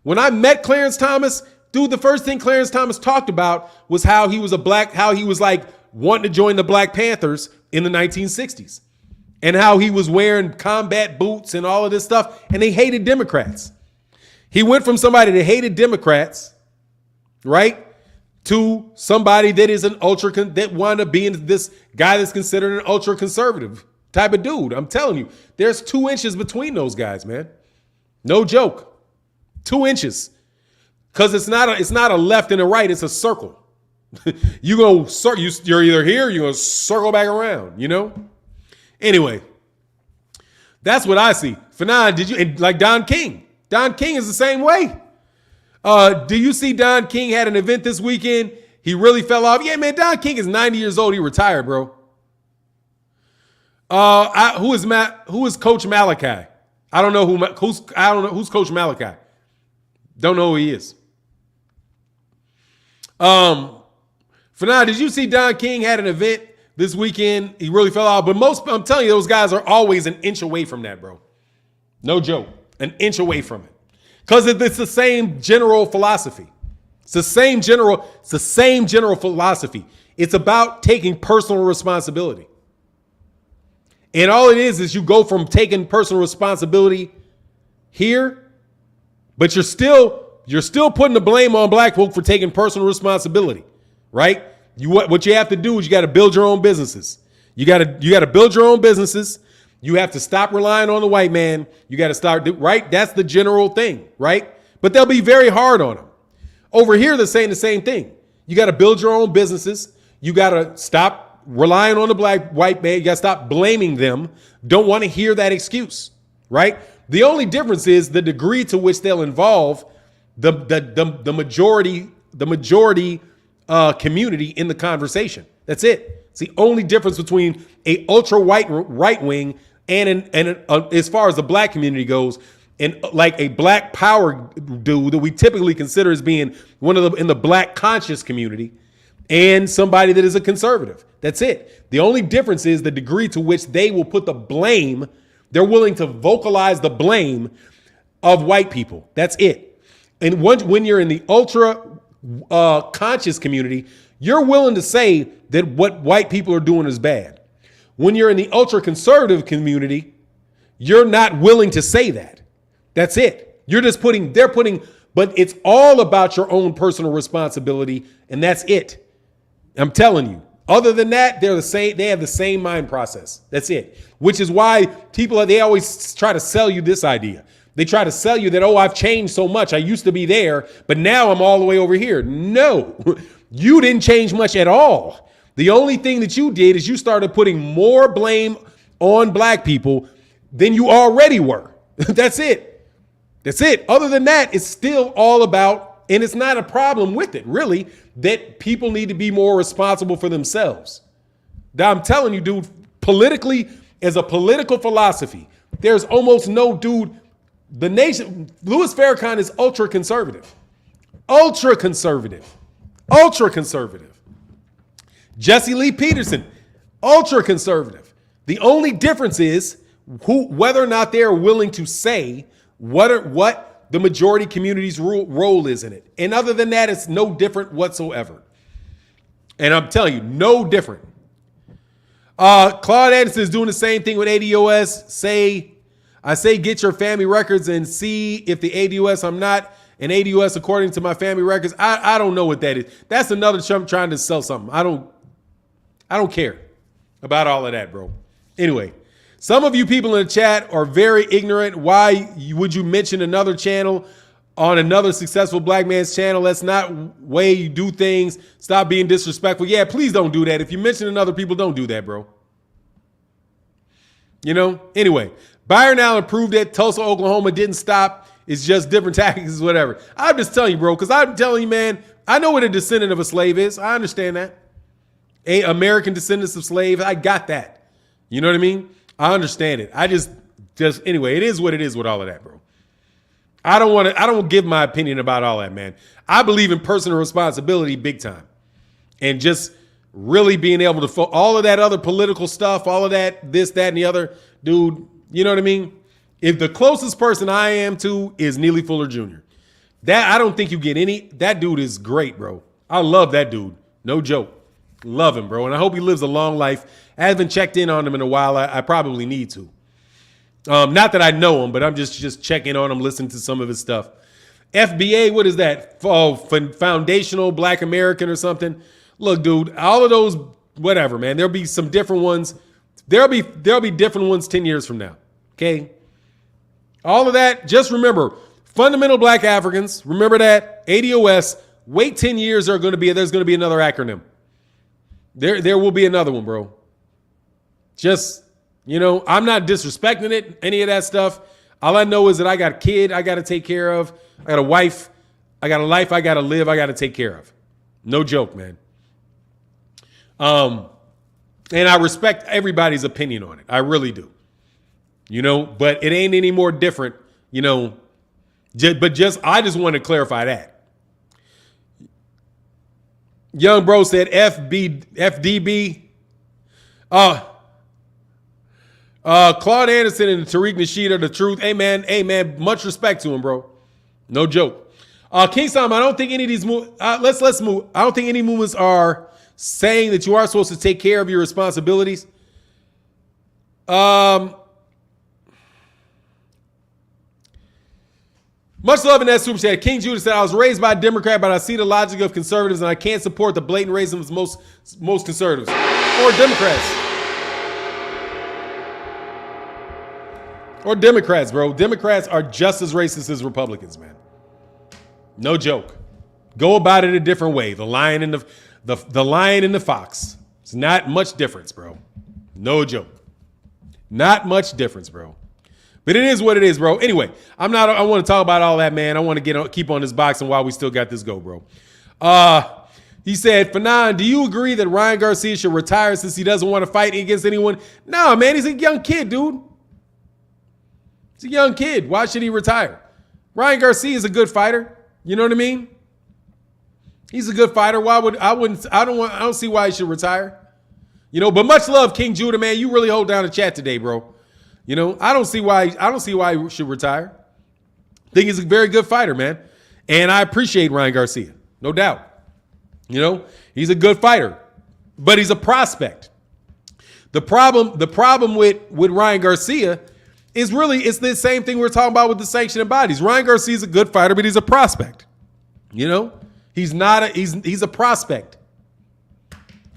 When I met Clarence Thomas, dude, the first thing Clarence Thomas talked about was how he was like wanting to join the Black Panthers in the 1960s and how he was wearing combat boots and all of this stuff. And they hated Democrats. He went from somebody that hated Democrats, right, to somebody that is that wound up being this guy that's considered an ultra conservative type of dude. I'm telling you, there's 2 inches between those guys, man. No joke. 2 inches. Because it's not a left and a right, it's a circle. You're either here, you're going to circle back around, Anyway, that's what I see. Fanon, like Don King. Don King is the same way. Do you see Don King had an event this weekend? He really fell off. Yeah, man, Don King is 90 years old. He retired, bro. Who is Coach Malachi? I don't know who's Coach Malachi. Don't know who he is. For now, did you see Don King had an event this weekend? He really fell off. But I'm telling you, those guys are always an inch away from that, bro. No joke. An inch away from it. Because it's the same general philosophy. It's the same general philosophy. It's about taking personal responsibility. And all it is you go from taking personal responsibility here, but you're still putting the blame on black folk for taking personal responsibility, right? What you have to do is you got to build your own businesses. You got to build your own businesses. You have to stop relying on the white man. You got to start, right? That's the general thing, right? But they'll be very hard on them. Over here, they're saying the same thing. You got to build your own businesses. You got to stop relying on the white man. You got to stop blaming them. Don't want to hear that excuse, right? The only difference is the degree to which they'll involve the majority community in the conversation. That's it. It's the only difference between a ultra white right wing and as far as the black community goes, and like a black power dude that we typically consider as being one of in the black conscious community, and somebody that is a conservative. That's it. The only difference is the degree to which they will put the blame. They're willing to vocalize the blame of white people. That's it. And when you're in the ultra conscious community, you're willing to say that what white people are doing is bad. When you're in the ultra conservative community, you're not willing to say that. That's it. You're just but it's all about your own personal responsibility, and that's it. I'm telling you. Other than that, they're the same. They have the same mind process. That's it. Which is why they always try to sell you this idea. They try to sell you that, oh, I've changed so much. I used to be there, but now I'm all the way over here. No, you didn't change much at all. The only thing that you did is you started putting more blame on black people than you already were. That's it. That's it. Other than that, it's still all about, and it's not a problem with it, really, that people need to be more responsible for themselves. Now, I'm telling you, dude, politically, as a political philosophy, there's almost no dude. The nation, Louis Farrakhan is ultra conservative. Ultra conservative. Ultra conservative. Jesse Lee Peterson, ultra conservative. The only difference is whether or not they're willing to say what the majority community's role is in it. And other than that, it's no different whatsoever. And I'm telling you, no different. Claude Anderson is doing the same thing with ADOS. I say get your family records and see if the ADOS, I'm not an ADOS according to my family records. I don't know what that is. That's another Trump trying to sell something. I don't care about all of that, bro. Anyway, some of you people in the chat are very ignorant. Why would you mention another channel on another successful black man's channel? That's not way you do things. Stop being disrespectful. Yeah, please don't do that. If you mention other people, don't do that, bro. You know? Anyway, Byron Allen proved that Tulsa, Oklahoma didn't stop. It's just different tactics, whatever. I'm just telling you, bro, because I'm telling you, man, I know what a descendant of a slave is. I understand that. American descendants of slaves, I got that. You know what I mean? I understand it. I just anyway, it is what it is with all of that, bro. I don't give my opinion about all that, man. I believe in personal responsibility big time. And just really being able to all of that other political stuff, all of that, this, that, and the other, dude, you know what I mean? If the closest person I am to is Neely Fuller Jr., that I don't think you get any. That dude is great, bro. I love that dude. No joke. Love him, bro. And I hope he lives a long life. I haven't checked in on him in a while. I probably need to. Not that I know him, but I'm just checking on him, listening to some of his stuff. FBA, what is that? Oh, Foundational Black American or something. Look, dude, all of those, whatever, man. There'll be some different ones. There'll be different ones 10 years from now. Okay. All of that. Just remember, fundamental black Africans. Remember that. ADOS. Wait 10 years. There's going to be another acronym. There will be another one, bro. Just, you know, I'm not disrespecting it, any of that stuff. All I know is that I got a kid I got to take care of. I got a wife. I got a life I got to live. I got to take care of. No joke, man. And I respect everybody's opinion on it. I really do. You know, but it ain't any more different, you know. I just want to clarify that. Young bro said FDB. Claude Anderson and Tariq Nasheed are the truth. Hey man, much respect to him, bro. No joke. King Sam, I don't think any of these moves. Let's move. I don't think any movements are saying that you are supposed to take care of your responsibilities. Much love in that super chat. King Judah said, I was raised by a Democrat, but I see the logic of conservatives, and I can't support the blatant racism of most conservatives or Democrats. Or Democrats, bro. Democrats are just as racist as Republicans, man. No joke. Go about it a different way. The lion and the lion and the fox. It's not much difference, bro. No joke. Not much difference, bro. But it is what it is, bro. Anyway, I want to talk about all that, man. I want to keep on this boxing while we still got this go, bro. He said, Fanon, do you agree that Ryan Garcia should retire since he doesn't want to fight against anyone? No, man, he's a young kid, dude. He's a young kid. Why should he retire? Ryan Garcia is a good fighter. You know what I mean? He's a good fighter. I don't see why he should retire. You know, but much love, King Judah, man. You really hold down the chat today, bro. You know, I don't see why he should retire. I think he's a very good fighter, man. And I appreciate Ryan Garcia. No doubt. You know, he's a good fighter, but he's a prospect. The problem with Ryan Garcia is really, it's the same thing we're talking about with the sanctioning bodies. Ryan Garcia's a good fighter, but he's a prospect. You know, he's a prospect.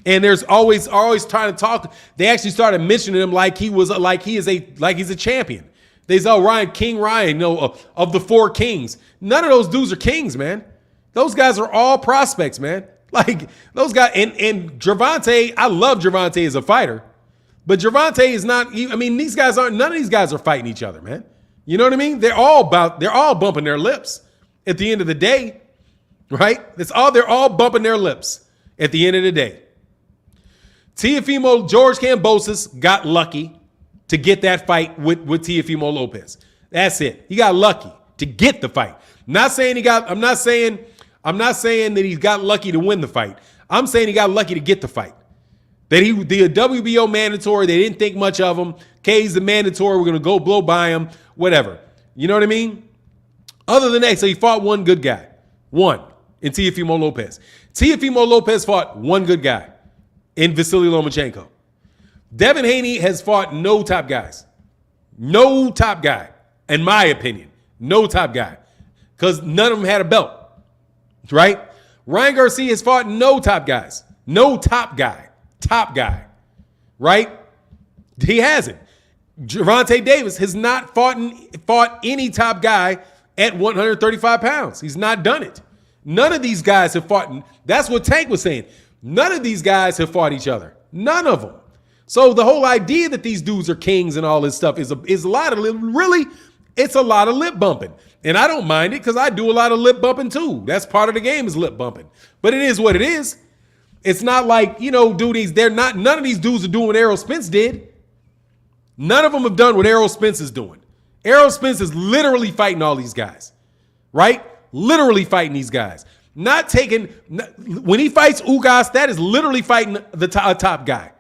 And there's always trying to talk. They actually started mentioning him like he's a champion. They say, oh, King Ryan, you know, of the four kings. None of those dudes are kings, man. Those guys are all prospects, man. Like those guys, and Gervonta, I love Gervonta as a fighter, but Gervonta is not. I mean, none of these guys are fighting each other, man. You know what I mean? They're all bumping their lips at the end of the day, right? They're all bumping their lips at the end of the day. Teofimo George Kambosos got lucky to get that fight with Teofimo Lopez. That's it. He got lucky to get the fight. I'm not saying that he got lucky to win the fight. I'm saying he got lucky to get the fight. That the WBO mandatory, they didn't think much of him. K's the mandatory, we're gonna go blow by him, whatever. You know what I mean? Other than that, so he fought one good guy. One in Teofimo Lopez. Teofimo Lopez fought one good guy in Vasily Lomachenko. Devin Haney has fought no top guys. No top guy, in my opinion. No top guy. Because none of them had a belt. Right? Ryan Garcia has fought no top guys. No top guy. Top guy. Right? He hasn't. Gervonta Davis has not fought any top guy at 135 pounds. He's not done it. None of these guys have fought. That's what Tank was saying. None of these guys have fought each other. None of them. So the whole idea that these dudes are kings and all this stuff is a lot of it's a lot of lip bumping. And I don't mind it because I do a lot of lip bumping too. That's part of the game is lip bumping. But it is what it is. It's not like, you know, none of these dudes are doing what Errol Spence did. None of them have done what Errol Spence is doing. Errol Spence is literally fighting all these guys. Right? Literally fighting these guys. When he fights Ugas, that is literally fighting the top guy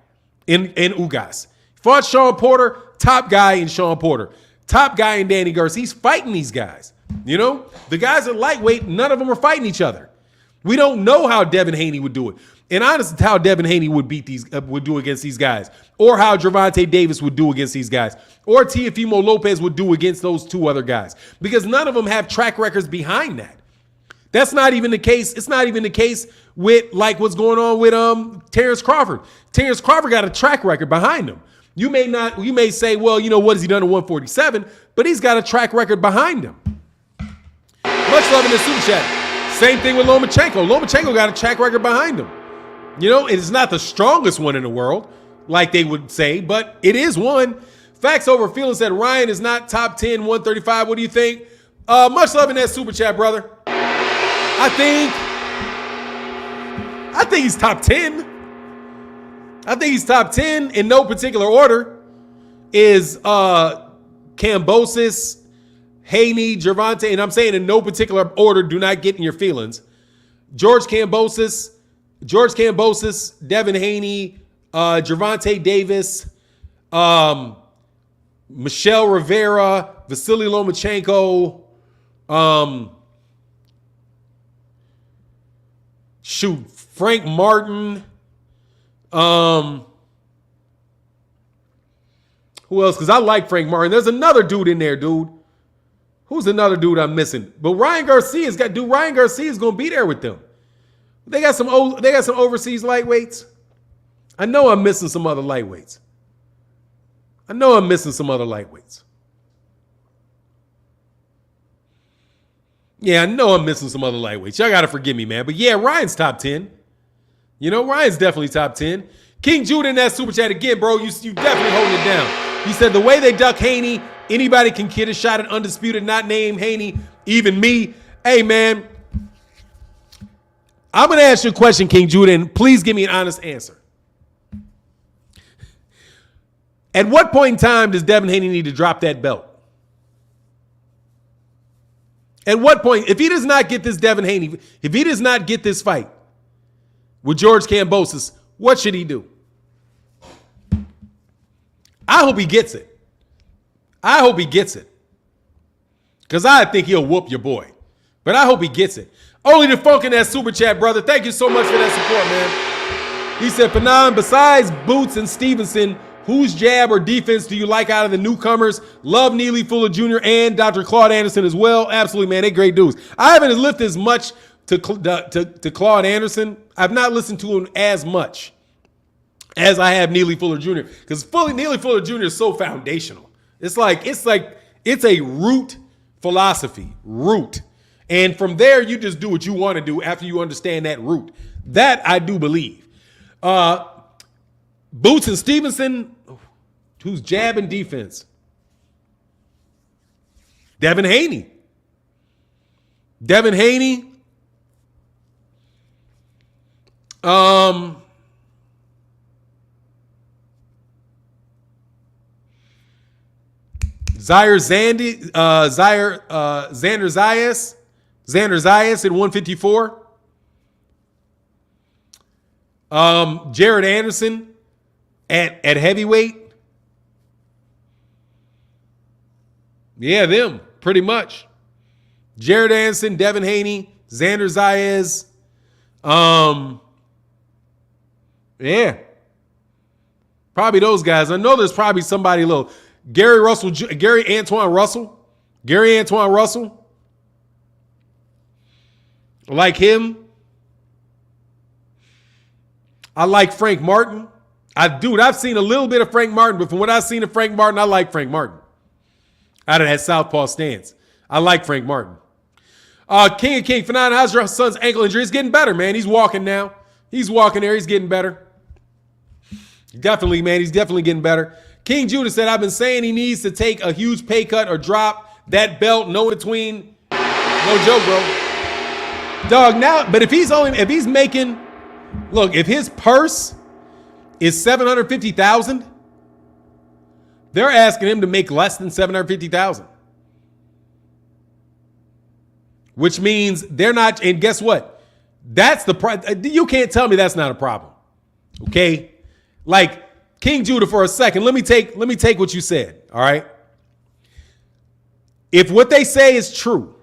in Ugas. Fought Sean Porter, top guy in Sean Porter. Top guy in Danny Garcia. He's fighting these guys. You know? The guys are lightweight, none of them are fighting each other. We don't know how Devin Haney would do it. And honestly, how Devin Haney would do against these guys. Or how Gervonta Davis would do against these guys. Or Teofimo Lopez would do against those two other guys. Because none of them have track records behind that. That's not even the case. It's not even the case with like what's going on with Terrence Crawford. Terrence Crawford got a track record behind him. You may say, well, you know, what has he done at 147? But he's got a track record behind him. Much love in the super chat. Same thing with Lomachenko. Lomachenko got a track record behind him. You know, it's not the strongest one in the world, like they would say, but it is one. Facts over feelings said Ryan is not top 10, 135. What do you think? Much love in that super chat, brother. I think he's top 10. I think he's top 10 in no particular order. Is Kambosos, Haney, Gervonta, and I'm saying in no particular order, do not get in your feelings. George Kambosos, Devin Haney, Gervonta Davis, Michelle Rivera, Vasily Lomachenko, Frank Martin, who else? Because I like Frank Martin. There's another dude in there, dude. Who's another dude I'm missing? But Ryan Garcia's got. Dude, Ryan Garcia's gonna be there with them. They got some overseas lightweights. I know I'm missing some other lightweights. Yeah, I know I'm missing some other lightweights. Y'all gotta forgive me, man. But yeah, Ryan's top 10. You know, Ryan's definitely top 10. King Judah in that super chat again, bro. You definitely holding it down. He said the way they duck Haney, anybody can get a shot at undisputed, not name Haney, even me. Hey, man, I'm going to ask you a question, King Judah, and please give me an honest answer. At what point in time does Devin Haney need to drop that belt? At what point, if he does not get this Devin Haney, if he does not get this fight with George Kambosos, what should he do? I hope he gets it. Because I think he'll whoop your boy. But I hope he gets it. Only the Funk in that super chat, brother. Thank you so much for that support, man. He said, Fanon, besides Boots and Stevenson, whose jab or defense do you like out of the newcomers? Love Neely Fuller Jr. and Dr. Claude Anderson as well. Absolutely, man. They're great dudes. I haven't listened as much to Claude Anderson. I've not listened to him as much as I have Neely Fuller Jr. Because Neely Fuller Jr. is so foundational. It's a root philosophy, and from there you just do what you want to do after you understand that root. That I do believe. Boots and Stevenson, who's jabbing defense? Devin Haney. Xander Zayas at 154. Jared Anderson at heavyweight. Yeah, them pretty much. Jared Anderson, Devin Haney, Xander Zayas. Yeah, probably those guys. I know there's probably somebody little. Gary Antoine Russell. Like him. I like Frank Martin. I've seen a little bit of Frank Martin, but from what I've seen of Frank Martin, I like Frank Martin. Out of that southpaw stance. I like Frank Martin. King of King, Fanon, how's your son's ankle injury? He's getting better, man. He's walking now. He's walking there. He's getting better. Definitely, man. He's definitely getting better. King Judah said, I've been saying he needs to take a huge pay cut or drop that belt. No in between. No joke, bro. Dog, now, but if he's making, look, if his purse is $750,000, they're asking him to make less than $750,000. Which means they're not, and guess what? That's the problem. You can't tell me that's not a problem. Okay? Like, King Judah, for a second, let me take what you said, all right? If what they say is true,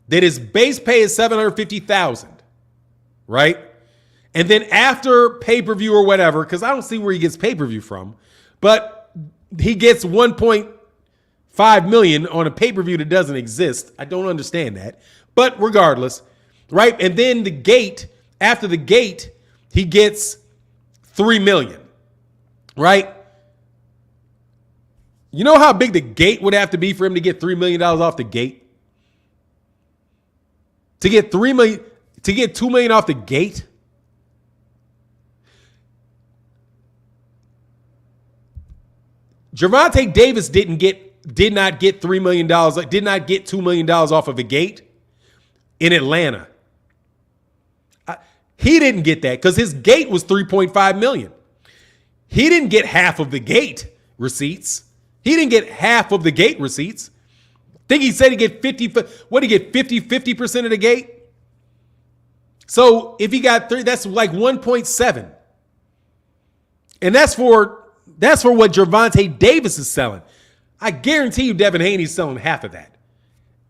that his base pay is $750,000, right? And then after pay-per-view or whatever, because I don't see where he gets pay-per-view from, but he gets $1.5 million on a pay-per-view that doesn't exist. I don't understand that. But regardless, right? And then after the gate, he gets $3 million. Right? You know how big the gate would have to be for him to get $3 million off the gate? To get $2 million off the gate? Gervonta Davis did not get $3 million, did not get $2 million off of a gate in Atlanta. He didn't get that because his gate was $3.5 million. He didn't get half of the gate receipts. I think he said he get 50% of the gate? So if he got 3, that's like 1.7. And that's for what Gervonta Davis is selling. I guarantee you Devin Haney's selling half of that.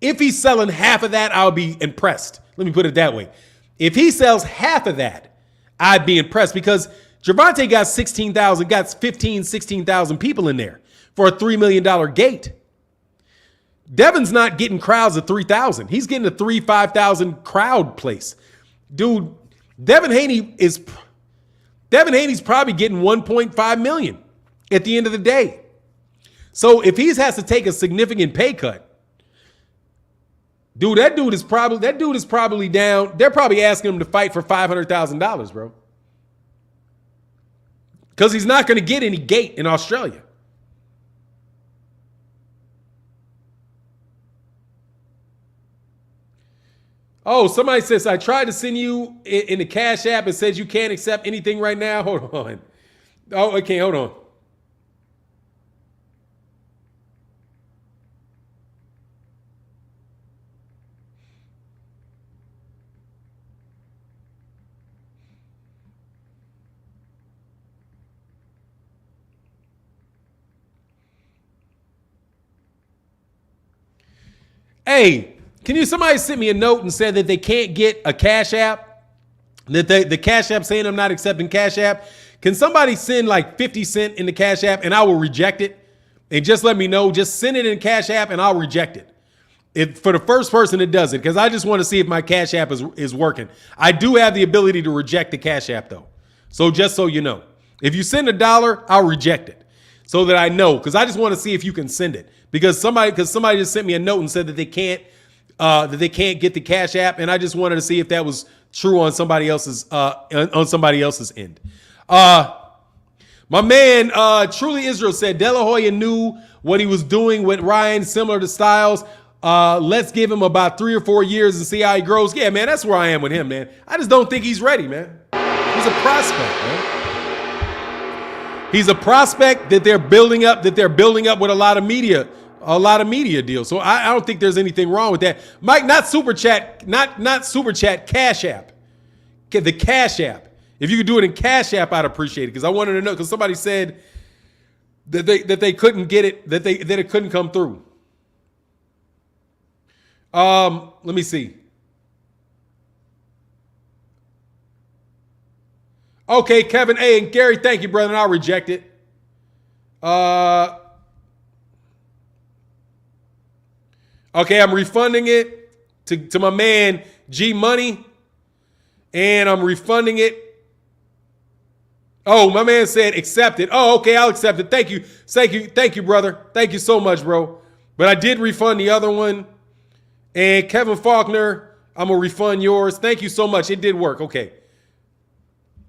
If he's selling half of that, I'll be impressed. Let me put it that way. If he sells half of that, I'd be impressed because Gervonta got 16,000 people in there for a $3 million gate. Devin's not getting crowds of 3,000. He's getting a 5,000 crowd place. Dude, Devin Haney's probably getting 1.5 million at the end of the day. So if he has to take a significant pay cut, dude, that dude is probably down. They're probably asking him to fight for $500,000, bro. Because he's not going to get any gate in Australia. Oh, somebody says, I tried to send you in the Cash App. It says you can't accept anything right now. Hold on. Oh, okay, hold on. Hey, can somebody send me a note and say that they can't get a Cash App? That the Cash App saying I'm not accepting Cash App? Can somebody send like 50 cents in the Cash App and I will reject it? And just let me know. Just send it in Cash App and I'll reject it. For the first person that does it, because I just want to see if my Cash App is working. I do have the ability to reject the Cash App though. So just so you know, if you send $1, I'll reject it so that I know, because I just want to see if you can send it. Because somebody just sent me a note and said that they can't get the Cash App, and I just wanted to see if that was true on somebody else's end. My man Truly Israel said De La Hoya knew what he was doing with Ryan, similar to Styles. Let's give him about 3 or 4 years and see how he grows. Yeah, man, that's where I am with him, man. I just don't think he's ready, man. He's a prospect, man. He's a prospect that they're building up with a lot of media deals. So I don't think there's anything wrong with that. Mike, not super chat, Cash App. Okay, the Cash App. If you could do it in Cash App, I'd appreciate it, because I wanted to know, because somebody said that they couldn't get it, that it couldn't come through. Let me see. Okay, Kevin A. and Gary, thank you, brother. I'll reject it. Okay, I'm refunding it to my man G Money, and I'm refunding it. Oh, my man said accept it. Oh, okay, I'll accept it. Thank you, brother. Thank you so much, bro. But I did refund the other one. And Kevin Faulkner, I'm gonna refund yours. Thank you so much. It did work. Okay.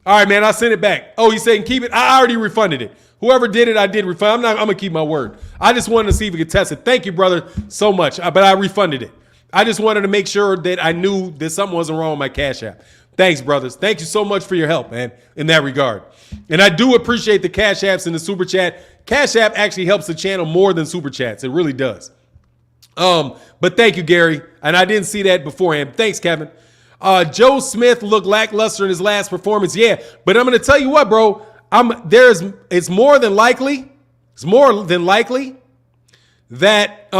All right, man, I'll send it back. Oh, you saying keep it? I already refunded it. Whoever did it, I did refund. I'm gonna keep my word. I just wanted to see if we could test it. Thank you, brother, so much. But I refunded it. I just wanted to make sure that I knew that something wasn't wrong with my Cash App. Thanks, brothers. Thank you so much for your help, man, in that regard. And I do appreciate the Cash Apps and the Super Chat. Cash App actually helps the channel more than Super Chats. It really does. But thank you, Gary. And I didn't see that beforehand. Thanks, Kevin. Joe Smith looked lackluster in his last performance. Yeah, but I'm going to tell you what, bro. It's more than likely that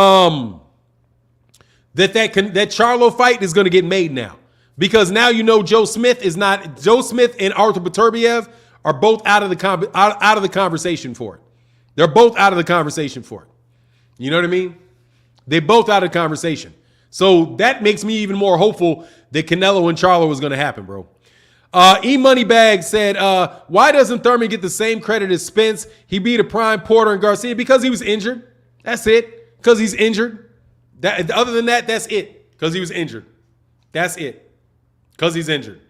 that Charlo fight is going to get made now, because now you know Joe Smith and Arthur Beterbiev are both out of the conversation for it. They're both out of the conversation for it. You know what I mean? They both out of conversation. So that makes me even more hopeful that Canelo and Charlo was going to happen, bro. E-Moneybag said, why doesn't Thurman get the same credit as Spence? He beat a prime Porter and Garcia because he was injured. That's it. Because he's injured. Other than that, that's it. Because he was injured. That's it. Because he's injured.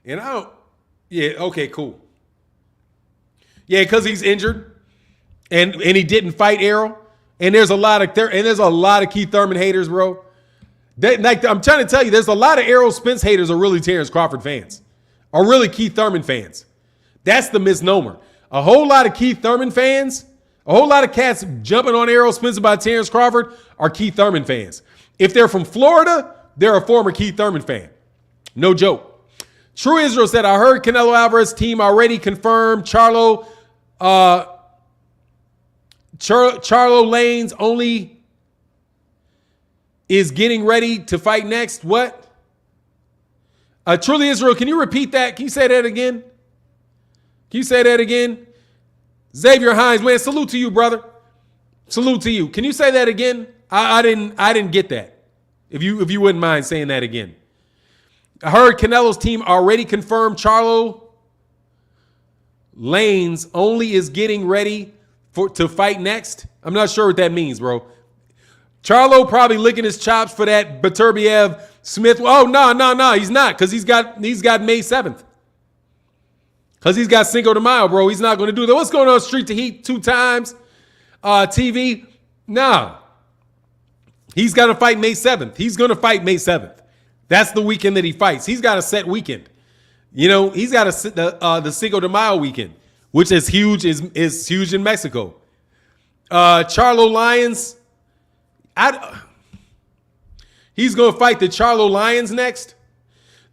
And okay, cool. Yeah, because he's injured. And he didn't fight Errol. And there's a lot of Keith Thurman haters, bro. I'm trying to tell you, there's a lot of Errol Spence haters are really Terrence Crawford fans, are really Keith Thurman fans. That's the misnomer. A whole lot of Keith Thurman fans, a whole lot of cats jumping on Errol Spence about Terrence Crawford are Keith Thurman fans. If they're from Florida, they're a former Keith Thurman fan. No joke. True Israel said, I heard Canelo Alvarez team already confirmed Charlo Charlo Lanes only is getting ready to fight next. What? Truly Israel, can you repeat that? Can you say that again? Can you say that again? Xavier Hines, man, salute to you, brother. Salute to you. Can you say that again? I didn't get that. If you wouldn't mind saying that again. I heard Canelo's team already confirmed Charlo Lanes only is getting ready to fight next. I'm not sure what that means, bro. Charlo probably licking his chops for that Beterbiev Smith. Oh, no, he's not, because he's got May 7th. Because he's got Cinco de Mayo, bro. He's not going to do that. What's going on, Street to Heat 2 times? TV? Nah. He's got to fight May 7th. He's going to fight May 7th. That's the weekend that he fights. He's got a set weekend. You know, he's got the Cinco de Mayo weekend, which is huge, is huge in Mexico. Charlo Lions, he's going to fight the Charlo Lions next.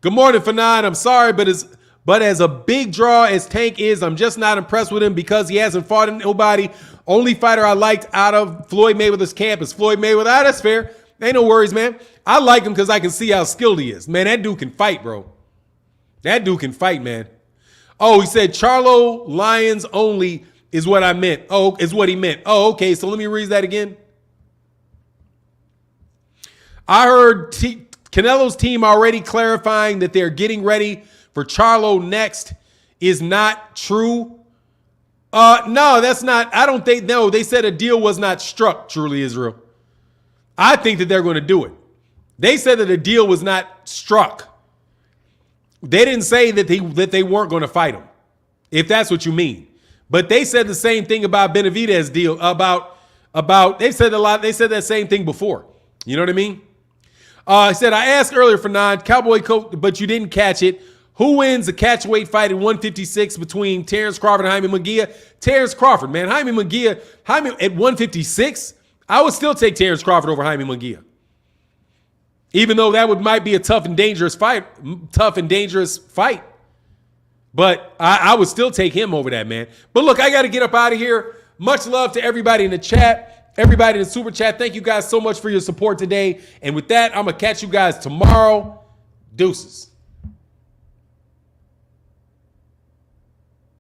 Good morning, Fanon. I'm sorry, but as a big draw as Tank is, I'm just not impressed with him because he hasn't fought nobody. Only fighter I liked out of Floyd Mayweather's camp is Floyd Mayweather. That's fair. Ain't no worries, man. I like him because I can see how skilled he is. Man, that dude can fight, bro. That dude can fight, man. Oh, he said Charlo Lions only is what I meant. Oh, is what he meant. Oh, okay. So let me read that again. I heard Canelo's team already clarifying that they're getting ready for Charlo next is not true. No, that's not. I don't think. No, they said a deal was not struck. Truly, Israel. I think that they're going to do it. They said that a deal was not struck. They didn't say that they weren't going to fight him, if that's what you mean. But they said the same thing about Benavidez deal. They said a lot. They said that same thing before. You know what I mean? I said I asked earlier for Cowboy coat, but you didn't catch it. Who wins a catchweight fight at 156 between Terrence Crawford and Jaime Munguia? Terrence Crawford, man. Jaime at 156. I would still take Terrence Crawford over Jaime Munguia. Even though that might be a tough and dangerous fight. But I would still take him over that, man. But look, I got to get up out of here. Much love to everybody in the chat, everybody in the super chat. Thank you guys so much for your support today. And with that, I'm going to catch you guys tomorrow. Deuces.